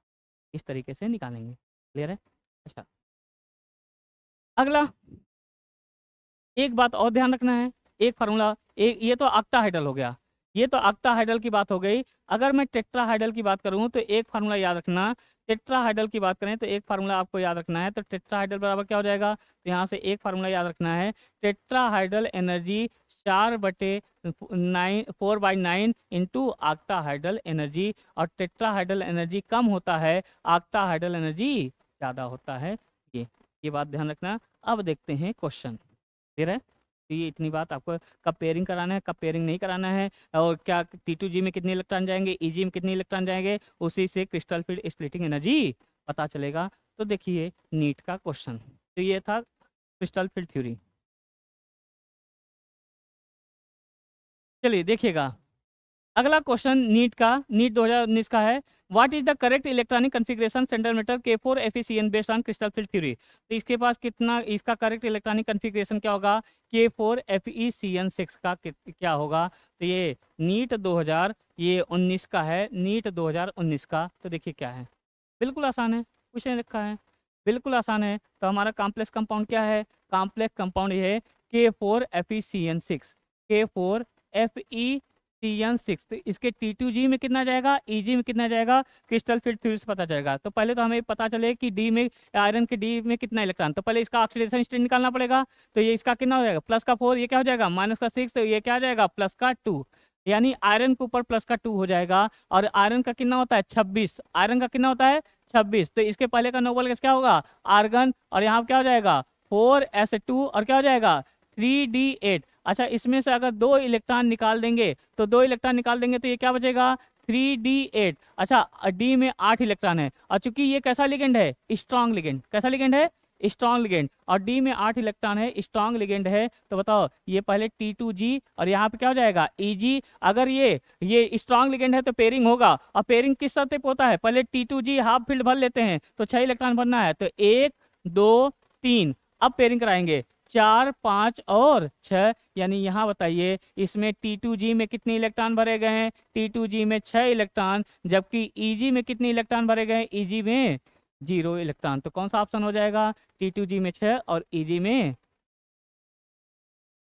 Speaker 1: इस तरीके से निकालेंगे। क्लियर है। अच्छा, अगला एक बात और ध्यान रखना है, एक फार्मूला, एक ये तो ऑक्टाहेड्रल हो गया, ये तो ऑक्टाहेड्रल की बात हो गई। अगर मैं टेट्राहाइड्रल की बात करूं तो एक फार्मूला याद रखना, टेट्राहाइड्रल की बात करें तो एक फार्मूला आपको याद रखना है, तो टेट्राहाइड्रल बराबर क्या हो जाएगा, तो यहाँ से एक फार्मूला याद रखना है, tetrahedral energy 4/9 into octahedral energy, और टेट्राहाइड्रल एनर्जी कम होता है, ऑक्टाहाइड्रल एनर्जी ज़्यादा होता है। ये बात ध्यान रखना। अब देखते हैं क्वेश्चन। क्लियर है। तो ये इतनी बात आपको कब पेयरिंग कराना है कब पेयरिंग नहीं कराना है, और क्या T2G में कितने इलेक्ट्रॉन जाएंगे, Eg में कितने इलेक्ट्रॉन जाएंगे, उसी से क्रिस्टल फील्ड स्प्लिटिंग एनर्जी पता चलेगा। तो देखिए नीट का क्वेश्चन, तो ये था क्रिस्टल फील्ड थ्योरी। चलिए देखिएगा, अगला क्वेश्चन नीट 2019 का है, what is the correct electronic configuration central metal K4 FeCN based on crystal field theory. तो इसके पास कितना, इसका करेक्ट इलेक्ट्रॉनिक कन्फिग्रेशन क्या होगा, K4 FeCN6 का क्या होगा। तो ये नीट 2019 का है, नीट 2019 का। तो देखिए क्या है, बिल्कुल आसान है, कुछ नहीं रखा है, बिल्कुल आसान है। तो हमारा कॉम्प्लेक्स कंपाउंड क्या है? कॉम्प्लेक्स कंपाउंड ये है K4FeCN6, K4FeCN6। तो इसके T2G में कितना जाएगा, EG में कितना जाएगा, क्रिस्टल फील्ड थ्योरी से पता चलेगा। तो पहले तो हमें पता चले कि डी में, आयरन के डी में कितना इलेक्ट्रॉन, तो पहले इसका ऑक्सीडेशन स्टेट निकालना पड़ेगा। तो ये इसका कितना हो जाएगा, प्लस का 4, ये क्या हो जाएगा माइनस का 6, तो ये क्या आ जाएगा प्लस का 2, यानी आयरन के ऊपर प्लस का 2 हो जाएगा। और आयरन का कितना होता है 26, आयरन का कितना होता है 26। तो इसके पहले का नोबल गैस क्या होगा, आर्गन, और यहाँ क्या हो जाएगा 4s2 और क्या हो जाएगा 3d8। अच्छा, इसमें से अगर 2 इलेक्ट्रॉन निकाल देंगे, तो 2 इलेक्ट्रॉन निकाल देंगे तो ये क्या बचेगा 3d8। अच्छा, डी में 8 इलेक्ट्रॉन है, और चूंकि ये कैसा लिगेंड है, स्ट्रॉन्ग लिगेंड, कैसा लिगेंड है, स्ट्रॉन्ग लिगेंड, और डी में 8 इलेक्ट्रॉन है, स्ट्रॉन्ग लिगेंड है। तो बताओ ये पहले T2G और यहाँ पे क्या हो जाएगा EG। अगर ये स्ट्रॉन्ग लिगेंड है तो पेयरिंग होगा, और पेयरिंग किस शर्त पे होता है, पहले T2G हाफ फील्ड भर लेते हैं, तो 6 इलेक्ट्रॉन भरना है, तो 1 2 3, अब पेयरिंग कराएंगे 4 5 और 6, यानी यहाँ बताइए इसमें T2G में कितने इलेक्ट्रॉन भरे गए हैं, T2G में 6 इलेक्ट्रॉन, जबकि EG में कितने इलेक्ट्रॉन भरे गए हैं, EG में 0 इलेक्ट्रॉन। तो कौन सा ऑप्शन हो जाएगा, T2G में 6 और EG में,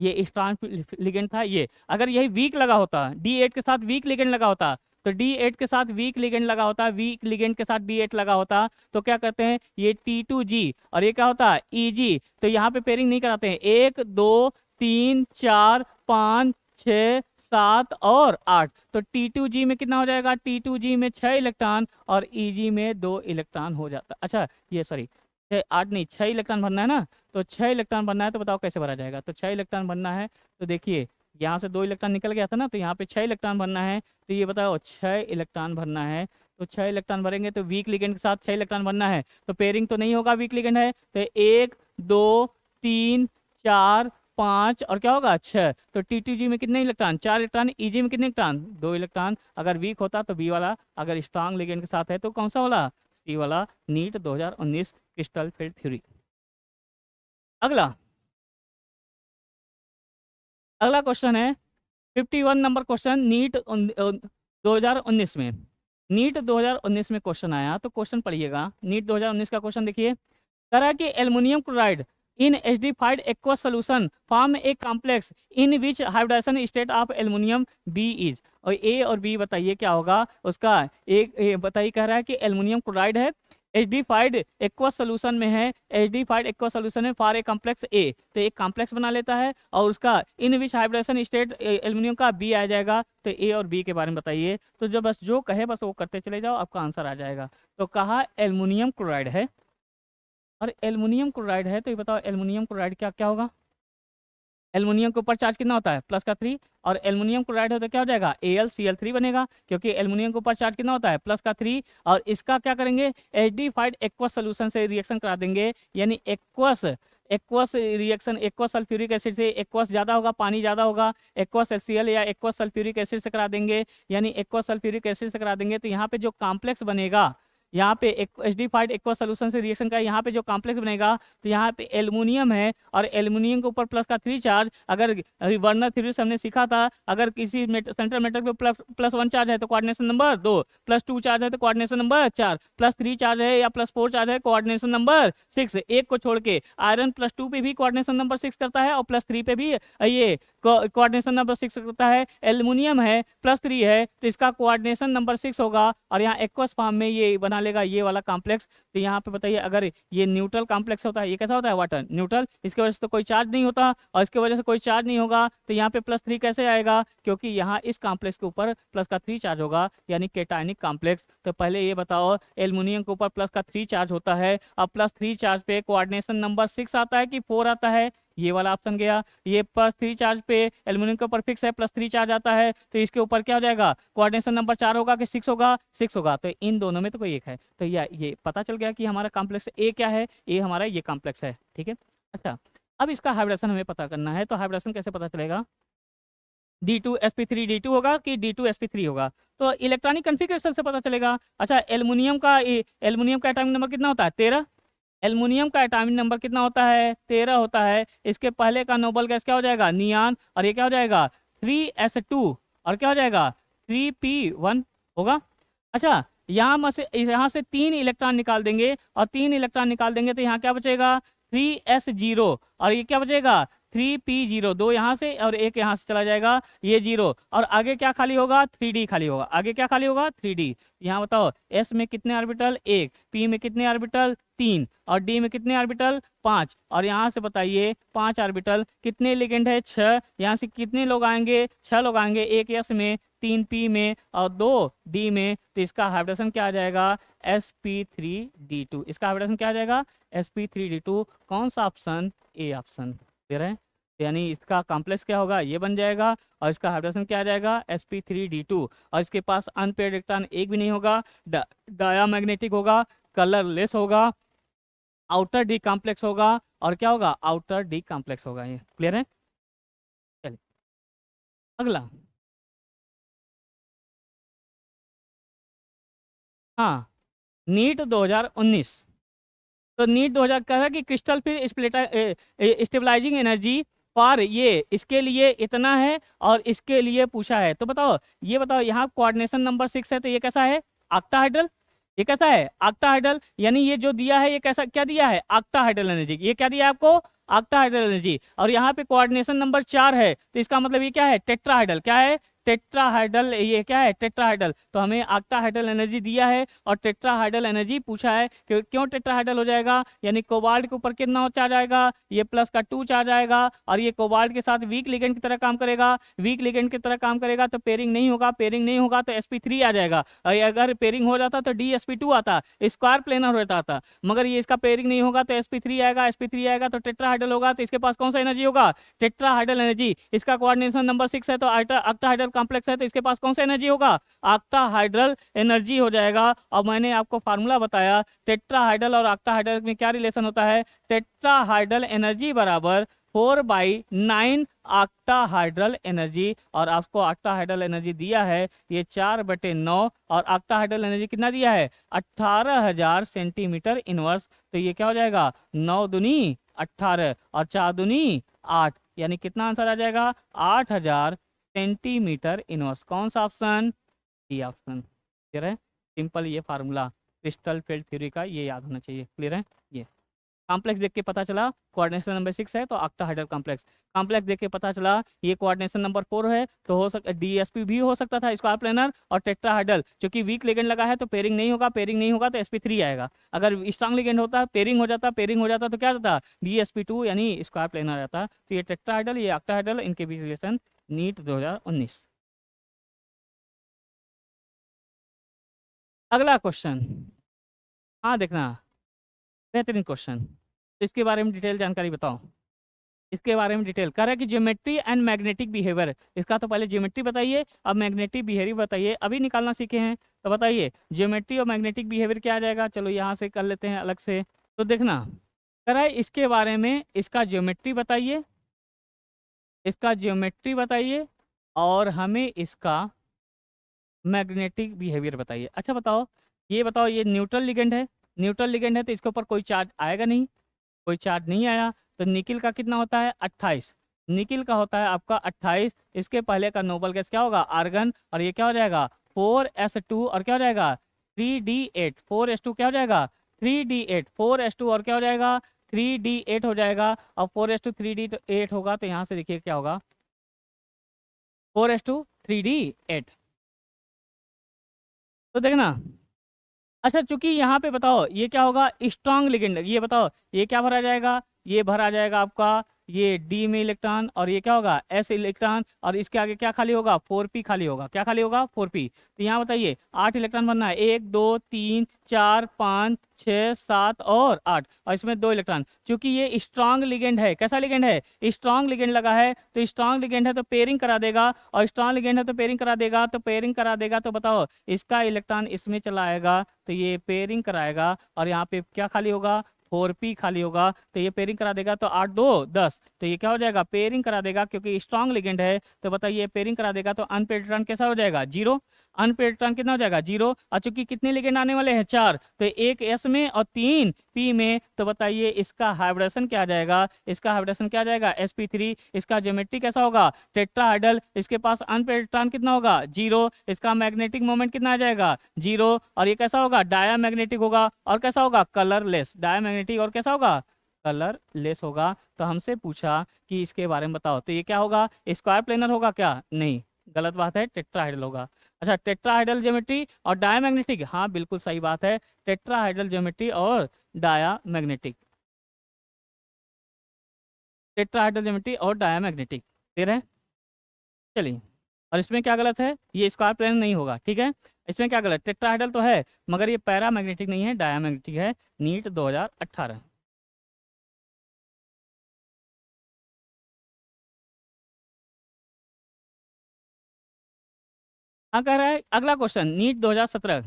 Speaker 1: ये स्ट्रॉन्ग लिगेंड था ये। अगर यही वीक लगा होता, D8 के साथ वीक लिगेंड लगा होता, तो D8 के साथ वीक लिगेंड लगा होता, वीक लिगेंड के साथ D8 लगा होता, तो क्या करते हैं ये T2G और ये क्या होता है EG, तो यहाँ पे पेयरिंग नहीं कराते हैं, 1 2 3 4 5 6 7 और 8। तो T2G में कितना हो जाएगा, T2G में 6 इलेक्ट्रॉन और EG में 2 इलेक्ट्रॉन हो जाता। अच्छा ये सॉरी 8 नहीं 6 इलेक्ट्रॉन भरना है ना, तो 6 इलेक्ट्रॉन भरना है, तो बताओ कैसे भरा जाएगा। तो 6 इलेक्ट्रॉन भरना है, तो देखिए यहाँ से 2 इलेक्ट्रॉन निकल गया था ना, तो यहाँ पे 6 इलेक्ट्रॉन भरना है, तो ये बताओ 6 इलेक्ट्रॉन भरना है। तो 6 इलेक्ट्रॉन भरेंगे तो वीक लिगेंड के साथ 6 इलेक्ट्रॉन भरना है, तो पेयरिंग तो नहीं होगा, वीक लिगेंड है, तो 1 2 3 4 5 और क्या होगा 6। तो T2G में कितने इलेक्ट्रॉन, 4 इलेक्ट्रॉन, EG में कितने इलेक्ट्रॉन, 2 इलेक्ट्रॉन। अगर वीक होता तो बी वाला, अगर स्ट्रॉन्ग लिगेंड के साथ है तो कौन सा वाला, सी वाला, नीट 2019 क्रिस्टल फील्ड थ्योरी। अगला अगला क्वेश्चन है 51 नंबर क्वेश्चन, नीट 2019 में, नीट 2019 में क्वेश्चन आया, तो क्वेश्चन पढ़िएगा। नीट 2019 का क्वेश्चन देखिए, तरह के aluminium chloride in acidified aqueous solution form a complex in which hybridisation state of aluminium be is. और ए और बी बताइए क्या होगा उसका, एक बताइए, कह रहा है कि एल्युमिनियम क्लोराइड है, एसिडिफाइड एक्वस सॉल्यूशन में है, एसिडिफाइड एक्वस सॉल्यूशन में फॉर ए कॉम्प्लेक्स ए, तो एक कॉम्प्लेक्स बना लेता है, और उसका इन विच हाइब्रिडेशन स्टेट एल्युमिनियम का बी आ जाएगा। तो ए और बी के बारे में बताइए, तो जो बस जो कहे बस वो करते चले जाओ, आपका आंसर आ जाएगा। तो कहा एल्युमिनियम क्लोराइड है, और एल्युमिनियम क्लोराइड है, तो ये बताओ एल्युमिनियम क्लोराइड क्या क्या होगा, एल्युमिनियम के ऊपर चार्ज कितना होता है प्लस का 3, और एल्युमिनियम क्लोराइड हो तो क्या हो जाएगा AlCl3 बनेगा, क्योंकि एल्युमिनियम के ऊपर चार्ज कितना होता है प्लस का 3। और इसका क्या करेंगे, एसिडिफाइड एक्वस सोल्यूशन से रिएक्शन करा देंगे, यानी aqueous aqueous reaction, aqueous sulphuric acid से, एक्वस ज़्यादा होगा पानी ज़्यादा होगा, एक्वस HCl या एक्वस सल्फ्यूरिक एसिड से करा देंगे, यानी एक्वस सल्फ्यूरिक एसिड से करा देंगे। तो यहाँ पे जो कॉम्प्लेक्स बनेगा, यहाँ पे एक एसिडिफाइड एक्वस सॉल्यूशन से रिएक्शन का यहाँ पे जो कॉम्प्लेक्स बनेगा, तो यहाँ पे एल्युमिनियम है, और एल्युमिनियम के ऊपर प्लस का 3 चार्ज। अगर वर्नर थ्योरी से हमने सीखा था, अगर किसी सेंट्रल मेटल पे +1 चार्ज है तो कोऑर्डिनेशन नंबर 2, +2 चार्ज है तो कोऑर्डिनेशन नंबर 4, +3 चार्ज है या +4 चार्ज है कोऑर्डिनेशन नंबर 6। एक को छोड़ के आयरन +2 पे भी कोऑर्डिनेशन नंबर 6 करता है, और +3 पे भी ये कोऑर्डिनेशन नंबर 6 करता है। एल्युमिनियम है +3 है, तो इसका कोऑर्डिनेशन नंबर 6 होगा, और यहाँ एक्वस फॉर्म में ये बना लेगा ये वाला कॉम्प्लेक्स। तो यहाँ पे बताइए, अगर ये न्यूट्रल कॉम्प्लेक्स होता है, ये कैसा होता है वाटर न्यूट्रल, इसकी वजह से तो कोई चार्ज नहीं होता, और इसकी वजह से कोई चार्ज नहीं होगा, तो यहाँ पे +3 कैसे आएगा, क्योंकि यहाँ इस कॉम्प्लेक्स के ऊपर प्लस का 3 चार्ज होगा, यानी केटायनिक कॉम्प्लेक्स। तो पहले ये बताओ, एल्युमिनियम के ऊपर प्लस का 3 चार्ज होता है, अब +3 चार्ज पे कोऑर्डिनेशन नंबर 6 आता है कि 4 आता है, ये वाला ऑप्शन गया। ये +3 चार्ज पे एल्युमिनियम के ऊपर फिक्स है, +3 चार्ज आता है, तो इसके ऊपर क्या हो जाएगा, कोऑर्डिनेशन नंबर 4 होगा कि 6 होगा, 6 होगा। तो इन दोनों में तो कोई एक है, तो ये पता चल गया कि हमारा कॉम्प्लेक्स ए क्या है, ए हमारा ये कॉम्प्लेक्स है, ठीक है। अच्छा, अब इसका हाइब्रिडेशन हमें पता करना है, तो हाइब्रिडेशन कैसे पता चलेगा, D2sp3 D2 होगा कि D2sp3 होगा, तो इलेक्ट्रॉनिक कन्फिग्रेशन से पता चलेगा। अच्छा, एल्युमिनियम का एटॉमिक नंबर कितना होता है 13, एल्युमिनियम का एटॉमिक नंबर कितना होता है 13 होता है। इसके पहले का नोबल गैस क्या हो जाएगा नियान, और ये क्या हो जाएगा 3s2 और क्या हो जाएगा 3p1 होगा। अच्छा, यहाँ से 3 इलेक्ट्रॉन निकाल देंगे, और 3 इलेक्ट्रॉन निकाल देंगे तो यहाँ क्या बचेगा 3s0, और ये क्या बचेगा 3p0, 2 यहाँ से और 1 यहाँ से चला जाएगा, ये 0, और आगे क्या खाली होगा 3d खाली होगा, आगे क्या खाली होगा 3d। यहाँ बताओ s में कितने ऑर्बिटल 1, p में कितने ऑर्बिटल 3, और d में कितने ऑर्बिटल 5, और यहाँ से बताइए 5 ऑर्बिटल, कितने लिगेंड है 6, यहाँ से कितने लोग आएंगे 6 लोग आएंगे, 1 s में 3 p में और 2 d में, तो इसका हाइब्रिडेशन क्या आ जाएगा sp3d2, इसका हाइब्रिडेशन क्या आ जाएगा sp3d2। कौन सा ऑप्शन ए ऑप्शन क्लियर है, यानी इसका कॉम्प्लेक्स क्या होगा ये बन जाएगा, और इसका हाइब्रिडेशन क्या आ जाएगा sp3d2, और इसके पास अनपेयर्ड इलेक्ट्रॉन एक भी नहीं होगा, डायामैग्नेटिक होगा, कलरलेस होगा, आउटर डी कॉम्प्लेक्स होगा, और क्या होगा आउटर डी कॉम्प्लेक्स होगा। ये क्लियर है। चलिए अगला, हाँ नीट 2019, तो नीट 2000 कह रहा है कि क्रिस्टल फिर स्टेबलाइजिंग एनर्जी फॉर ये इसके लिए इतना है और इसके लिए पूछा है, तो बताओ ये बताओ यहाँ कोऑर्डिनेशन नंबर 6 है, तो ये कैसा है ऑक्टाहाइड्रल, ये कैसा है ऑक्टाहाइड्रल, यानी ये जो दिया है ये कैसा क्या दिया है ऑक्टाहाइड्रल एनर्जी, ये क्या दिया है आपको ऑक्टाहाइड्रल एनर्जी, और यहाँ पे कोऑर्डिनेशन नंबर 4 है, तो इसका मतलब ये क्या है टेट्राहाइड्रल, क्या है टेट्राहाइड्रल, ये क्या है टेट्राहाइड्रल, तो हमें ऑक्टाहाइड्रल एनर्जी दिया है और टेट्राहाइड्रल एनर्जी पूछा है कि क्यों टेट्राहाइड्रल हो जाएगा, यानी कोबाल्ट के ऊपर कितना चार्ज आएगा, ये प्लस का 2 चार्ज आएगा, और ये कोबाल्ट के साथ वीक लिगेंड की तरह काम करेगा, वीक लिगेंड की तरह काम करेगा तो पेयरिंग नहीं होगा, पेयरिंग नहीं होगा तो sp3 आ जाएगा, और अगर पेयरिंग हो जाता तो dsp2 आता, स्क्वायर प्लेनर हो जाता था, मगर ये इसका पेयरिंग नहीं होगा तो sp3 आएगा, sp3 आएगा तो टेट्राहाइड्रल होगा, तो इसके पास कौन सा एनर्जी होगा टेट्राहाइड्रल एनर्जी, इसका कोऑर्डिनेशन नंबर 6 है तो ऑक्टाहाइड्रल कॉम्प्लेक्स है, तो इसके पास कौन सा एनर्जी होगा ऑक्टाहाइड्रल एनर्जी हो जाएगा। और मैंने आपको फार्मूला बताया टेट्राहाइड्रल और ऑक्टाहाइड्रल में क्या रिलेशन होता है, टेट्राहाइड्रल एनर्जी बराबर 4/9 ऑक्टाहाइड्रल एनर्जी, और आपको ऑक्टाहाइड्रल एनर्जी दिया है ये 4/9, और ऑक्टाहाइड्रल एनर्जी कितना दिया है 18,000 सेंटीमीटर इनवर्स, तो ये क्या हो जाएगा 9 दूनी 18 और 4 दूनी 8, यानी कितना आंसर आ जाएगा 8,000 सेंटीमीटर इनवर्स। कौन सा ऑप्शन डी ऑप्शन। क्लियर है, सिंपल ये फार्मूला क्रिस्टल फील्ड थ्योरी का ये याद होना चाहिए। क्लियर है, ये कॉम्प्लेक्स देख के पता चला कोऑर्डिनेशन नंबर 6 है तो ऑक्टाहाइड्रल कॉम्प्लेक्स, कॉम्प्लेक्स देख के पता चला ये कोऑर्डिनेशन नंबर 4 है तो हो सकता डीएसपी भी हो सकता था स्क्वायर प्लेनर, और टेट्राहाइड्रल क्योंकि वीक लिगेंड लगा है तो पेयरिंग नहीं होगा, पेयरिंग नहीं होगा तो sp3 आएगा, अगर स्ट्रांग लिगेंड होता पेयरिंग हो जाता तो क्या होता dsp2 यानी स्क्वायर प्लेनर आ जाता। तो ये टेट्राहाइड्रल ये ऑक्टाहाइड्रल इनके बीच रिलेशन नीट 2019। अगला क्वेश्चन, हाँ देखना बेहतरीन क्वेश्चन, तो इसके बारे में डिटेल जानकारी बताओ, इसके बारे में डिटेल कर रहा है कि ज्योमेट्री एंड मैग्नेटिक बिहेवियर, इसका तो पहले ज्योमेट्री बताइए अब मैग्नेटिक बिहेवियर बताइए, अभी निकालना सीखे हैं तो बताइए ज्योमेट्री और मैग्नेटिक बिहेवियर क्या आ जाएगा। चलो यहाँ से कर लेते हैं अलग से, तो देखना कर रहा है इसके बारे में, इसका ज्योमेट्री बताइए, इसका ज्योमेट्री बताइए और हमें इसका मैग्नेटिक बिहेवियर बताइए। अच्छा बताओ ये न्यूट्रल लिगेंड है, न्यूट्रल लिगेंड है तो इसके ऊपर कोई चार्ज आएगा नहीं, कोई चार्ज नहीं आया, तो निकिल का कितना होता है 28, निकिल का होता है आपका 28, इसके पहले का नोबल गैस क्या होगा आर्गन, और ये क्या हो जाएगा 4s2 और क्या हो जाएगा 3d8, 4s2 क्या हो जाएगा 3d8, 4s2 और क्या हो जाएगा 3d8 हो जाएगा, और 4s2 3d8 होगा तो यहाँ से देखिए क्या होगा 4s2 3d8, तो देखना। अच्छा चूंकि यहाँ पे बताओ ये क्या होगा स्ट्रॉन्ग लिगेंड, ये बताओ ये क्या भरा जाएगा, ये भरा जाएगा आपका ये डी में इलेक्ट्रॉन, और ये क्या होगा एस इलेक्ट्रॉन, और इसके आगे क्या खाली होगा 4p खाली होगा, क्या खाली होगा 4p, तो यहाँ बताइए 8 इलेक्ट्रॉन भरना है 1 2 3 4 5 6 7 और 8, और इसमें 2 इलेक्ट्रॉन, क्योंकि ये स्ट्रॉन्ग लिगेंड है, कैसा लिगेंड है स्ट्रॉन्ग लिगेंड लगा है, तो स्ट्रॉन्ग लिगेंड है तो पेयरिंग करा देगा, और स्ट्रॉन्ग लिगेंड है तो पेयरिंग करा देगा, तो पेयरिंग करा देगा तो बताओ इसका इलेक्ट्रॉन इसमें चला आएगा तो ये पेयरिंग कराएगा, और यहाँ पे क्या खाली होगा 4p खाली होगा, तो ये पेयरिंग करा देगा तो 8 2 10, तो ये क्या हो जाएगा पेयरिंग करा देगा क्योंकि स्ट्रॉन्ग लिगेंड है, तो बताइए पेयरिंग करा देगा तो अनपेयर्ड इलेक्ट्रॉन कैसा हो जाएगा 0, अनपेड इलेक्ट्रॉन कितना हो जाएगा 0। और चूंकि कितने लिगेंड आने वाले हैं 4, तो एक s में और 3 p में, तो बताइए इसका हाइब्रिडेशन क्या आ जाएगा, इसका हाइब्रिडेशन क्या आ जाएगा sp3। इसका ज्योमेट्री कैसा होगा टेट्राहाइड्रल, इसके पास अनपेड इलेक्ट्रॉन कितना होगा 0, इसका मैग्नेटिक मोमेंट कितना आ जाएगा 0, और ये कैसा होगा डायामैग्नेटिक होगा, और कैसा होगा कलरलेस, डायामैग्नेटिक और कैसा होगा कलरलेस होगा। तो हमसे पूछा कि इसके बारे में बताओ, तो ये क्या होगा स्क्वायर प्लेनर होगा क्या, नहीं गलत बात है, टेट्राहाइड्रल होगा। अच्छा टेट्राहाइड्रल ज्योमेट्री और डायामैग्नेटिक, हाँ बिल्कुल सही बात है, टेट्राहाइड्रल ज्योमेट्री और डायामैग्नेटिक, टेट्राहाइड्रल ज्योमेट्री और डायामैग्नेटिक क्लियर है। चलिए, और इसमें क्या गलत है, ये स्क्वायर प्लेनर नहीं होगा, ठीक है। इसमें क्या गलत, टेट्राहाइड्रल तो है मगर ये पैरामैग्नेटिक नहीं है, डायामैग्नेटिक है, नीट 2018। हाँ कह रहा है अगला क्वेश्चन नीट 2017,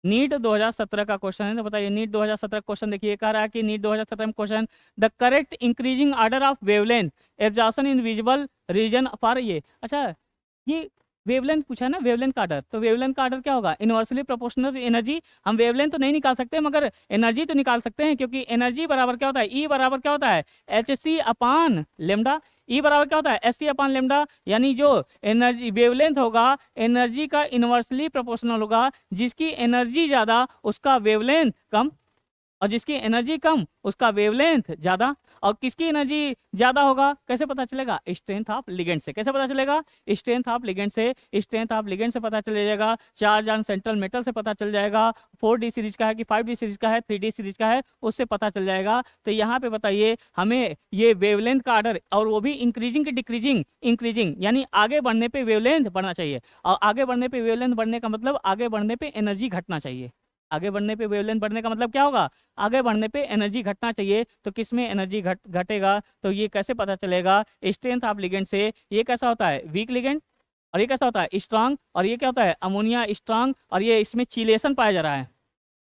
Speaker 1: नीट 2017 का क्वेश्चन है, तो बताइए नीट 2017 क्वेश्चन देखिए, कह रहा है कि नीट 2017 में question the correct increasing order of wavelength absorption in visible region for ये, अच्छा ये वेवलेंथ पूछा है ना, वेवलेंथ का ऑर्डर, तो वेवलेंथ का ऑर्डर क्या होगा इनवर्सली प्रोपोर्शनल एनर्जी। हम वेवलेंथ तो नहीं निकाल सकते मगर एनर्जी तो निकाल सकते हैं, क्योंकि एनर्जी बराबर क्या होता है ई बराबर क्या होता है एच सी अपान लेमडा, ई बराबर क्या होता है एस सी अपान लेमडा, यानी जो एनर्जी वेवलेंथ होगा एनर्जी का इनवर्सली प्रोपोर्शनल होगा, जिसकी एनर्जी ज़्यादा उसका वेवलेंथ कम, और जिसकी एनर्जी कम उसका वेवलेंथ ज़्यादा। और किसकी एनर्जी ज़्यादा होगा कैसे पता चलेगा, स्ट्रेंथ ऑफ लिगेंड से। कैसे पता चलेगा, स्ट्रेंथ ऑफ लिगेंड से, स्ट्रेंथ ऑफ लिगेंड से पता चल जाएगा, चार्ज ऑन सेंट्रल मेटल से पता चल जाएगा, 4D सीरीज का है कि 5D सीरीज का है, 3D सीरीज का है, उससे पता चल जाएगा। तो यहाँ पे बताइए हमें ये वेवलेंथ का ऑर्डर, और वो भी इंक्रीजिंग की डिक्रीजिंग, इंक्रीजिंग यानी आगे बढ़ने पे वेवलेंथ बढ़ना चाहिए, और आगे बढ़ने पे वेवलेंथ बढ़ने का मतलब आगे बढ़ने पे एनर्जी घटना चाहिए। आगे बढ़ने पे वेवलेंथ बढ़ने का मतलब क्या होगा, आगे बढ़ने पे एनर्जी घटना चाहिए। तो किस में एनर्जी घटेगा, तो ये कैसे पता चलेगा स्ट्रेंथ ऑफ लिगेंड से। ये कैसा होता है वीक लिगेंड, और ये कैसा होता है स्ट्रांग, और ये क्या होता है अमोनिया स्ट्रांग, और ये इसमें चिलेशन पाया जा रहा है,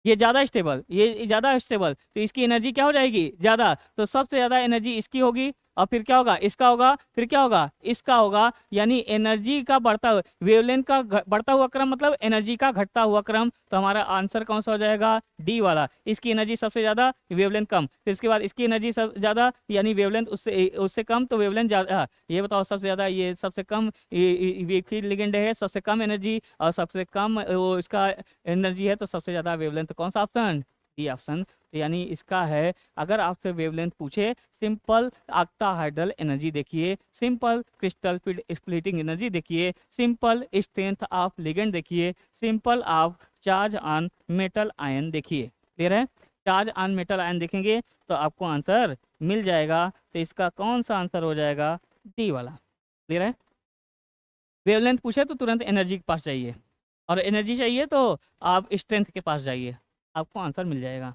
Speaker 1: ये ज़्यादा स्टेबल, ये ज़्यादा स्टेबल, तो इसकी एनर्जी क्या हो जाएगी ज़्यादा, तो सबसे ज़्यादा एनर्जी इसकी होगी, और फिर क्या होगा इसका होगा, फिर क्या होगा इसका होगा, यानी एनर्जी का बढ़ता हुआ वेवलेंथ का बढ़ता हुआ क्रम मतलब एनर्जी का घटता हुआ क्रम। तो हमारा आंसर कौन सा हो जाएगा डी वाला, इसकी एनर्जी सबसे ज़्यादा वेवलेंथ कम, फिर इसके बाद इसकी एनर्जी सब ज़्यादा यानी वेवलेंथ उससे उससे कम, तो वेवलेंथ ज़्यादा। ये बताओ सबसे ज़्यादा, ये सबसे कम वीक लिगेंड है, सबसे कम एनर्जी और सबसे कम वो इसका एनर्जी है, तो सबसे ज़्यादा वेवलेंथ कौन सा ऑप्शन, डी ऑप्शन। तो यानी इसका है, अगर आपसे वेवलेंथ पूछे सिंपल ऑक्टाहाइड्रल एनर्जी देखिए, सिंपल क्रिस्टल स्प्लिटिंग एनर्जी देखिए, सिंपल स्ट्रेंथ ऑफ लिगेंड देखिए, simple of charge on metal ion देखिए। क्लियर है, चार्ज ऑन मेटल आयन देखेंगे तो आपको आंसर मिल जाएगा। तो इसका कौन सा आंसर हो जाएगा, डी वाला। क्लियर है, वेवलेंथ पूछे तो तुरंत एनर्जी के पास जाइए, और एनर्जी चाहिए तो आप स्ट्रेंथ के पास जाइए, आपको आंसर मिल जाएगा।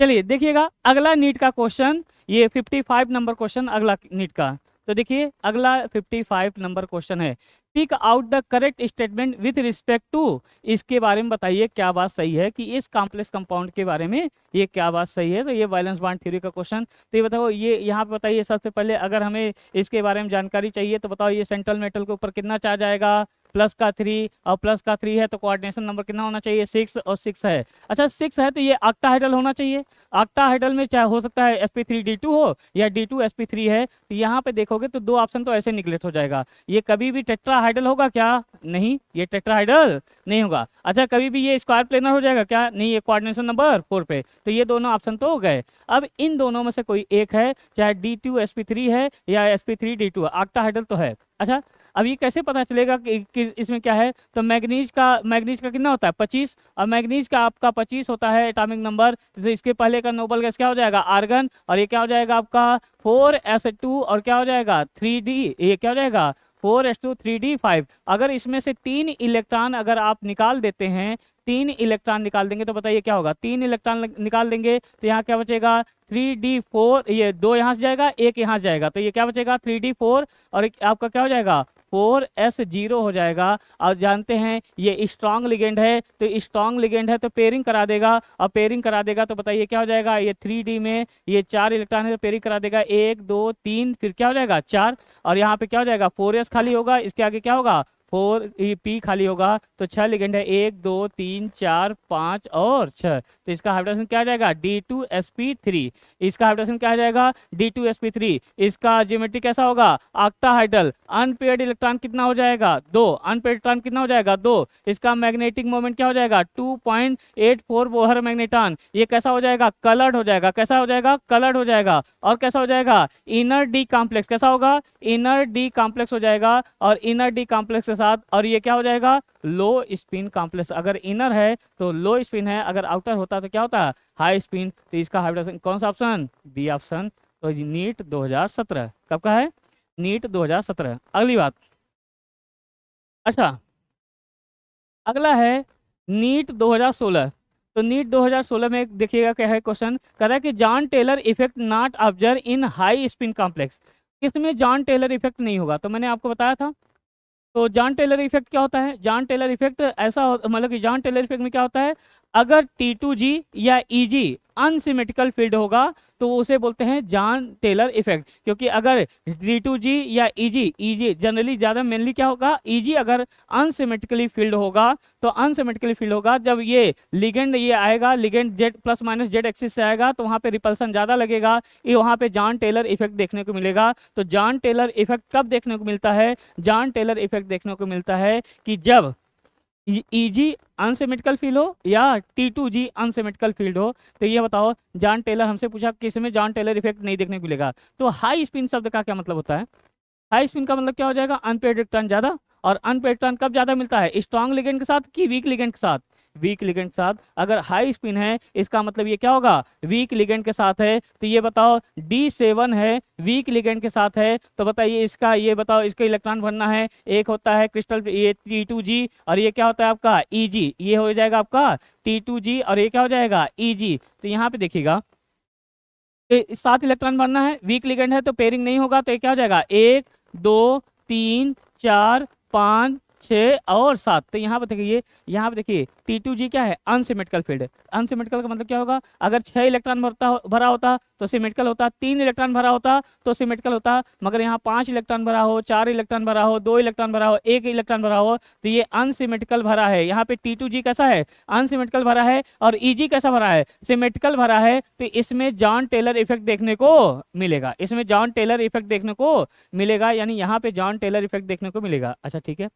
Speaker 1: चलिए देखिएगा अगला नीट का क्वेश्चन, ये 55 नंबर क्वेश्चन अगला नीट का। तो देखिए अगला 55 नंबर क्वेश्चन है, pick out the correct statement with respect to, इसके बारे में बताइए क्या बात सही है कि इस कॉम्प्लेक्स कंपाउंड के बारे में ये क्या बात सही है। तो ये वैलेंस बॉन्ड थ्योरी का क्वेश्चन, तो ये बताओ, ये यहाँ पे बताइए सबसे पहले अगर हमें इसके बारे में जानकारी चाहिए तो बताओ ये सेंट्रल मेटल के ऊपर कितना चार्ज आएगा, प्लस का 3, और प्लस का 3 है तो कोऑर्डिनेशन नंबर कितना होना चाहिए 6, और 6 है। अच्छा 6 है तो ये ऑक्टाहाइड्रल होना चाहिए, ऑक्टाहाइड्रल में चाहे हो सकता है sp3d2 हो या d2sp3 है। तो यहाँ पे देखोगे तो दो ऑप्शन तो ऐसे निगलेक्ट हो जाएगा, ये कभी भी टेट्राहाइड्रल होगा क्या, नहीं ये टेट्राहाइड्रल नहीं होगा। अच्छा कभी भी ये स्क्वायर प्लेनर हो जाएगा क्या, नहीं ये कोऑर्डिनेशन नंबर 4 पे, तो ये दोनों ऑप्शन तो हो गए। अब इन दोनों में से कोई एक है, चाहे d2sp3 है या sp3d2 है, ऑक्टाहाइड्रल तो है। अच्छा अब ये कैसे पता चलेगा कि इसमें क्या है, तो मैग्नीज का कितना होता है 25, और मैग्नीज का आपका 25 होता है एटॉमिक नंबर, जैसे इसके पहले का नोबल गैस क्या हो जाएगा आर्गन, और ये क्या हो जाएगा आपका 4s2, और क्या हो जाएगा 3d, ये क्या हो जाएगा 4s2 3d5। अगर इसमें से 3 इलेक्ट्रॉन अगर आप निकाल देते हैं, 3 इलेक्ट्रॉन निकाल देंगे तो बताइए क्या होगा, 3 इलेक्ट्रॉन निकाल देंगे तो यहाँ क्या बचेगा 3d4, ये 2 यहाँ से जाएगा 1 यहाँ से जाएगा, तो ये क्या बचेगा 3d4, और आपका क्या हो जाएगा 4s0 हो जाएगा। और जानते हैं ये स्ट्रांग लिगेंड है, तो स्ट्रांग लिगेंड है तो पेयरिंग करा देगा, और पेयरिंग करा देगा तो बताइए क्या हो जाएगा, ये 3d में ये 4 इलेक्ट्रॉन है तो पेयरिंग करा देगा 1 2 3, फिर क्या हो जाएगा 4, और यहाँ पे क्या हो जाएगा 4s खाली होगा, इसके आगे क्या होगा 4 पी खाली होगा तो 6 लिगेंड है, 1 2 3 4 5 और 6, तो इसका हाइब्रिडेशन क्या आ जाएगा D2sp3। इसका हाइब्रिडेशन क्या आ जाएगा D2sp3। इसका ज्योमेट्री कैसा होगा ऑक्टाहाइड्रल। अनपेयर्ड इलेक्ट्रॉन कितना हो जाएगा 2, अनपेयर्ड इलेक्ट्रॉन कितना हो जाएगा 2। इसका मैग्नेटिक मोमेंट क्या हो जाएगा 2.84 बोहर मैग्नेटॉन। ये कैसा हो जाएगा कलर्ड हो जाएगा, कैसा हो जाएगा कलर्ड हो जाएगा। और कैसा हो जाएगा इनर डी कॉम्प्लेक्स, कैसा होगा इनर डी कॉम्प्लेक्स हो जाएगा। और इनर डी कॉम्प्लेक्स के साथ और ये क्या हो जाएगा लो स्पिन कॉम्प्लेक्स। अगर इनर है तो लो स्पिन है, अगर आउटर होता तो क्या होता है हाई स्पिन। तो इसका हाइब्रिडेशन कौन सा ऑप्शन बी ऑप्शन। तो नीट 2017 कब का है नीट 2017। अगली बात, अच्छा अगला है नीट 2016। तो नीट 2016 में देखिएगा क्या है क्वेश्चन, कह रहा है कि John Teller effect not observe in high spin complex. किसमें जॉन टेलर इफेक्ट नहीं होगा, तो मैंने आपको बताया था। तो जॉन टेलर इफेक्ट क्या होता है, जॉन टेलर इफेक्ट ऐसा मतलब कि जॉन टेलर इफेक्ट में क्या होता है, अगर T2G या EG अनसिमेट्रिकल फील्ड होगा तो उसे बोलते हैं जॉन टेलर इफेक्ट। क्योंकि अगर T2G या EG जनरली ज़्यादा मेनली क्या होगा EG अगर अनसिमेट्रिकली फील्ड होगा तो अनसिमेट्रिकली फील्ड होगा जब ये लिगेंड ये आएगा, ligand Z plus minus Z axis से आएगा तो वहाँ पे रिपल्सन ज़्यादा लगेगा, ये वहाँ पे जॉन टेलर इफेक्ट देखने को मिलेगा। तो जॉन टेलर इफेक्ट कब देखने को मिलता है, जॉन टेलर इफेक्ट देखने को मिलता है कि जब EG अनसिमेट्रिकल फील्ड हो या T2G अनसिमेट्रिकल फील्ड हो। तो ये बताओ जॉन टेलर हमसे पूछा किस में जॉन टेलर इफेक्ट नहीं देखने को मिलेगा। तो हाई स्पिन शब्द का क्या मतलब होता है, हाई स्पिन का मतलब क्या हो जाएगा अनपेयर्ड इलेक्ट्रॉन ज्यादा। और अनपेयर्ड इलेक्ट्रॉन कब ज्यादा मिलता है स्ट्रॉन्ग लिगेंड के साथ कि वीक लिगेंड के साथ, वीक लिगेंड के साथ। अगर हाई स्पिन है इसका मतलब ये क्या होगा वीक लिगेंड के साथ है। तो ये बताओ D7 है वीक लिगेंड के साथ है, तो बताइए इसका ये बताओ इसका इलेक्ट्रॉन भरना है, एक होता है क्रिस्टल ये T2G और ये क्या होता है आपका EG, ये हो जाएगा आपका T2G और ये क्या हो जाएगा EG। तो यहाँ पे देखिएगा 7 इलेक्ट्रॉन भरना है, वीक लिगेंड है तो पेयरिंग नहीं होगा, तो ये क्या हो जाएगा 1 2 3 4 5 6 और 7। तो यहाँ पे देखिए, यहाँ पे देखिए T2G क्या है अनसिमेट्रिकल फील्ड। अनसिमेट्रिकल का मतलब क्या होगा, अगर 6 इलेक्ट्रॉन भरा होता तो सिमेट्रिकल होता, 3 इलेक्ट्रॉन भरा होता तो सिमेट्रिकल होता, मगर यहाँ 5 इलेक्ट्रॉन भरा हो, 4 इलेक्ट्रॉन भरा हो, 2 इलेक्ट्रॉन भरा हो, 1 इलेक्ट्रॉन भरा हो, तो ये अनसिमेट्रिकल भरा है। यहाँ पे T2G कैसा है अनसिमेट्रिकल भरा है और EG कैसा भरा है सिमेट्रिकल भरा है। तो इसमें जॉन टेलर इफेक्ट देखने को मिलेगा, इसमें जॉन टेलर इफेक्ट देखने को मिलेगा, यानी यहाँ पे जॉन टेलर इफेक्ट देखने को मिलेगा। अच्छा ठीक है,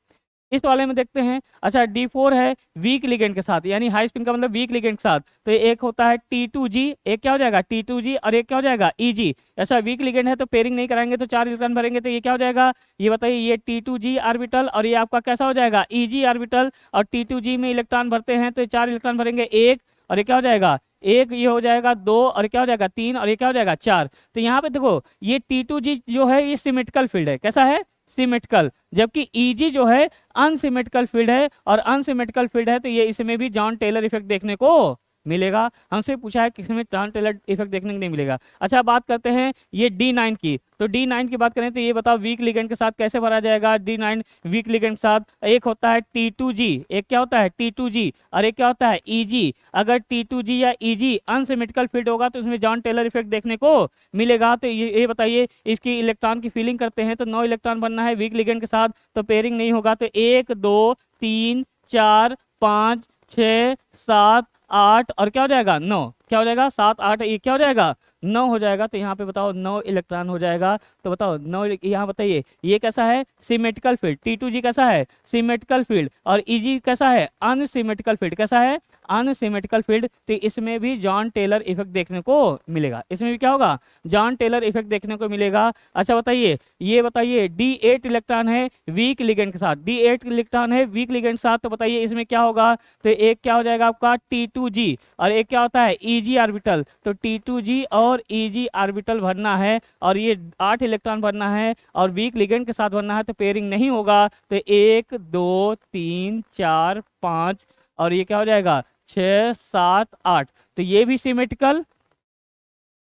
Speaker 1: इस वाले में देखते हैं। अच्छा D4 है वीक लिगेंड के साथ, यानी हाई स्पिन का मतलब वीक लिगेंड के साथ। तो एक होता है T2G, एक क्या हो जाएगा T2G और एक क्या हो जाएगा EG। ऐसा वीक लिगेंड है तो पेयरिंग नहीं कराएंगे तो 4 इलेक्ट्रॉन भरेंगे, तो ये क्या हो जाएगा ये बताइए ये T2G ऑर्बिटल और ये आपका कैसा हो जाएगा EG ऑर्बिटल। और T2G में इलेक्ट्रॉन भरते हैं तो 4 इलेक्ट्रॉन भरेंगे, एक और ये क्या हो जाएगा एक, ये हो जाएगा 2 और क्या हो जाएगा 3 और ये क्या हो जाएगा 4। तो यहाँ पे देखो ये T2G जो है ये सिमेट्रिकल फील्ड है, कैसा है सिमेट्रिकल, जबकि EG जो है अनसिमेट्रिकल फील्ड है। और अनसिमेट्रिकल फील्ड है तो ये इसमें भी जॉन टेलर इफेक्ट देखने को मिलेगा। हमसे पूछा है किसमें जॉन टेलर इफेक्ट देखने को नहीं मिलेगा। अच्छा बात करते हैं ये D9 की, तो D9 की बात करें तो ये बताओ वीक लिगेंड के साथ कैसे भरा जाएगा D9 वीक लिगेंड के साथ। एक होता है T2G, एक क्या होता है T2G और एक क्या होता है EG। अगर T2G या EG अनसिमेट्रिकल फील्ड होगा तो इसमें जॉन टेलर इफेक्ट देखने को मिलेगा। तो ये बताइए इसकी इलेक्ट्रॉन की फीलिंग करते हैं तो 9 इलेक्ट्रॉन बनना है वीक लिगेंड के साथ, तो पेयरिंग नहीं होगा। तो 1 2 3 4 5 6 7 8 और क्या हो जाएगा 9, क्या हो जाएगा 7 8 ये क्या हो जाएगा 9 हो जाएगा। तो यहाँ पे बताओ 9 इलेक्ट्रॉन हो जाएगा। तो बताओ 9 यहाँ बताइए ये कैसा है सिमेट्रिकल फील्ड, T2G कैसा है सिमेट्रिकल फील्ड और EG कैसा है अनसिमेट्रिकल फील्ड, कैसा है अनसिमेट्रिकल फील्ड। तो इसमें भी जॉन टेलर इफेक्ट देखने को मिलेगा, इसमें भी क्या होगा जॉन टेलर इफेक्ट देखने को मिलेगा। अच्छा बताइए ये बताइए D8 इलेक्ट्रॉन है वीक लिगेंड के साथ, D8 इलेक्ट्रॉन है वीक लिगेंड के साथ, तो बताइए इसमें क्या होगा। तो एक क्या हो जाएगा आपका T2G और एक क्या होता है EG ऑर्बिटल। तो T2G और EG ऑर्बिटल भरना है और ये 8 इलेक्ट्रॉन भरना है और वीक लिगेंड के साथ भरना है, तो पेयरिंग नहीं होगा। तो 1 2 3 4 5 और ये क्या हो जाएगा 6 7 8, तो ये भी सिमेट्रिकल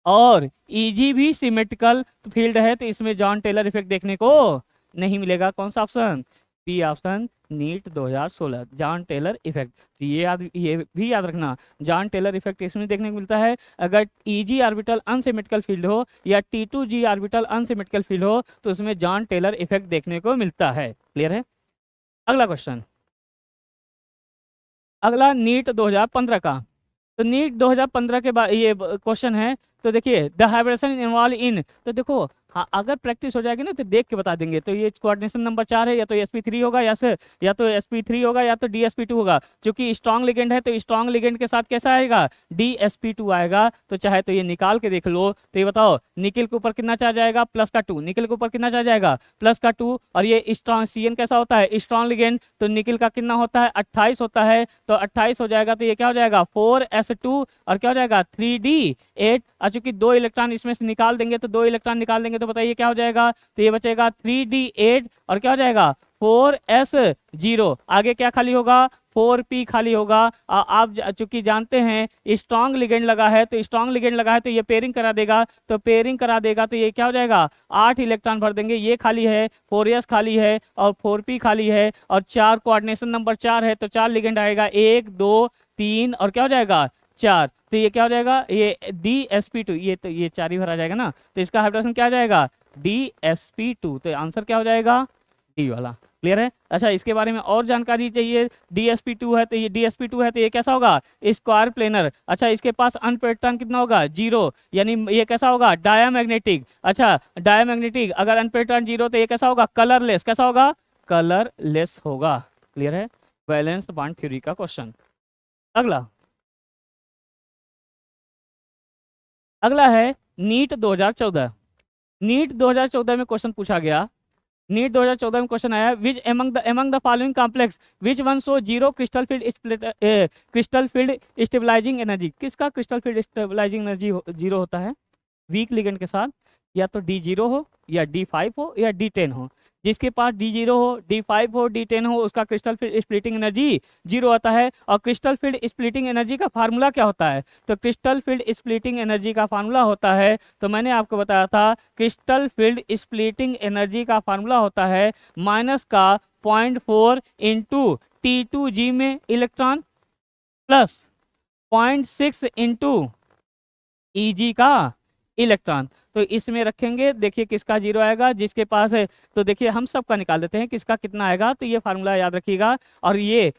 Speaker 1: और EG भी सिमेट्रिकल फील्ड है, तो इसमें जॉन टेलर इफेक्ट देखने को नहीं मिलेगा। कौन सा option B option NEET 2016 John Teller effect. तो ये भी याद रखना जॉन टेलर इफेक्ट इसमें देखने को मिलता है अगर EG ऑर्बिटल अनसिमेट्रिकल फील्ड हो या T2G ऑर्बिटल अनसिमेट्रिकल फील्ड हो तो उसमें जॉन टेलर इफेक्ट देखने को मिलता है। क्लियर है। अगला क्वेश्चन, अगला नीट 2015 का। तो नीट 2015 के बाद ये क्वेश्चन है। तो देखिए द हाइब्रिडेशन इन्वॉल्व इन, तो देखो हाँ अगर प्रैक्टिस हो जाएगी ना तो देख के बता देंगे। तो ये कोऑर्डिनेशन नंबर 4 है, या तो sp3 होगा या तो sp3 होगा या तो dsp2 होगा। क्योंकि स्ट्रॉन्ग लिगेंड है तो स्ट्रॉन्ग लिगेंड के साथ कैसा आएगा, dsp2 आएगा। तो चाहे तो ये निकाल के देख लो। तो ये बताओ निकिल के ऊपर कितना चार्ज आएगा, +2, निकिल के ऊपर कितना चार्ज आएगा, +2। और ये स्ट्रॉन्ग Cn कैसा होता है, स्ट्रॉन्ग लिगेंड। तो निकिल का कितना होता है, 28 होता है। तो 28 हो जाएगा तो ये क्या हो जाएगा 4s2 और क्या हो जाएगा 3d8। और चूंकि 2 इलेक्ट्रॉन इसमें से निकाल देंगे तो 2 इलेक्ट्रॉन निकाल देंगे तो बताइए क्या हो जाएगा। तो ये बचेगा 3d8 और क्या हो जाएगा 4s0। आगे क्या खाली होगा, 4p खाली होगा। आप चूंकि जानते हैं स्ट्रॉन्ग लिगेंड लगा है, तो स्ट्रॉन्ग लिगेंड लगा है तो ये पेयरिंग करा देगा। तो पेयरिंग करा देगा तो ये क्या हो जाएगा 8 इलेक्ट्रॉन भर देंगे। ये खाली है, 4s खाली है और 4p खाली है और 4 कोऑर्डिनेशन नंबर 4 है। तो 4 लिगेंड आएगा, 1 2 3 और क्या हो जाएगा 4। तो ये क्या हो जाएगा, ये dsp2, ये तो ये 4 ही भरा जाएगा ना। तो इसका हाइड्रोजन क्या आ जाएगा dsp2। तो आंसर क्या हो जाएगा डी वाला। क्लियर है। अच्छा इसके बारे में और जानकारी चाहिए, dsp2 है तो ये dsp2 है तो ये कैसा होगा स्क्वायर प्लेनर। अच्छा इसके पास अनपेड टर्न कितना होगा 0, यानी ये कैसा होगा डायामैग्नेटिक। अच्छा डायामैग्नेटिक, अगर अनपेड टर्न 0 तो ये कैसा होगा कलरलेस, कैसा होगा कलरलेस होगा। क्लियर है। वैलेंस बॉन्ड थ्योरी का क्वेश्चन। अगला, अगला है नीट 2014। नीट 2014 में क्वेश्चन पूछा गया। नीट 2014 में क्वेश्चन आया, which among the following complex which one show zero crystal field crystal field stabilizing energy. किसका crystal field stabilizing energy zero होता है, वीक लिगेंड के साथ। या तो D0 हो या D5 हो या D10 हो। जिसके पास D0 हो, D5 हो, D10 हो, उसका crystal field splitting energy zero आता है। और क्रिस्टल फील्ड स्प्लिटिंग एनर्जी का फार्मूला क्या होता है, तो क्रिस्टल फील्ड स्प्लिटिंग एनर्जी का फार्मूला होता है, तो मैंने आपको बताया था क्रिस्टल फील्ड स्प्लिटिंग एनर्जी का फार्मूला होता है माइनस का 0.4 इंटू T2g में इलेक्ट्रॉन प्लस 0.6 इंटू Eg का इलेक्ट्रॉन। तो इसमें रखेंगे, देखिए किसका जीरो आएगा जिसके पास है। तो देखिए हम सबका निकाल देते हैं किसका कितना आएगा। तो ये फार्मूला याद रखिएगा और ये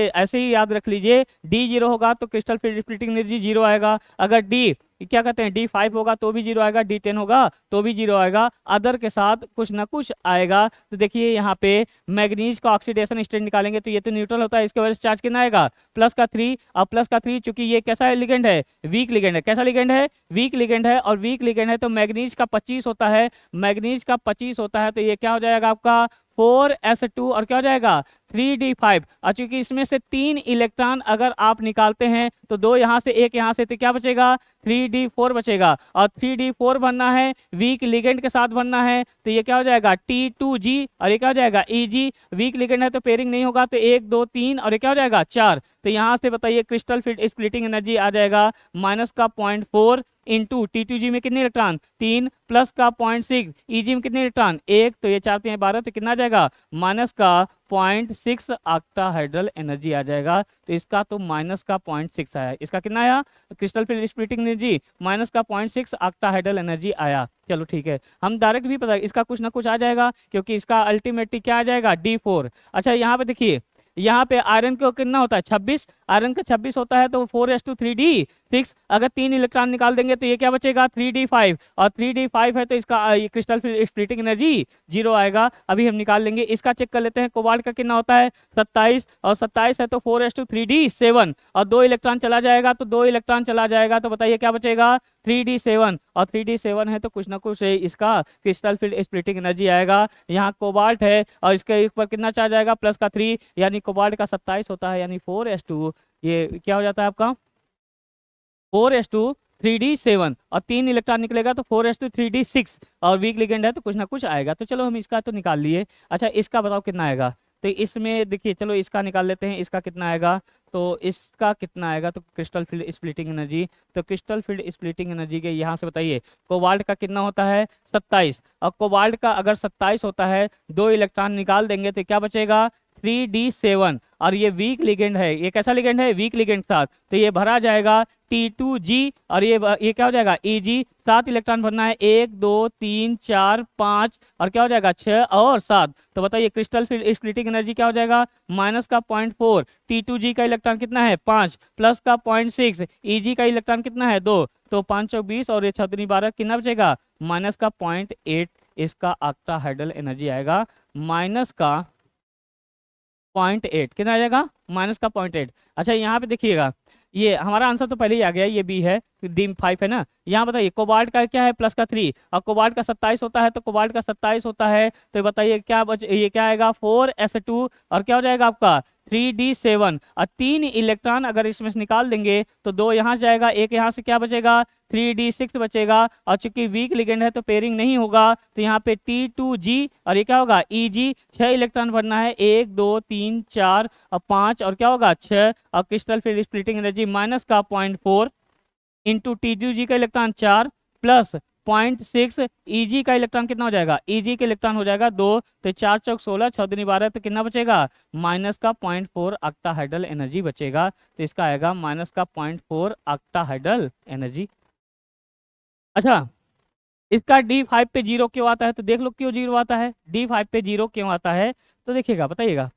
Speaker 1: ऐसे ही याद रख लीजिए। D0 होगा तो crystal field splitting energy zero आएगा। अगर D क्या कहते हैं D5 होगा तो भी जीरो आएगा, D10 होगा तो भी जीरो आएगा। अदर के साथ कुछ ना कुछ आएगा। तो देखिए यहाँ पे मैग्नीज का ऑक्सीडेशन स्टेट निकालेंगे तो ये तो न्यूट्रल होता है, इसके वजह से चार्ज कितना आएगा +3। अब +3 चूंकि ये कैसा है लिगेंड है, वीक लिगेंड है। कैसा लिगेंड है, वीक लिगेंड है। और वीक लिगेंड है तो मैग्नीज का 25 होता है, मैग्नीज का 25 होता है। तो ये क्या हो जाएगा आपका 4s2 और क्या हो जाएगा 3d5। और चूंकि इसमें से 3 इलेक्ट्रॉन अगर आप निकालते हैं तो 2 यहाँ से 1 यहाँ से, तो क्या बचेगा 3d4 बचेगा। और 3d4 बनना है, वीक लिगेंड के साथ बनना है। तो ये क्या हो जाएगा T2g और ये क्या हो जाएगा Eg। वीक लिगेंड है तो पेयरिंग नहीं होगा, तो 1 2 3 और ये क्या हो जाएगा 4। तो यहाँ से बताइए क्रिस्टल फील्ड स्प्लिटिंग एनर्जी आ जाएगा माइनस का 0.4 इंटू T2g में कितने इलेक्ट्रॉन 3 प्लस का 0.6 Eg में कितने इलेक्ट्रॉन 1। तो ये 4 3 12 तो कितना आ जाएगा माइनस का 0.6 ऑक्टाहाइड्रल एनर्जी आ जाएगा। तो इसका तो माइनस का 0.6 आया। इसका कितना आया crystal field splitting energy minus का 0.6 ऑक्टाहाइड्रल एनर्जी आया। चलो ठीक है, हम डायरेक्ट भी पता इसका कुछ ना कुछ आ जाएगा क्योंकि इसका अल्टीमेटली क्या आ जाएगा D4। अच्छा यहाँ पे देखिए, यहाँ पे आयरन को कितना होता है 26, आयरन का 26 होता है तो 4s2 3d6। अगर 3 इलेक्ट्रॉन निकाल देंगे तो ये क्या बचेगा 3d5 और 3d5 है तो इसका क्रिस्टल स्प्लिटिंग एनर्जी जीरो आएगा। अभी हम निकाल लेंगे। इसका चेक कर लेते हैं, कोबाल्ट का कितना होता है 27 और 27 है तो 4s2 3d7 और 2 इलेक्ट्रॉन चला जाएगा तो 2 इलेक्ट्रॉन चला जाएगा। तो बताइए क्या बचेगा 3d7 और 3d7 है तो कुछ ना कुछ इसका क्रिस्टल फील्ड स्प्लिटिंग एनर्जी आएगा। यहाँ कोबाल्ट है और इसके ऊपर कितना चार्ज आएगा +3, यानी कोबाल्ट का 27 होता है, यानी 4s2 ये क्या हो जाता है आपका 4s2 3d7 और 3 इलेक्ट्रॉन निकलेगा तो 4s2 3d6 और वीक लिगेंड है तो कुछ ना कुछ आएगा। तो चलो हम इसका तो निकाल लिए। अच्छा इसका बताओ कितना आएगा। तो इसमें देखिए चलो इसका निकाल लेते हैं, इसका कितना आएगा। तो इसका कितना आएगा तो क्रिस्टल फील्ड स्प्लिटिंग एनर्जी, तो क्रिस्टल फील्ड स्प्लिटिंग एनर्जी के यहाँ से बताइए कोबाल्ट का कितना होता है 27 और कोबाल्ट का अगर 27 होता है 2 इलेक्ट्रॉन निकाल देंगे तो क्या बचेगा 3d7 और ये वीक लिगेंड है, ये कैसा लिगेंड है, वीक लिगेंड के साथ, तो ये भरा जाएगा T2G और ये क्या हो जाएगा Eg, 7 इलेक्ट्रॉन भरना है, 1 2 3 4 5 और क्या हो जाएगा 6 और 7। तो बताइए क्रिस्टल फिर स्प्लिटिंग एनर्जी क्या हो जाएगा, माइनस का 0.4, T2G का इलेक्ट्रॉन कितना है 5, प्लस का 0.6, Eg का इलेक्ट्रॉन कितना है 2, तो 5 और 20 और ये 6 दूनी 12 कितना बचेगा, माइनस का 0.8 इसका ऑक्टाहेड्रल एनर्जी आएगा, माइनस का 0.8 कितना आ जाएगा, माइनस का 0.8। अच्छा यहाँ पे देखिएगा, ये हमारा आंसर तो पहले ही आ गया, ये बी है, डी 5 है ना। यहाँ बताइए कोबाल्ट का क्या है, प्लस का 3 और कोबाल्ट का 27 होता है, तो कोबाल्ट का 27 होता है, तो बताइए क्या ये क्या आएगा 4s2 और क्या हो जाएगा आपका 3d7 और 3 इलेक्ट्रॉन अगर इसमें से निकाल देंगे तो 2 यहाँ जाएगा, एक यहाँ से क्या बचेगा 3d6 बचेगा, और चूंकि वीक लिगेंड है तो पेयरिंग नहीं होगा, तो यहाँ पे T2G और ये क्या होगा Eg, 6 इलेक्ट्रॉन भरना है, 1 2 3 4 और 5 और क्या होगा 6 और क्रिस्टल फिर स्प्लिटिंग एनर्जी माइनस का 0.4 इंटू T2G का इलेक्ट्रॉन 4 प्लस 0.6 Eg का इलेक्ट्रॉन कितना हो जाएगा, Eg का इलेक्ट्रॉन हो जाएगा 2, तो 4 चौक 16, 6 दूनी 12, तो कितना बचेगा माइनस का 0.4 ऑक्टाहेड्रल एनर्जी बचेगा, तो इसका आएगा माइनस का 0.4 ऑक्टाहेड्रल एनर्जी। अच्छा इसका D5 पे 0 क्यों आता है, तो देख लो क्यों 0 आता है, D5 पे 0 क्यों आता है, तो देखिएगा बताइएगा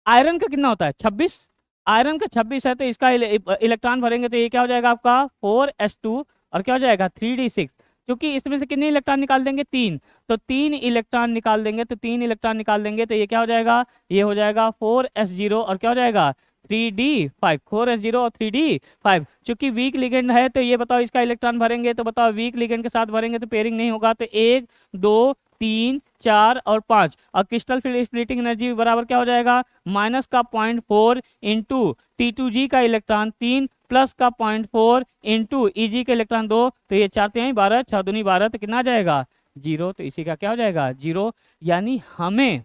Speaker 1: आयरन का कितना होता है 26, आयरन का 26 है, तो इसका इलेक्ट्रॉन भरेंगे तो ये क्या हो जाएगा आपका 4s2 और क्या हो जाएगा 3d6, क्योंकि इसमें से कितने इलेक्ट्रॉन निकाल देंगे 3, तो 3 इलेक्ट्रॉन निकाल देंगे, तो 3 इलेक्ट्रॉन निकाल देंगे तो ये क्या हो जाएगा, ये हो जाएगा 4s0 और क्या हो जाएगा 3d5, 4s0 और 3d5। चूंकि वीक लिगेंड है तो ये बताओ इसका इलेक्ट्रॉन भरेंगे, तो बताओ वीक लिगेंड के साथ भरेंगे तो पेयरिंग नहीं होगा, तो 1 2 3 4 और 5 और क्रिस्टल फिर स्प्लिटिंग एनर्जी बराबर क्या हो जाएगा माइनस का 0.4 इंटू T2G का इलेक्ट्रॉन 3 प्लस का 0.4 इंटू Eg का इलेक्ट्रॉन 2, तो ये 4 3 12, 6 दूनी 12, तो कितना आ जाएगा 0, तो इसी का क्या हो जाएगा 0। यानी हमें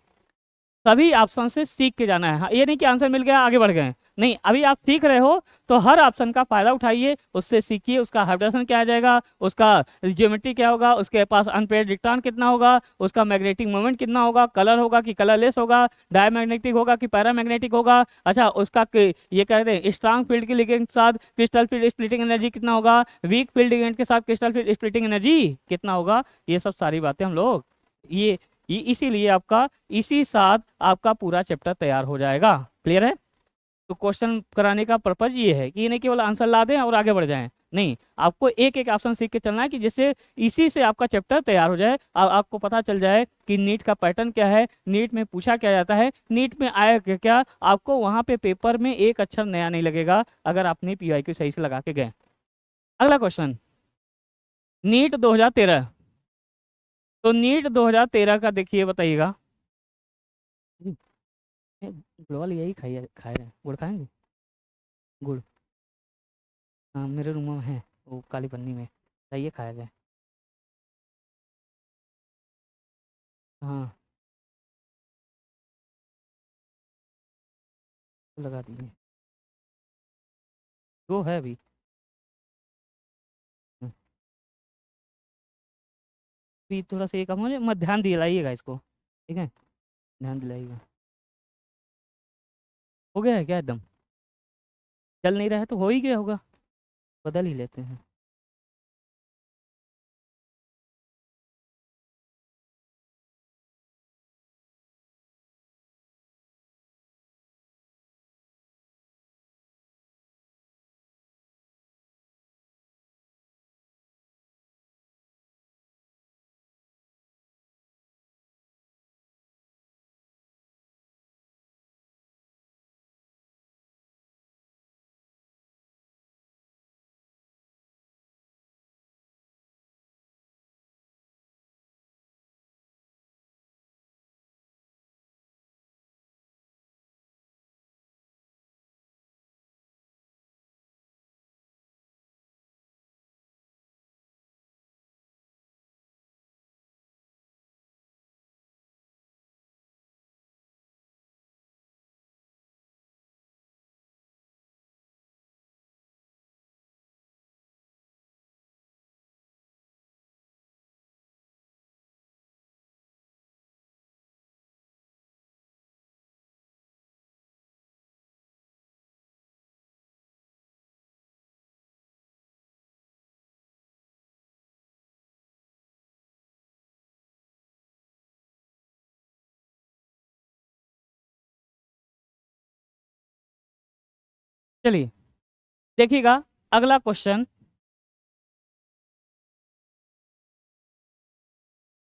Speaker 1: सभी ऑप्शन से सीख के जाना है, हाँ, ये नहीं कि आंसर मिल गया आगे बढ़ गए, नहीं, अभी आप सीख रहे हो तो हर ऑप्शन का फायदा उठाइए, उससे सीखिए उसका हाइब्रिडेशन क्या आ जाएगा, उसका ज्योमेट्री क्या होगा, उसके पास अनपेयर्ड इलेक्ट्रॉन कितना होगा, उसका मैग्नेटिक मोमेंट कितना होगा, कलर होगा कि कलरलेस होगा, डायमैग्नेटिक होगा कि पैरामैग्नेटिक होगा, अच्छा उसका ये कहते हैं स्ट्रांग फील्ड के लिगेंड के साथ क्रिस्टल फील्ड स्प्लिटिंग एनर्जी कितना होगा, वीक फील्ड लिगेंड के साथ क्रिस्टल फील्ड स्प्लिटिंग एनर्जी कितना होगा, ये सब सारी बातें हम लोग ये इसीलिए आपका इसी साथ आपका पूरा चैप्टर तैयार हो जाएगा। क्लियर है, तो क्वेश्चन कराने का पर्पज ये है कि ये नहीं केवल आंसर ला दें और आगे बढ़ जाएं, नहीं, आपको एक एक ऑप्शन सीख के चलना है कि जिससे इसी से आपका चैप्टर तैयार हो जाए, आपको पता चल जाए कि नीट का पैटर्न क्या है, नीट में पूछा क्या जाता है, नीट में आया क्या क्या, आपको वहां पे पेपर में एक अक्षर नया नहीं लगेगा अगर आपने PYQ सही से लगा के गए। अगला क्वेश्चन, नीट 2013, तो नीट 2013 का देखिए बताइएगा, गुड़ वाली यही खाई खाए रहे हैं, गुड़ खाएंगे, गुड़, हाँ मेरे रूम में है वो काली पन्नी में, चाहिए खाया जाए, हाँ तो लगा दीजिए, दो है अभी, हम्म, अभी थोड़ा सा ये कम हो जाए, मत ध्यान दिलाइएगा इसको, ठीक है, ध्यान दिलाइएगा। हो गया है क्या एकदम, चल नहीं रहा है तो हो ही गया होगा, बदल ही लेते हैं। चलिए देखिएगा अगला क्वेश्चन।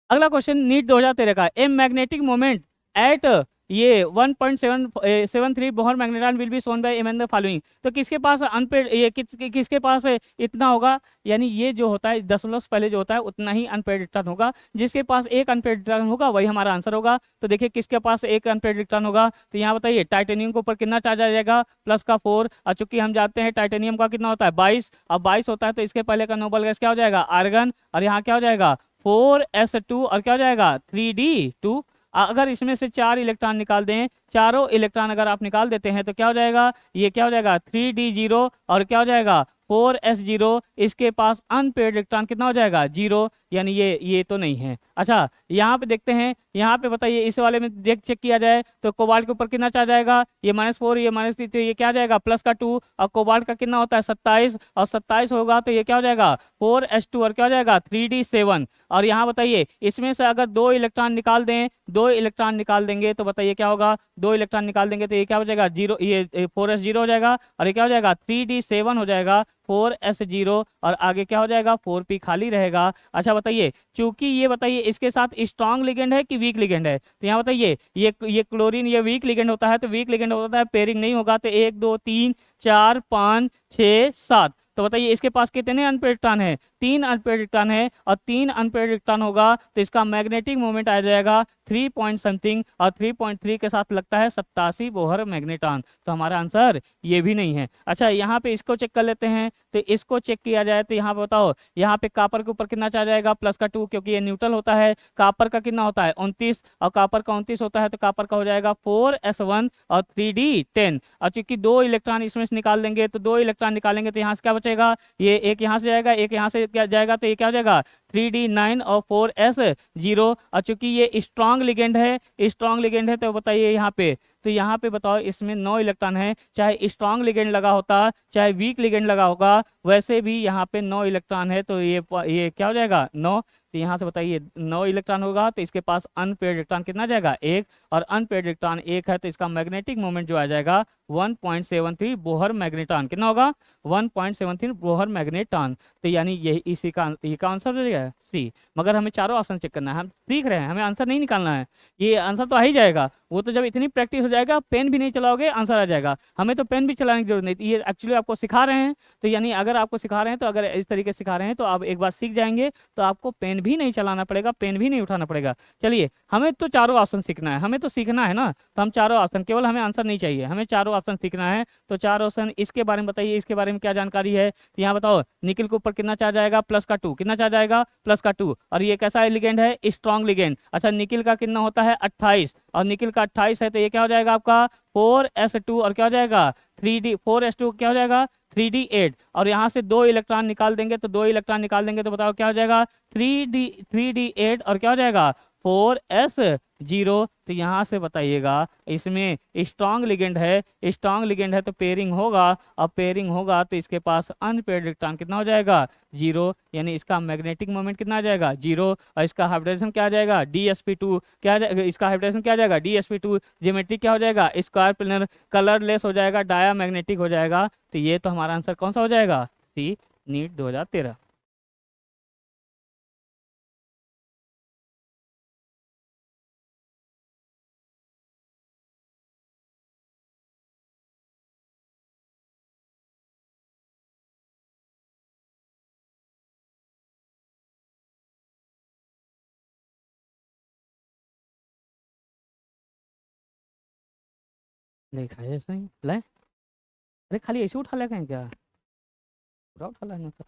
Speaker 1: अगला क्वेश्चन नीट 2013 का ए मैग्नेटिक मोमेंट एट ये 1.773 Bohr magneton will be shown by M N the following. तो किसके पास अनपेड ये किसके पास इतना होगा, यानी ये जो होता है दशमलव से पहले जो होता है उतना ही अनपेड इलेक्ट्रॉन होगा। जिसके पास एक अनपेड इलेक्ट्रॉन होगा वही हमारा आंसर होगा। तो देखिए किसके पास एक अनपेड इलेक्ट्रॉन होगा, तो यहाँ बताइए टाइटेनियम के ऊपर कितना चार्ज आ जाएगा, प्लस का 4। और चूंकि हम जानते हैं टाइटेनियम का कितना होता है 22, अब 22 होता है तो इसके पहले का नोबल गैस क्या हो जाएगा आर्गन, और यहाँ क्या हो जाएगा 4s2 और क्या हो जाएगा 3d2। अगर इसमें से 4 इलेक्ट्रॉन निकाल दें, चारों इलेक्ट्रॉन अगर आप निकाल देते हैं तो क्या हो जाएगा, ये क्या हो जाएगा 3d0 और क्या हो जाएगा 4s0। इसके पास अनपेड इलेक्ट्रॉन कितना हो जाएगा 0, यानी ये तो नहीं है। अच्छा यहाँ पे देखते हैं, यहाँ पे बताइए इस वाले में देख चेक किया जाए तो कोबाल्ट के ऊपर कितना चार्ज आएगा, ये -4 ये -3, तो ये क्या आ जाएगा प्लस का 2। और कोबाल्ट का कितना होता है 27, और 27 होगा तो ये क्या हो जाएगा 4s2 और क्या हो जाएगा 3d7। और यहाँ बताइए इसमें से अगर 2 इलेक्ट्रॉन निकाल दें, 2 इलेक्ट्रॉन निकाल देंगे तो बताइए क्या होगा, 2 इलेक्ट्रॉन निकाल देंगे तो ये क्या हो जाएगा 0, ये 4s0 हो जाएगा, और ये क्या हो जाएगा 3d7 हो जाएगा 4s0, और आगे क्या हो जाएगा 4p खाली रहेगा। अच्छा बताइए चूंकि ये बताइए इसके साथ स्ट्रांग लिगेंड है कि वीक लिगेंड है, तो यहाँ बताइए ये क्लोरीन ये वीक लिगेंड होता है, तो वीक लिगेंड होता है पेयरिंग नहीं होगा, तो 1 2 3 4 5 6 7। तो बताइए इसके पास कितने अनपेड इलेक्ट्रॉन है, 3 अनपेड इलेक्ट्रॉन है, और 3 अनपेड इलेक्ट्रॉन होगा तो इसका मैग्नेटिक मोमेंट आ जाएगा 3 पॉइंट समथिंग, और 3.3 के साथ लगता है 87 बोहर मैग्नेटॉन। तो हमारा आंसर ये भी नहीं है। अच्छा यहाँ पे इसको चेक कर लेते हैं, तो इसको चेक किया जाए तो यहाँ पे बताओ, यहाँ पे कापर के ऊपर कितना चार्ज आएगा प्लस का 2, क्योंकि ये न्यूट्रल होता है। कापर का कितना होता है 29, और कापर का 29 होता है तो कापर का हो जाएगा 4s1 और 3d10। और चूंकि 2 इलेक्ट्रॉन इसमें से निकाल देंगे, तो 2 इलेक्ट्रॉन निकालेंगे तो यहाँ से क्या बचेगा, ये एक यहाँ से जाएगा एक यहाँ से क्या जाएगा, तो ये क्या हो जाएगा 3d9 और 4s0। और चूंकि ये स्ट्रांग लिगेंड है, स्ट्रांग लिगेंड है तो बताइए यहाँ पे, तो यहाँ पे बताओ इसमें 9 इलेक्ट्रॉन है, चाहे स्ट्रांग लिगेंड लगा होता चाहे वीक लिगेंड लगा होगा, वैसे भी यहाँ पे 9 इलेक्ट्रॉन है, तो ये क्या हो जाएगा 9। तो यहाँ से बताइए 9 इलेक्ट्रॉन होगा तो इसके पास अनपेड इलेक्ट्रॉन कितना जाएगा 1, और अनपेड इलेक्ट्रॉन 1 है तो इसका मैग्नेटिक मोमेंट जो आ जाएगा 1.73 बोहर मैग्नेटॉन। कितना होगा 1.73 बोहर मैग्नेटॉन। तो यानी यही इसी का ये का आंसर हो जाएगा सी। मगर हमें चारों ऑप्शन चेक करना है, हम सीख रहे हैं, हमें आंसर नहीं निकालना है। ये आंसर तो आ ही जाएगा, वो तो जब इतनी प्रैक्टिस हो जाएगा पेन भी नहीं चलाओगे आंसर आ जाएगा। हमें तो पेन भी चलाने की जरूरत नहीं, ये एक्चुअली आपको सिखा रहे हैं। तो यानी अगर आपको सिखा रहे हैं, तो अगर इस तरीके से सिखा रहे हैं तो आप एक बार सीख जाएंगे, तो आपको पेन भी नहीं चलाना पड़ेगा, पेन भी नहीं उठाना पड़ेगा। चलिए हमें तो चारों ऑप्शन सीखना है, हमें तो सीखना है ना, तो हम चारों ऑप्शन, केवल हमें आंसर नहीं चाहिए, हमें चारों ऑप्शन सीखना है। तो चार ऑप्शन इसके बारे में बताइए, इसके बारे में क्या जानकारी है। तो यहाँ बताओ निकिल के ऊपर कितना चार्ज आएगा प्लस का 2, कितना चार्ज आएगा प्लस का 2, और ये कैसा लिगेंड है स्ट्रॉन्ग लिगेंड। अच्छा निकिल का कितना होता है 28, और निकिल का 28 है तो ये क्या हो जाएगा आपका 4s2 और क्या हो जाएगा 3d 4s2 क्या हो जाएगा 3d8। और यहाँ से 2 इलेक्ट्रॉन निकाल देंगे, तो 2 इलेक्ट्रॉन निकाल देंगे तो बताओ क्या हो जाएगा 3d8 और क्या हो जाएगा 4s0। तो यहाँ से बताइएगा इसमें स्ट्रांग लिगेंड है, स्ट्रांग लिगेंड है तो पेयरिंग होगा, और पेयरिंग होगा तो इसके पास अनपेयर्ड इलेक्ट्रॉन कितना हो जाएगा 0, यानी इसका मैग्नेटिक मोमेंट कितना आ जाएगा 0, और इसका हाइब्रिडेशन क्या आ जाएगा dsp2, क्या आ जाएगा इसका हाइब्रिडेशन क्या आ जाएगा dsp2, ज्योमेट्री क्या हो जाएगा स्क्वायर प्लेनर, कलरलेस हो जाएगा, डाया मैग्नेटिक हो जाएगा। तो ये तो हमारा आंसर कौन सा हो जाएगा सी नीट 2013। देखा है इसमें ले, अरे खाली ऐसे उठा लेगा क्या, पूरा उठा लेना था।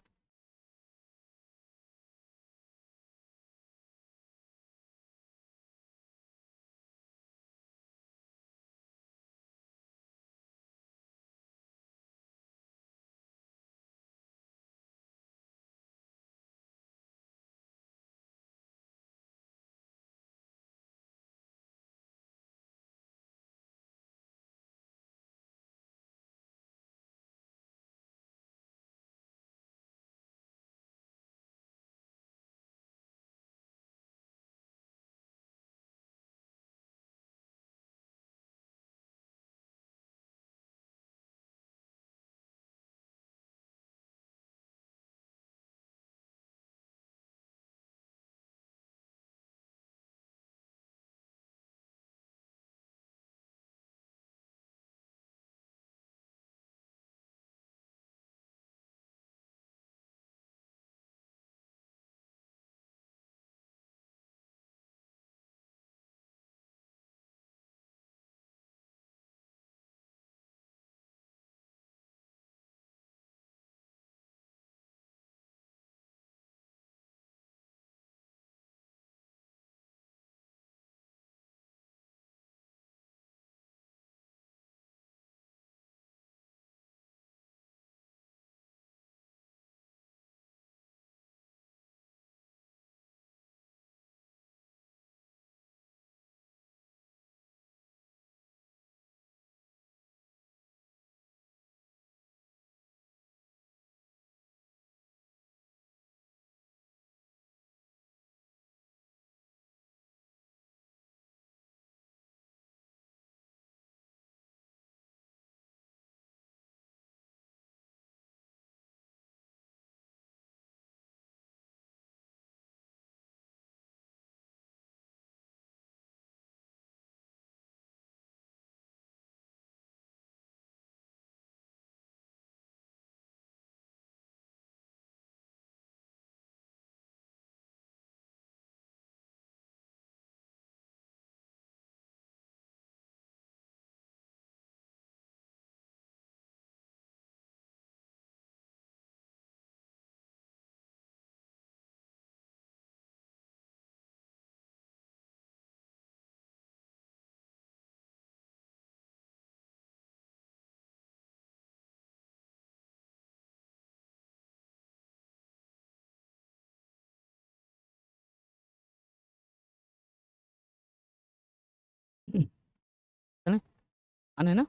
Speaker 1: है ना।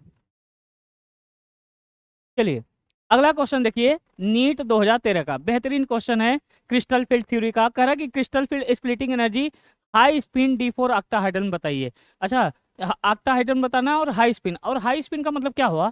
Speaker 1: चलिए अगला क्वेश्चन देखिए, नीट 2013 का बेहतरीन क्वेश्चन है, क्रिस्टल फील्ड थ्योरी का। कह रहा है कि crystal field splitting energy high spin D4 octahedral बताइए। अच्छा, ऑक्टाहाइड्रल बताना और हाई स्पिन, और हाई स्पिन का मतलब क्या हुआ?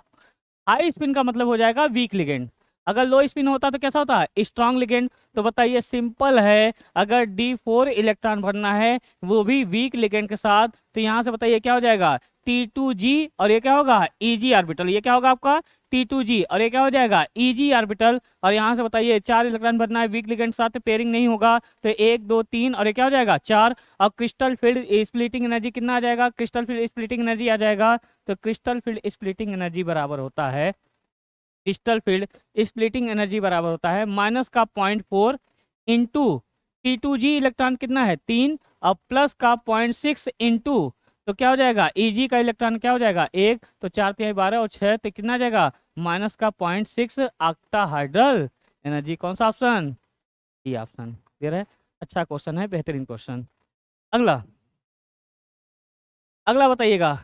Speaker 1: हाई स्पिन का मतलब हो जाएगा वीक लिगेंड। अगर लो स्पिन होता तो कैसा होता है? Strong ligand. तो बताइए, सिंपल है, अगर D4 इलेक्ट्रॉन भरना है वो भी वीक लिगेंड के साथ, तो यहाँ से बताइए क्या हो जाएगा? T2G, और ये क्या होगा? EG orbital. ये क्या होगा आपका? T2G, और ये क्या हो जाएगा? EG orbital. और यहाँ से बताइए 4 इलेक्ट्रॉन भरना है वीक लिगेंड के साथ, तो पेयरिंग नहीं होगा, तो 1 2 3, और ये क्या हो जाएगा? 4। और क्रिस्टल फील्ड स्प्लिटिंग एनर्जी कितना आ जाएगा? क्रिस्टल फील्ड स्प्लिटिंग एनर्जी आ जाएगा, तो क्रिस्टल फील्ड स्प्लिटिंग एनर्जी बराबर होता है, क्रिस्टल फील्ड स्प्लिटिंग एनर्जी बराबर होता है -0.4 इंटू T2G इलेक्ट्रॉन कितना है? 3, और प्लस का 0.6 इंटू, तो क्या हो जाएगा? EG का इलेक्ट्रॉन क्या हो जाएगा? 1, तो 4 3 12 और 6, तो कितना आ जाएगा? -0.6 ऑक्टाहाइड्रल एनर्जी। कौन सा ऑप्शन? ये ऑप्शन क्लियर है। अच्छा क्वेश्चन है, बेहतरीन क्वेश्चन। अगला अगला बताइएगा,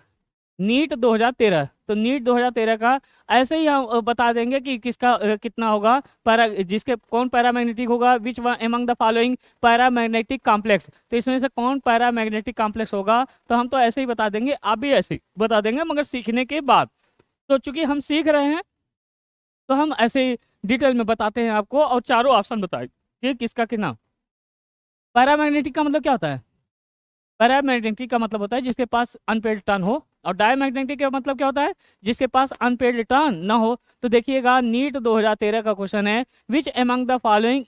Speaker 1: नीट 2013। तो नीट 2013 का ऐसे ही हम बता देंगे कि किसका कितना होगा, पैरा जिसके कौन पैरामैग्नेटिक होगा, which one among the following paramagnetic complex. तो इसमें से कौन पैरामैग्नेटिक कॉम्प्लेक्स होगा, तो हम तो ऐसे ही बता देंगे, आप भी ऐसे ही बता देंगे, मगर सीखने के बाद। तो चूंकि हम सीख रहे हैं तो हम ऐसे ही डिटेल में बताते हैं आपको, और चारों ऑप्शन बताएंगे किसका कितना। पैरामैग्नेटिक का मतलब क्या होता है? पैरामैग्नेटिक का मतलब होता है जिसके पास अनपेड इलेक्ट्रॉन हो, और डायमैग्नेटिक का मतलब क्या होता है? जिसके पास अनपेड इलेक्ट्रॉन ना हो। तो देखिएगा, नीट 2013 का क्वेश्चन है, विच एमंग द फॉलोइंग